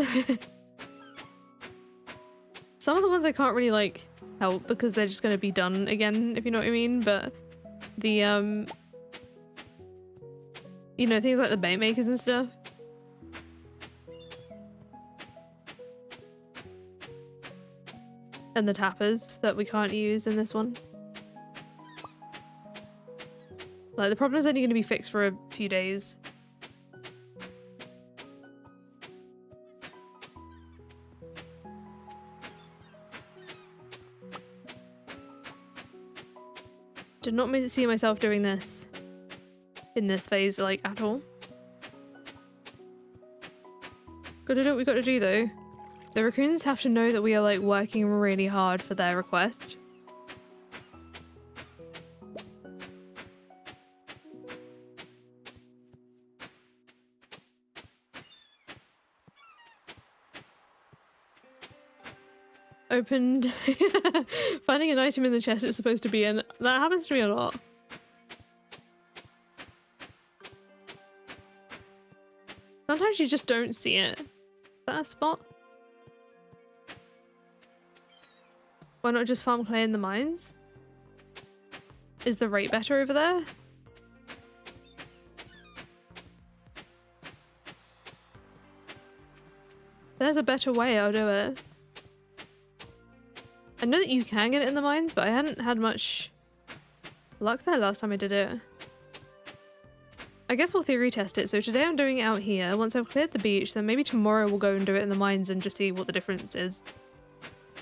Some of the ones I can't really like help because they're just gonna be done again, if you know what I mean, but the you know, things like the bait makers and stuff. And the tappers that we can't use in this one. Like, the problem is only going to be fixed for a few days. Did not see myself doing this in this phase, like, at all. Gotta do what we gotta do, though. The raccoons have to know that we are, like, working really hard for their request. Opened. Finding an item in the chest it's supposed to be in. That happens to me a lot. Sometimes you just don't see it. Is that a spot? Why not just farm clay in the mines? Is the rate better over there? There's a better way, I'll do it. I know that you can get it in the mines, but I hadn't had much luck there last time I did it. I guess we'll theory test it. So today I'm doing it out here. Once I've cleared the beach, then maybe tomorrow we'll go and do it in the mines and just see what the difference is.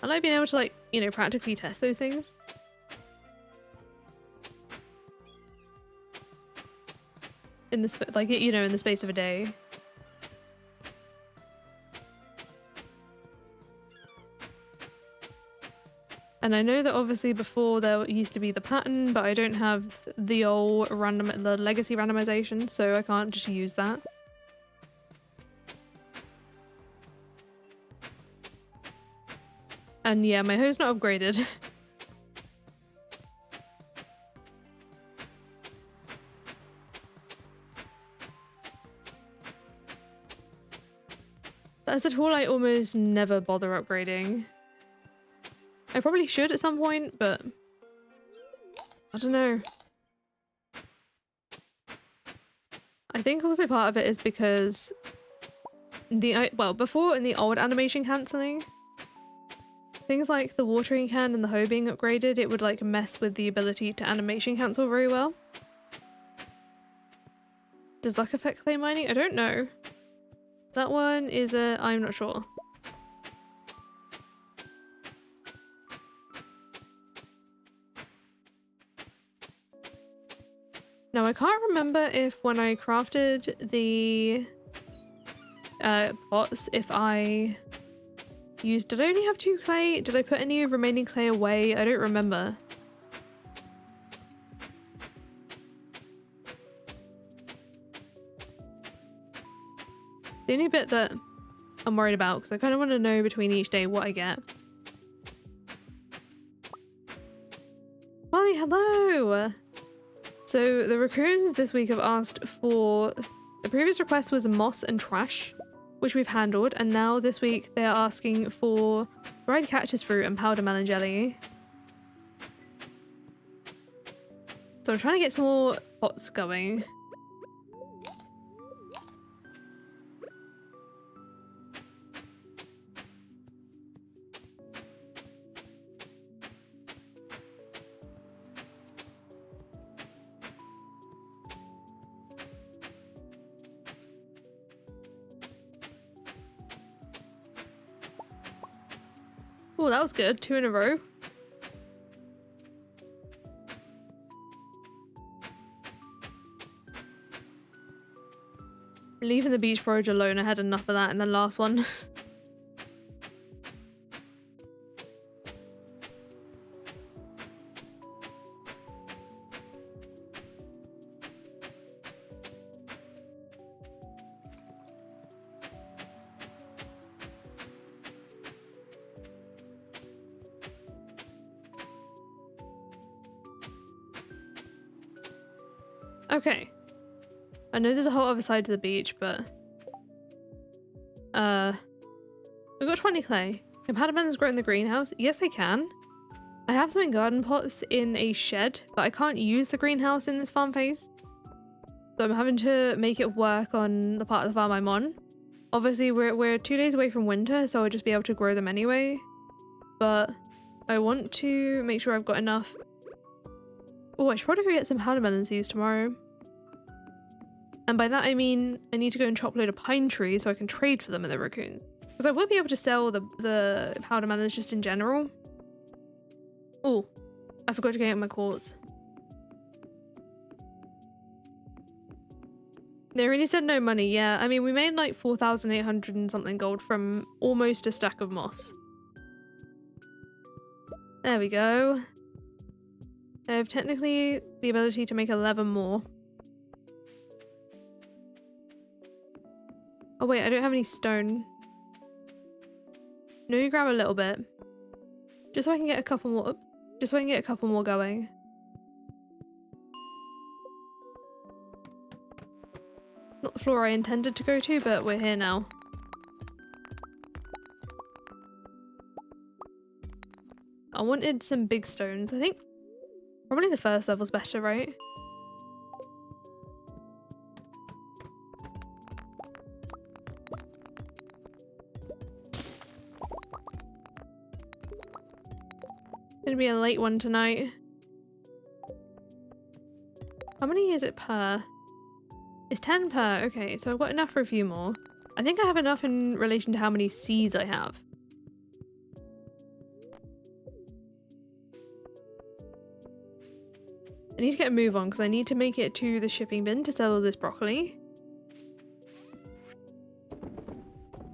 I like being able to, like, you know, practically test those things. In the like, you know, in the space of a day. And I know that obviously before there used to be the pattern, but I don't have the old the legacy randomization, so I can't just use that. And yeah, my hoe's not upgraded. That's a tool I almost never bother upgrading. I probably should at some point, but I don't know. I think also part of it is because well, before in the old animation cancelling, things like the watering can and the hoe being upgraded, it would like mess with the ability to animation cancel very well. Does luck affect clay mining? I don't know. That one is I'm not sure. Now, I can't remember if when I crafted the pots, if I used... Did I only have 2 clay? Did I put any remaining clay away? I don't remember. The only bit that I'm worried about, because I kind of want to know between each day what I get. Molly, hello! So the raccoons this week have asked for... The previous request was moss and trash, which we've handled, and now this week they're asking for dried cactus fruit and powder melon jelly. So I'm trying to get some more pots going. Oh, that was good. 2 in a row. Leaving the beach forage alone, I had enough of that in the last one. Okay. I know there's a whole other side to the beach, but... We've got 20 clay. Can padamans grow in the greenhouse? Yes, they can. I have some in garden pots in a shed, but I can't use the greenhouse in this farm phase. So I'm having to make it work on the part of the farm I'm on. Obviously, we're 2 days away from winter, so I'll just be able to grow them anyway. But I want to make sure I've got enough. Oh, I should probably go get some powdermelon seeds tomorrow. And by that I mean I need to go and chop a load of pine trees so I can trade for them at the raccoons. Because I will be able to sell the powdermelons just in general. Oh, I forgot to get my quartz. They really said no money, yeah. I mean, we made like 4,800 and something gold from almost a stack of moss. There we go. I have technically the ability to make 11 more. Oh wait, I don't have any stone. No, you grab a little bit. Just so I can get a couple more, just so I can get a couple more going. Not the floor I intended to go to, but we're here now. I wanted some big stones. I think probably the first level's better, right? Gonna be a late one tonight. How many is it per? It's 10 per. Okay, so I've got enough for a few more. I think I have enough in relation to how many seeds I have. I need to get a move on because I need to make it to the shipping bin to sell all this broccoli.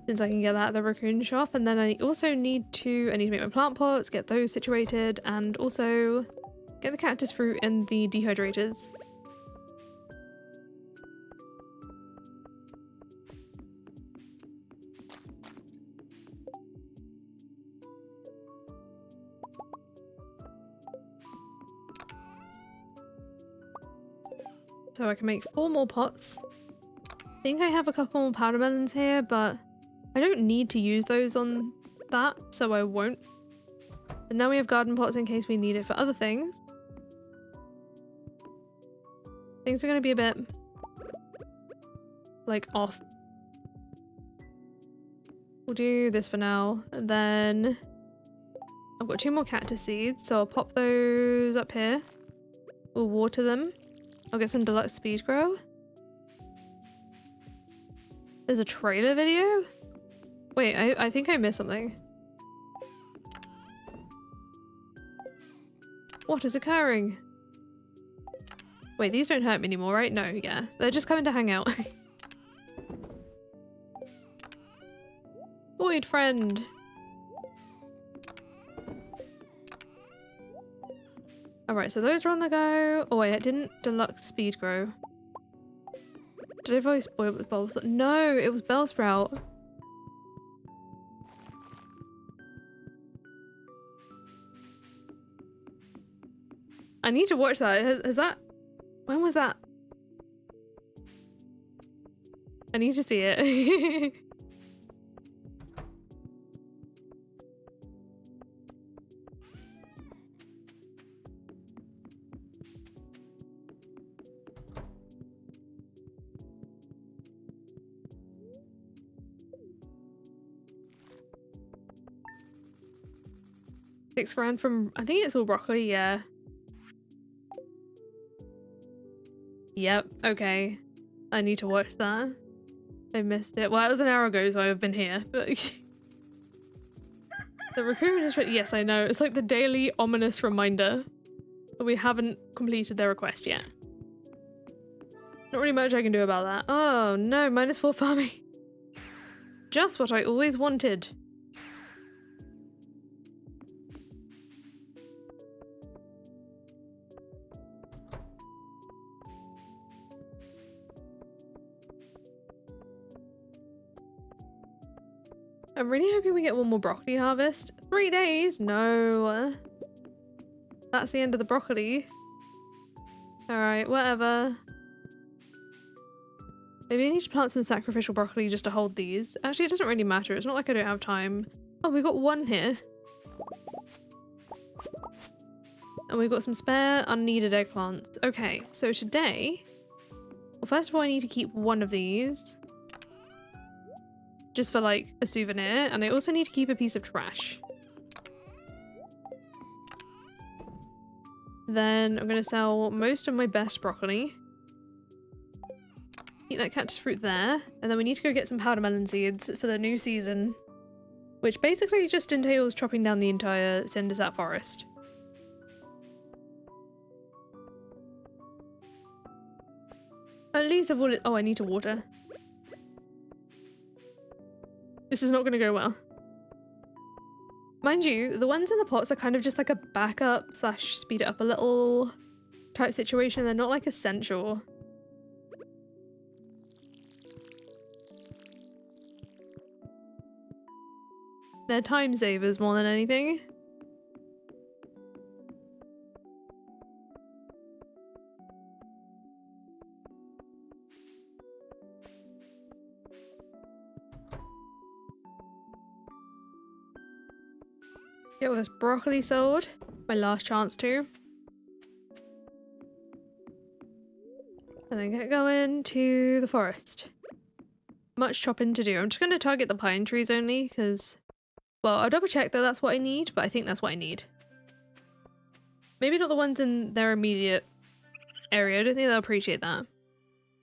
Since I can get that at the raccoon shop, and then I also need to make my plant pots, get those situated, and also get the cactus fruit and the dehydrators. So I can make 4 more pots. I think I have a couple more powder melons here, but I don't need to use those on that, so I won't. And now we have garden pots in case we need it for other things. Things are going to be a bit, like, off. We'll do this for now. And then I've got 2 more cactus seeds, so I'll pop those up here. We'll water them. I'll get some deluxe speed grow. There's a trailer video? Wait, I think I missed something. What is occurring? Wait, these don't hurt me anymore, right? No, yeah. They're just coming to hang out. Void friend. Alright, so those are on the go. Oh wait, it didn't deluxe speed grow. Did I voice boil with bulbs? No, it was Bellsprout. I need to watch that. Has that... When was that? I need to see it. 6 grand from... I think it's all broccoli, yeah. Yep, okay. I need to watch that. I missed it. Well, it was an hour ago, so I've been here, but... The raccoon is... Yes, I know. It's like the daily ominous reminder that we haven't completed their request yet. Not really much I can do about that. Oh, no, -4 farming. Just what I always wanted. I'm really hoping we get one more broccoli harvest. 3 days? No. That's the end of the broccoli. Alright, whatever. Maybe I need to plant some sacrificial broccoli just to hold these. Actually, it doesn't really matter. It's not like I don't have time. Oh, we got one here. And we've got some spare unneeded eggplants. Okay, so today... Well, first of all, I need to keep one of these. Just for, like, a souvenir. And I also need to keep a piece of trash. Then I'm going to sell most of my best broccoli. Keep that cactus fruit there. And then we need to go get some powder melon seeds for the new season. Which basically just entails chopping down the entire Cindersap Forest. At least I've ordered- oh, I need to water. This is not going to go well. Mind you, the ones in the pots are kind of just like a backup slash speed it up a little type situation. They're not like essential. They're time savers more than anything. Get all this broccoli sold. My last chance to. And then get going to the forest. Much chopping to do. I'm just going to target the pine trees only because, well, I'll double check that that's what I need, but I think that's what I need. Maybe not the ones in their immediate area. I don't think they'll appreciate that.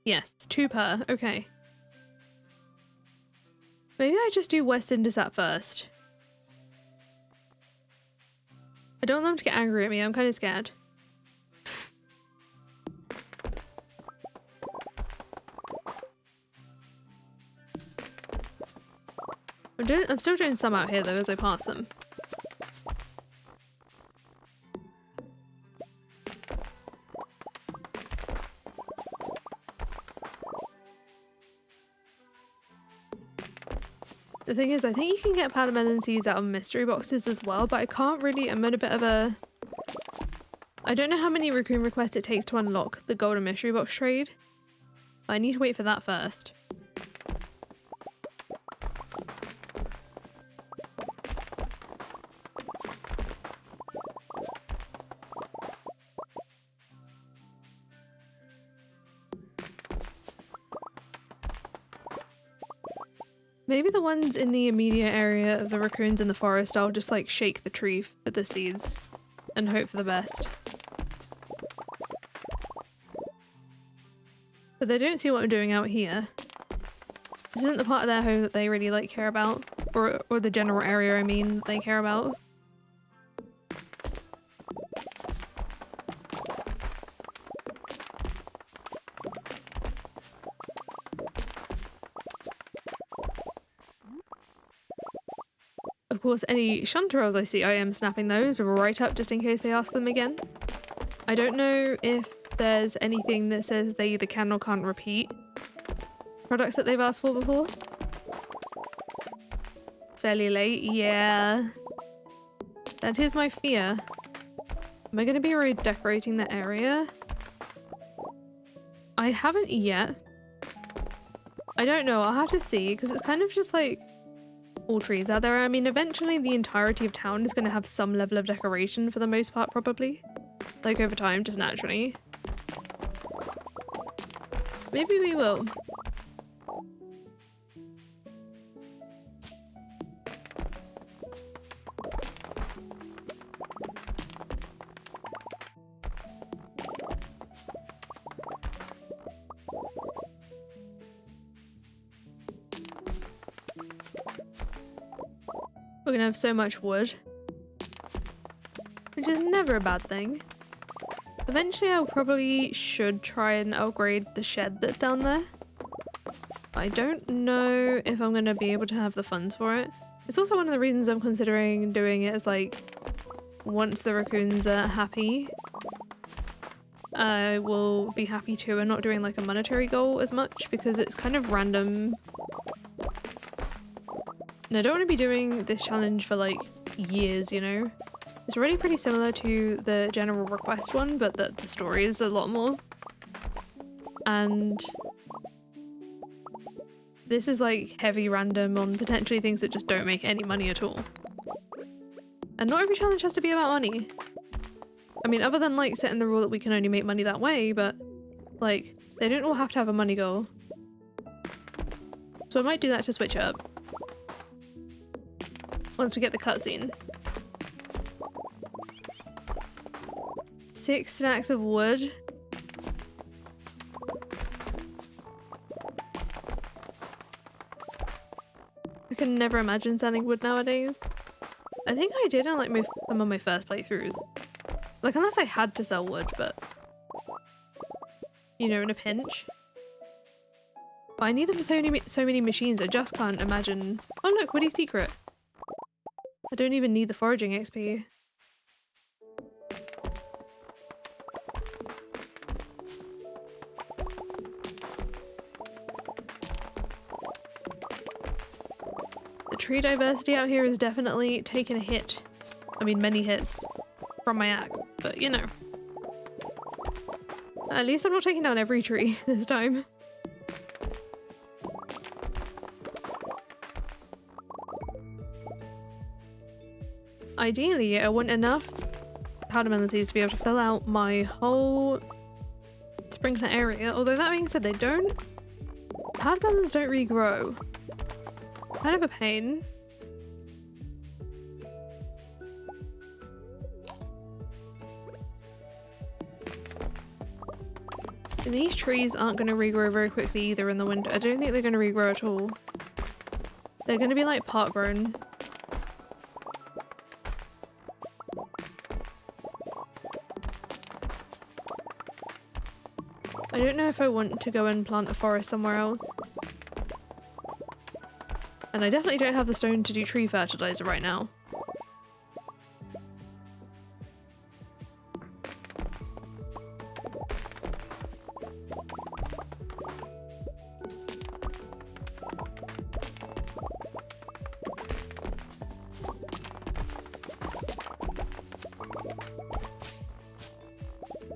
Yes, 2 per. Okay. Maybe I just do West Cindersap first. I don't want them to get angry at me. I'm kind of scared. I'm still doing some out here though as I pass them. The thing is, I think you can get powder melon seeds out of mystery boxes as well, but I can't really- I'm in a bit of a... I don't know how many raccoon requests it takes to unlock the golden mystery box trade. But I need to wait for that first. Maybe the ones in the immediate area of the raccoons in the forest, I'll just like shake the tree for the seeds and hope for the best. But they don't see what I'm doing out here. This isn't the part of their home that they really like care about, or the general area I mean that they care about. Of course, any chanterelles I see, I am snapping those right up just in case they ask for them again. I don't know if there's anything that says they either can or can't repeat products that they've asked for before. It's fairly late, yeah. That is my fear. Am I going to be redecorating the area? I haven't yet. I don't know, I'll have to see, because it's kind of just like all trees out there. I mean, eventually the entirety of town is going to have some level of decoration for the most part, probably. Like over time, just naturally. Maybe we will. We're gonna have so much wood, which is never a bad thing. Eventually I probably should try and upgrade the shed that's down there. I don't know if I'm gonna be able to have the funds for it. It's also one of the reasons I'm considering doing it is like, once the raccoons are happy, I will be happy too, and not doing like a monetary goal as much because it's kind of random. And I don't want to be doing this challenge for like years, you know? It's already pretty similar to the general request one, but the story is a lot more. And This is like heavy random on potentially things that just don't make any money at all. And not every challenge has to be about money. I mean, other than like setting the rule that we can only make money that way, but like they don't all have to have a money goal. So I might do that to switch it up. Once we get the cutscene. 6 stacks of wood. I can never imagine selling wood nowadays. I think I did in like some of my first playthroughs. Like unless I had to sell wood, but you know, in a pinch. But I need them for so many machines, I just can't imagine. Oh look, Woody Secret. I don't even need the foraging XP. The tree diversity out here is definitely taking a hit. I mean, many hits from my axe, but you know. At least I'm not taking down every tree this time. Ideally, I want enough powder melon seeds to be able to fill out my whole sprinkler area, although that being said, they don't. Powder melons don't regrow. Kind of a pain. And these trees aren't going to regrow very quickly either in the winter. I don't think they're going to regrow at all. They're going to be like part grown. I don't know if I want to go and plant a forest somewhere else. And I definitely don't have the stone to do tree fertilizer right now.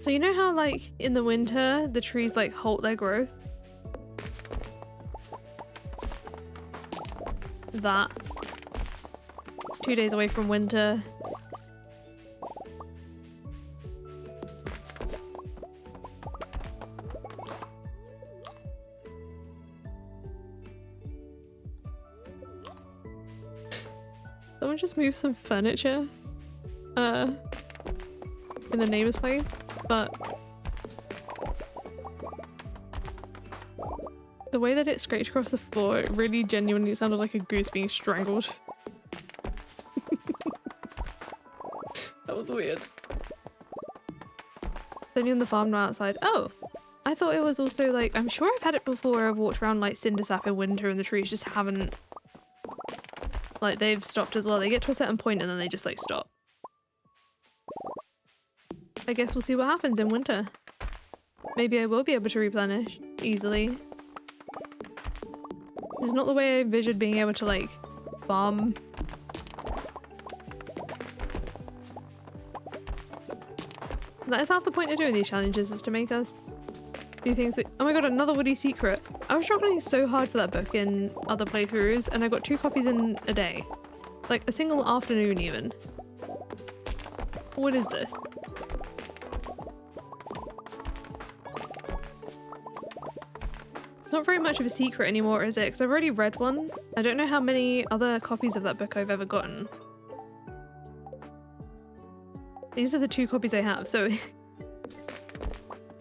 So you know how like in the winter the trees like halt their growth? That. 2 days away from winter. Someone just moved some furniture in the neighbor's place, but the way that it scraped across the floor, it really genuinely sounded like a goose being strangled. That was weird. It's only on the farm now outside. Oh! I thought it was also like, I'm sure I've had it before where I've walked around like Cindersap in winter and the trees just haven't, like they've stopped as well. They get to a certain point and then they just like stop. I guess we'll see what happens in winter. Maybe I will be able to replenish easily. This is not the way I envisioned being able to like farm. That is half the point of doing these challenges, is to make us do things with— oh my god, another Woody Secret! I was struggling so hard for that book in other playthroughs and I got 2 copies in a day. Like a single afternoon even. What is this? It's not very much of a secret anymore, is it? Because I've already read one. I don't know how many other copies of that book I've ever gotten. These are the 2 copies I have, so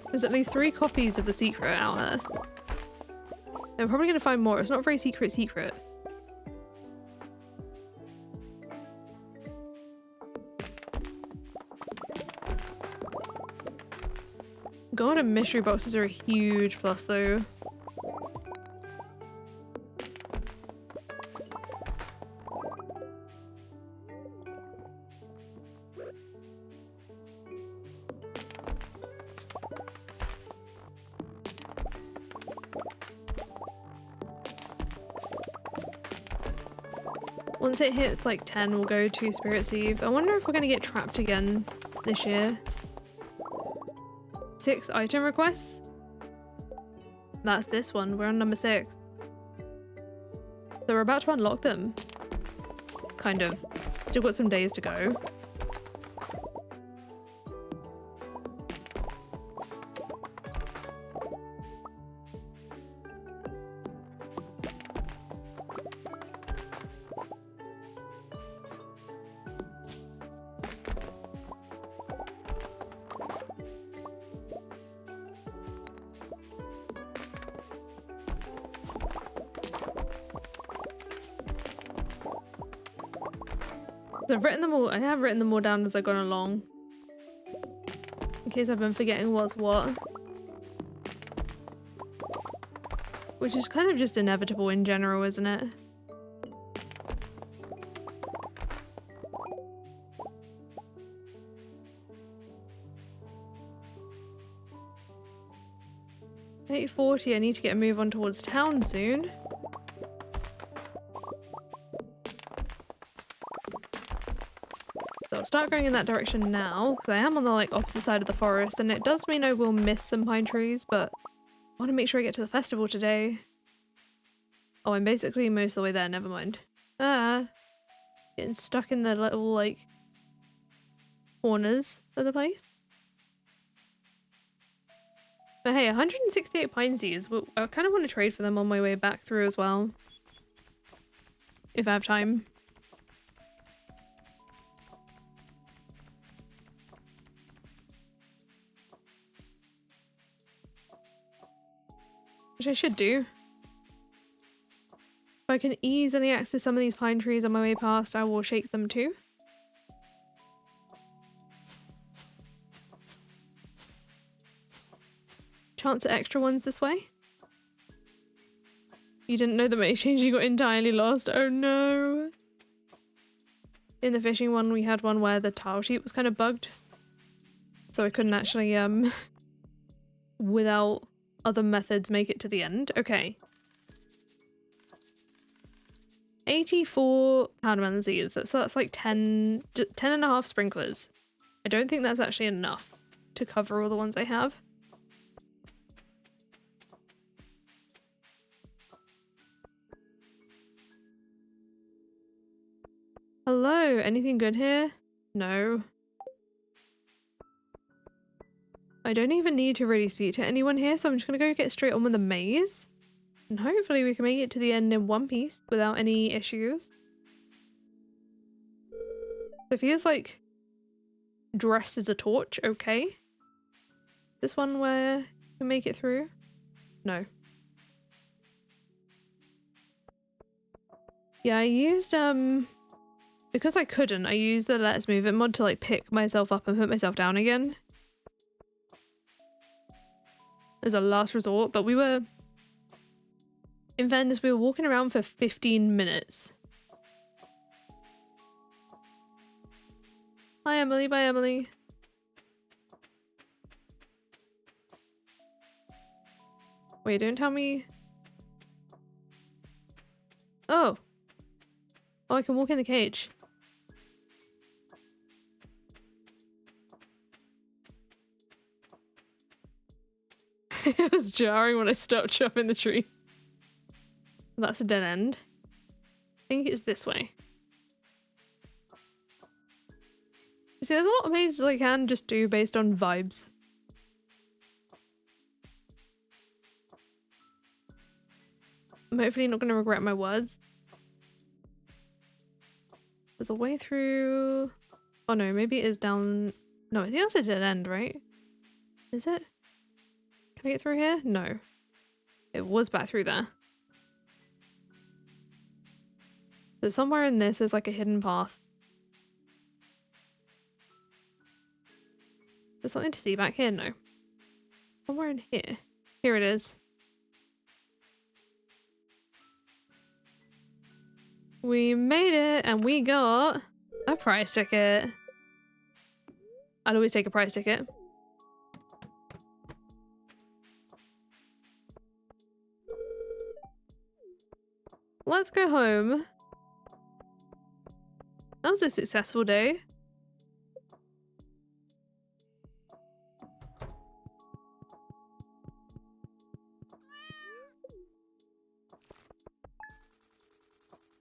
there's at least 3 copies of the secret out here. I'm probably going to find more. It's not a very secret. God, and mystery boxes are a huge plus though. Once it hits like 10, we'll go to Spirit's Eve. I wonder if we're going to get trapped again this year. 6 item requests? That's this one. We're on number 6. So we're about to unlock them. Kind of. Still got some days to go. So I've written them all. I have written them all down as I've gone along, in case I've been forgetting what's what. Which is kind of just inevitable in general, isn't it? $8:40. I need to get a move on towards town soon. So I'll start going in that direction now, because I am on the like opposite side of the forest, and it does mean I will miss some pine trees, but I want to make sure I get to the festival today. Oh, I'm basically most of the way there, never mind. Ah, getting stuck in the little like corners of the place. But hey, 168 pine seeds. Well, I kind of want to trade for them on my way back through as well, if I have time. Which I should do. If I can easily access some of these pine trees on my way past, I will shake them too. Chance at extra ones this way. You didn't know the mate change, you got entirely lost. Oh no. In the fishing one, we had one where the tile sheet was kind of bugged. So I couldn't actually, without other methods, make it to the end. Okay. 84 powder melon seeds. So that's like 10 and a half sprinklers. I don't think that's actually enough to cover all the ones I have. Hello, anything good here? No. I don't even need to really speak to anyone here, so I'm just gonna go get straight on with the maze. And hopefully we can make it to the end in one piece without any issues. Sophia's like dressed as a torch, okay. This one where you can make it through? No. Yeah, I used because I couldn't, I used the Let's Move It mod to like pick myself up and put myself down again. As a last resort, but we were... In fairness, we were walking around for 15 minutes. Hi Emily, bye Emily. Wait, don't tell me... Oh! Oh, I can walk in the cage. It was jarring when I stopped chopping the tree. That's a dead end. I think it's this way. See, there's a lot of mazes I can just do based on vibes. I'm hopefully not going to regret my words. There's a way through... Oh no, maybe it is down... No, I think that's a dead end, right? Is it? Can I get through here? No. It was back through there. So somewhere in this is like a hidden path. There's something to see back here? No. Somewhere in here. Here it is. We made it and we got a prize ticket. I'd always take a prize ticket. Let's go home. That was a successful day.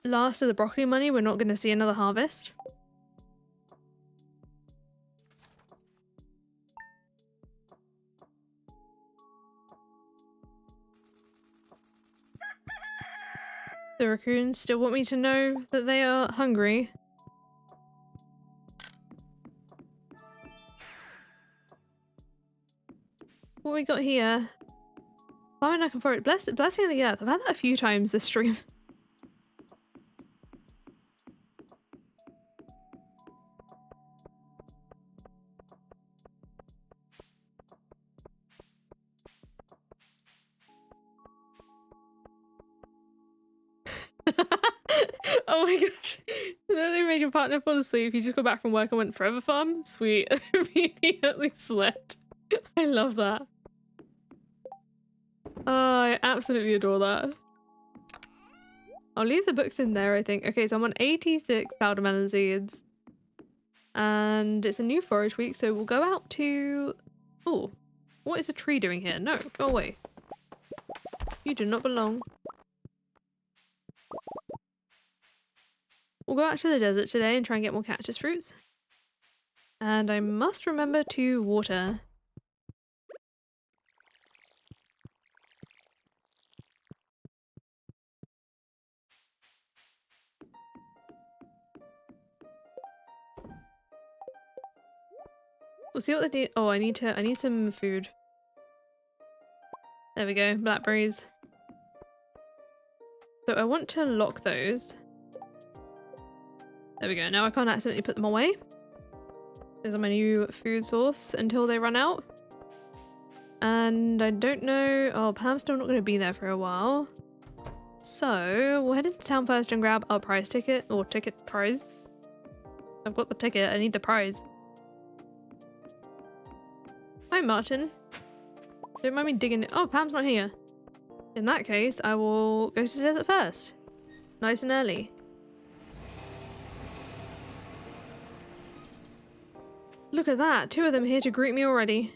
last of the broccoli money, we're not going to see another harvest. The raccoons still want me to know that they are hungry. What we got here? Farming I can forage. Blessing of the earth. I've had that a few times this stream. Oh my gosh. Then you made your partner fall asleep. You just got back from work and went Forever Farm? Sweet. Immediately slept. I love that. Oh, I absolutely adore that. I'll leave the books in there, I think. Okay, so I'm on 86 powder melon seeds. And it's a new forage week, so we'll go out to... Oh, what is a tree doing here? No, go away. You do not belong. We'll go out to the desert today and try and get more cactus fruits. And I must remember to water. We'll see what they need. Oh, I need some food. There we go, blackberries. So I want to lock those. There we go. Now I can't accidentally put them away. Those are my new food source until they run out. And I don't know. Oh, Pam's still not going to be there for a while. So we'll head into town first and grab our prize ticket or ticket prize. I've got the ticket. I need the prize. Hi, Martin. Don't mind me digging it. Oh, Pam's not here. In that case, I will go to the desert first. Nice and early. Look at that. 2 of them here to greet me already.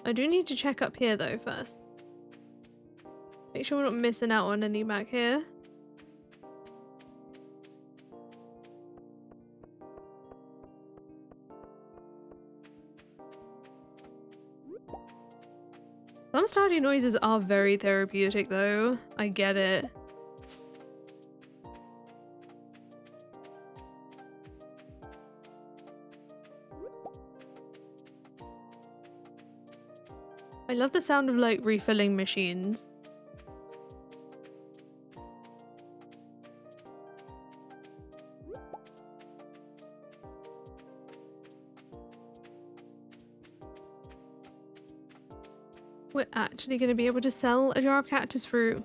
I do need to check up here though first. Make sure we're not missing out on any back here. Some Stardew noises are very therapeutic though. I get it. I love the sound of like refilling machines. We're actually going to be able to sell a jar of cactus fruit.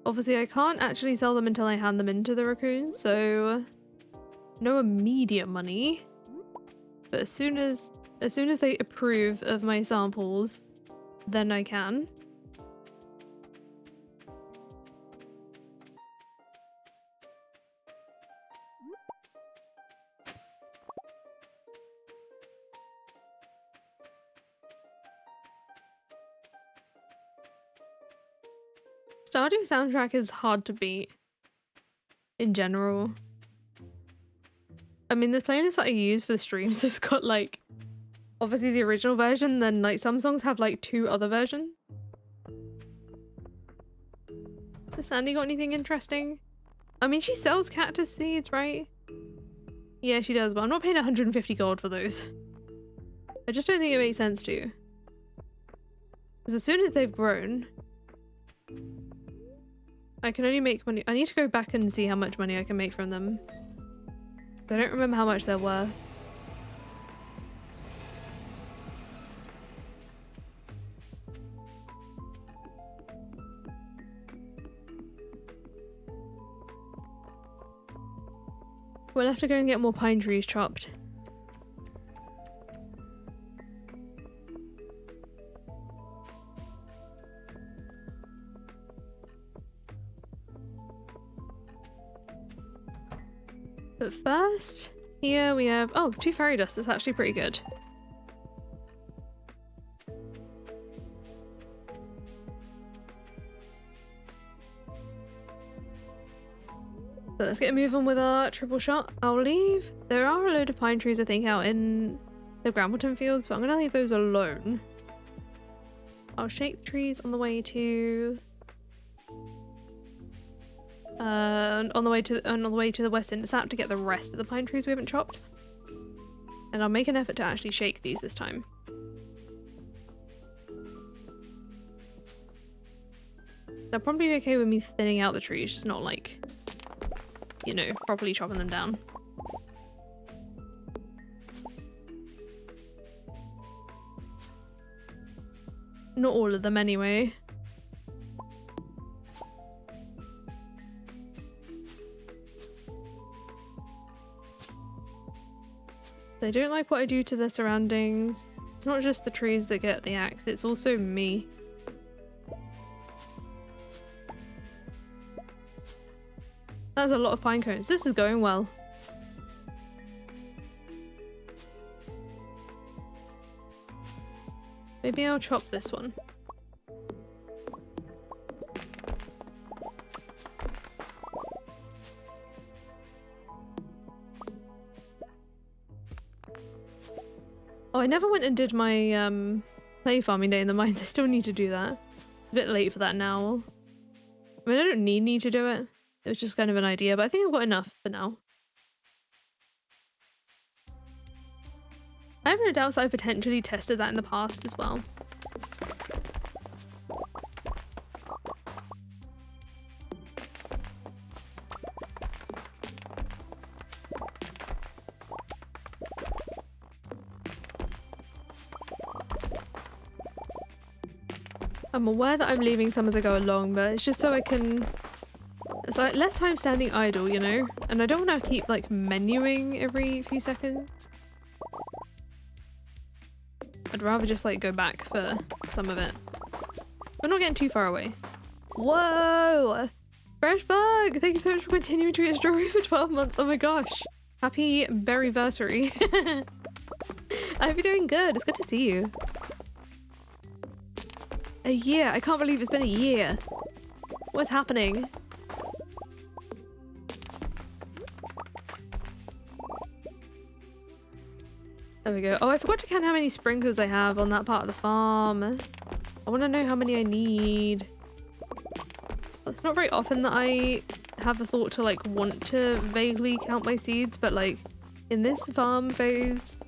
Obviously I can't actually sell them until I hand them into the raccoons, so no immediate money. But as soon as they approve of my samples, then I can. Stardew soundtrack is hard to beat in general. I mean, this playlist that I use for the streams has got like obviously the original version, then like some songs have like 2 other versions. Has Sandy got anything interesting? I mean, she sells cactus seeds, right? Yeah, she does, but I'm not paying 150 gold for those. I just don't think it makes sense to. Because as soon as they've grown, I can only make money. I need to go back and see how much money I can make from them. I don't remember how much they're worth. We'll have to go and get more pine trees chopped. But first, here we have, oh, 2 fairy dust. That's actually pretty good. let's get moving with our triple shot. I'll leave. There are a load of pine trees, I think, out in the Grambleton fields, but I'm gonna leave those alone. I'll shake the trees on the way to on the way to the west Cindersap to get the rest of the pine trees we haven't chopped. And I'll make an effort to actually shake these this time. They'll probably be okay with me thinning out the trees, just not like, you know, properly chopping them down. Not all of them anyway. They don't like what I do to their surroundings. It's not just the trees that get the axe, it's also me. That's a lot of pine cones. This is going well. Maybe I'll chop this one. Oh, I never went and did my play farming day in the mines. I still need to do that. A bit late for that now. I mean, I don't need to do it. It was just kind of an idea, but I think I've got enough for now. I have no doubts that I've potentially tested that in the past as well. I'm aware that I'm leaving some as I go along, but it's just so I can... It's like less time standing idle, you know? And I don't want to keep like menuing every few seconds. I'd rather just like go back for some of it. We're not getting too far away. Whoa! Fresh bug! Thank you so much for continuing to eat strawberry for 12 months. Oh my gosh. Happy berryversary. I hope you're doing good. It's good to see you. A year. I can't believe it's been a year. What's happening? There we go. Oh, I forgot to count how many sprinklers I have on that part of the farm. I want to know how many I need. It's not very often that I have the thought to like want to vaguely count my seeds, but like in this farm phase,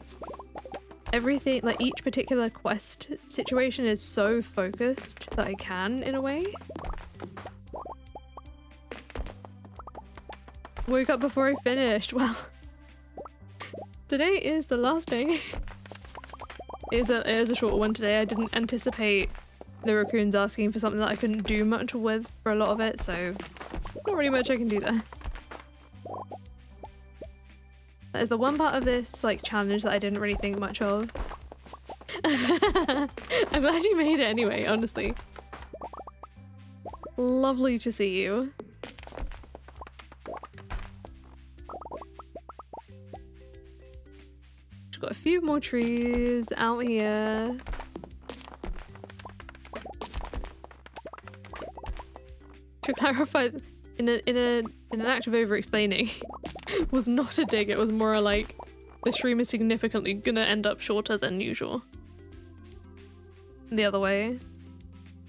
everything, like each particular quest situation is so focused that I can in a way. Woke up before I finished. Well, today is the last day. It is a shorter one today. I didn't anticipate the raccoons asking for something that I couldn't do much with for a lot of it, so not really much I can do there. That is the one part of this like challenge that I didn't really think much of. I'm glad you made it anyway, honestly. Lovely to see you. Just got a few more trees out here. To clarify, in an act of over-explaining, was not a dig. It was more like the stream is significantly gonna end up shorter than usual. The other way.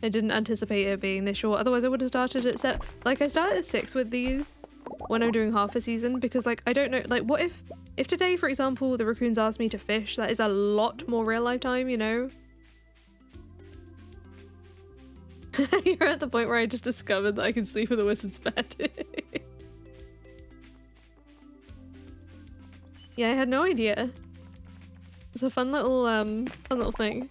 I didn't anticipate it being this short. Otherwise, I would have started at like I started at 6 with these when I'm doing half a season, because like I don't know, like what if today, for example, the raccoons asked me to fish? That is a lot more real life time, you know. You're at the point where I just discovered that I can sleep in the wizard's bed. Yeah, I had no idea. It's a fun little thing.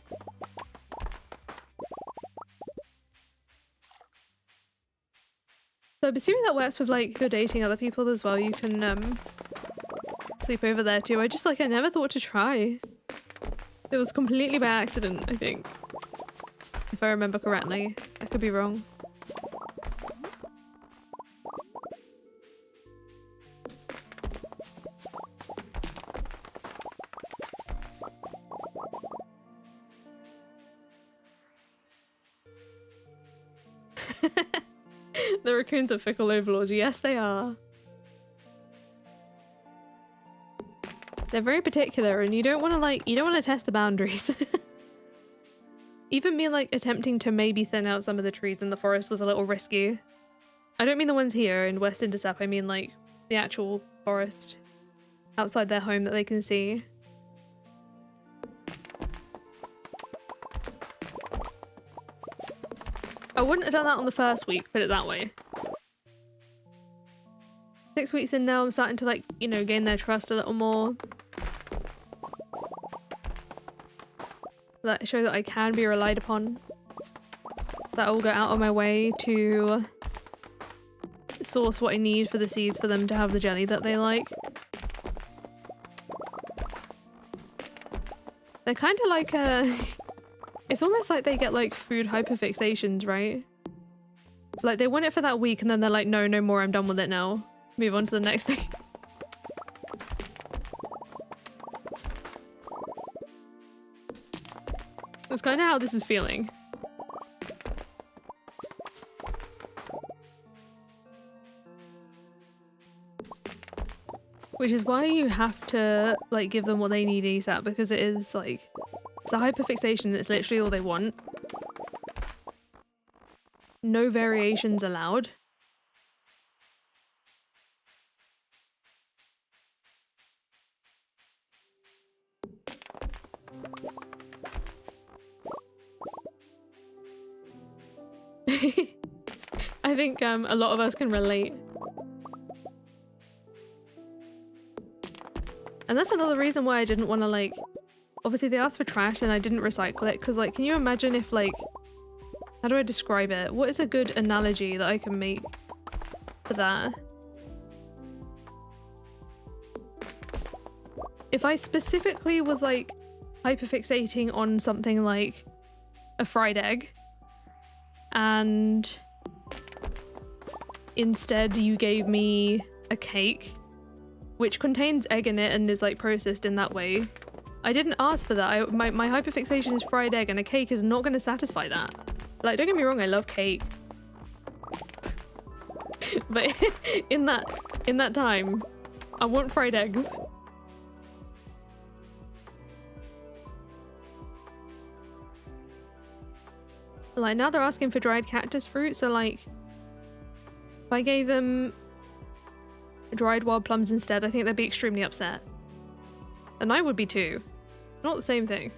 So I'm assuming that works with like if you're dating other people as well. You can sleep over there too. I never thought to try. It was completely by accident, I think. If I remember correctly. I could be wrong. The raccoons are fickle overlords. Yes, they are. They're very particular and you don't want to you don't want to test the boundaries. Even me like attempting to maybe thin out some of the trees in the forest was a little risky. I don't mean the ones here in West Cindersap, I mean like the actual forest outside their home that they can see. I wouldn't have done that on the first week, put it that way. 6 weeks in now, I'm starting to like, you know, gain their trust a little more. That show that I can be relied upon. That I will go out of my way to source what I need for the seeds for them to have the jelly that they like. They're kind of like it's almost like they get like food hyperfixations, right? Like they want it for that week and then they're like, no, no more, I'm done with it now. Move on to the next thing. That's kind of how this is feeling. Which is why you have to like give them what they need ASAP, because it is like, it's a hyperfixation and it's literally all they want. No variations allowed. I think a lot of us can relate. And that's another reason why I didn't want to like, obviously they asked for trash and I didn't recycle it, because like, can you imagine if like, how do I describe it? What is a good analogy that I can make for that? If I specifically was like hyperfixating on something like a fried egg, and instead you gave me a cake which contains egg in it and is like processed in that way. I didn't ask for that. My hyperfixation is fried egg and a cake is not going to satisfy that. Like, don't get me wrong, I love cake. But in that time, I want fried eggs. Like, now they're asking for dried cactus fruit, so like, if I gave them dried wild plums instead, I think they'd be extremely upset. And I would be too. Not the same thing.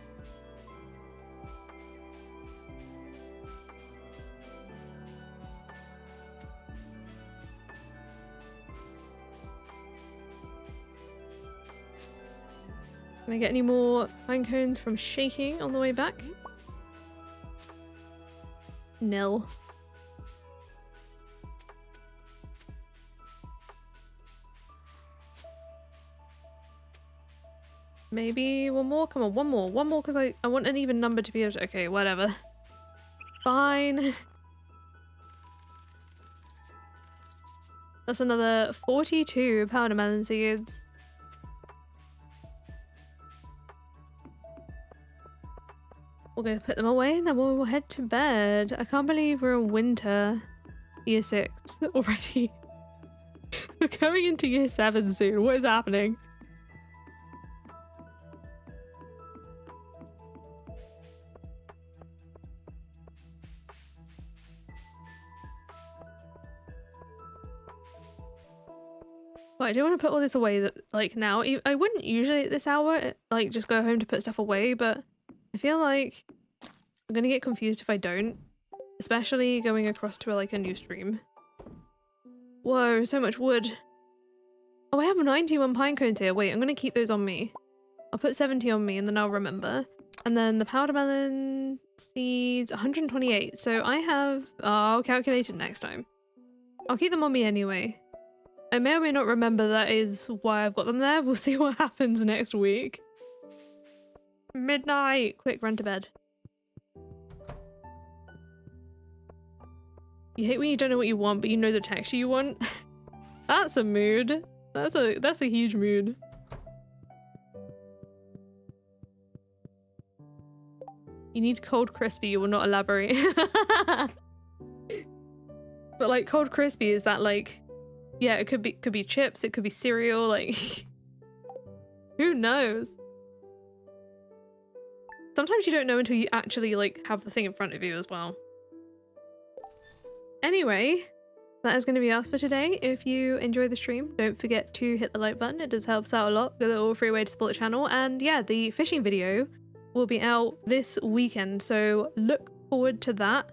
Can I get any more pine cones from shaking on the way back? Nil. Maybe one more? Come on, one more. One more, because I want an even number to be able to... Okay, whatever. Fine. That's another 42 powder melon seeds. We'll go put them away and then we'll head to bed. I can't believe we're in winter. Year 6 already. We're going into year 7 soon. What is happening? But I do want to put all this away that like now. I wouldn't usually at this hour like just go home to put stuff away, but I feel like I'm gonna get confused if I don't, especially going across to like a new stream. Whoa, so much wood. Oh, I have 91 pine cones here. Wait, I'm gonna keep those on me. I'll put 70 on me and then I'll remember. And then the powder melon seeds, 128. So I have, I'll calculate it next time. I'll keep them on me anyway. I may or may not remember that is why I've got them there. We'll see what happens next week. Midnight! Quick, run to bed. You hate when you don't know what you want, but you know the texture you want? That's a mood. That's a huge mood. You need cold crispy, you will not elaborate. But like cold crispy, is that like... Yeah, it could be chips, it could be cereal, like... Who knows? Sometimes you don't know until you actually like have the thing in front of you as well. Anyway, that is going to be us for today. If you enjoyed the stream, don't forget to hit the like button. It does help us out a lot. A little free way to support the channel. And yeah, the fishing video will be out this weekend, so look forward to that.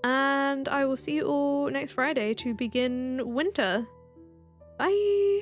And I will see you all next Friday to begin winter. Bye!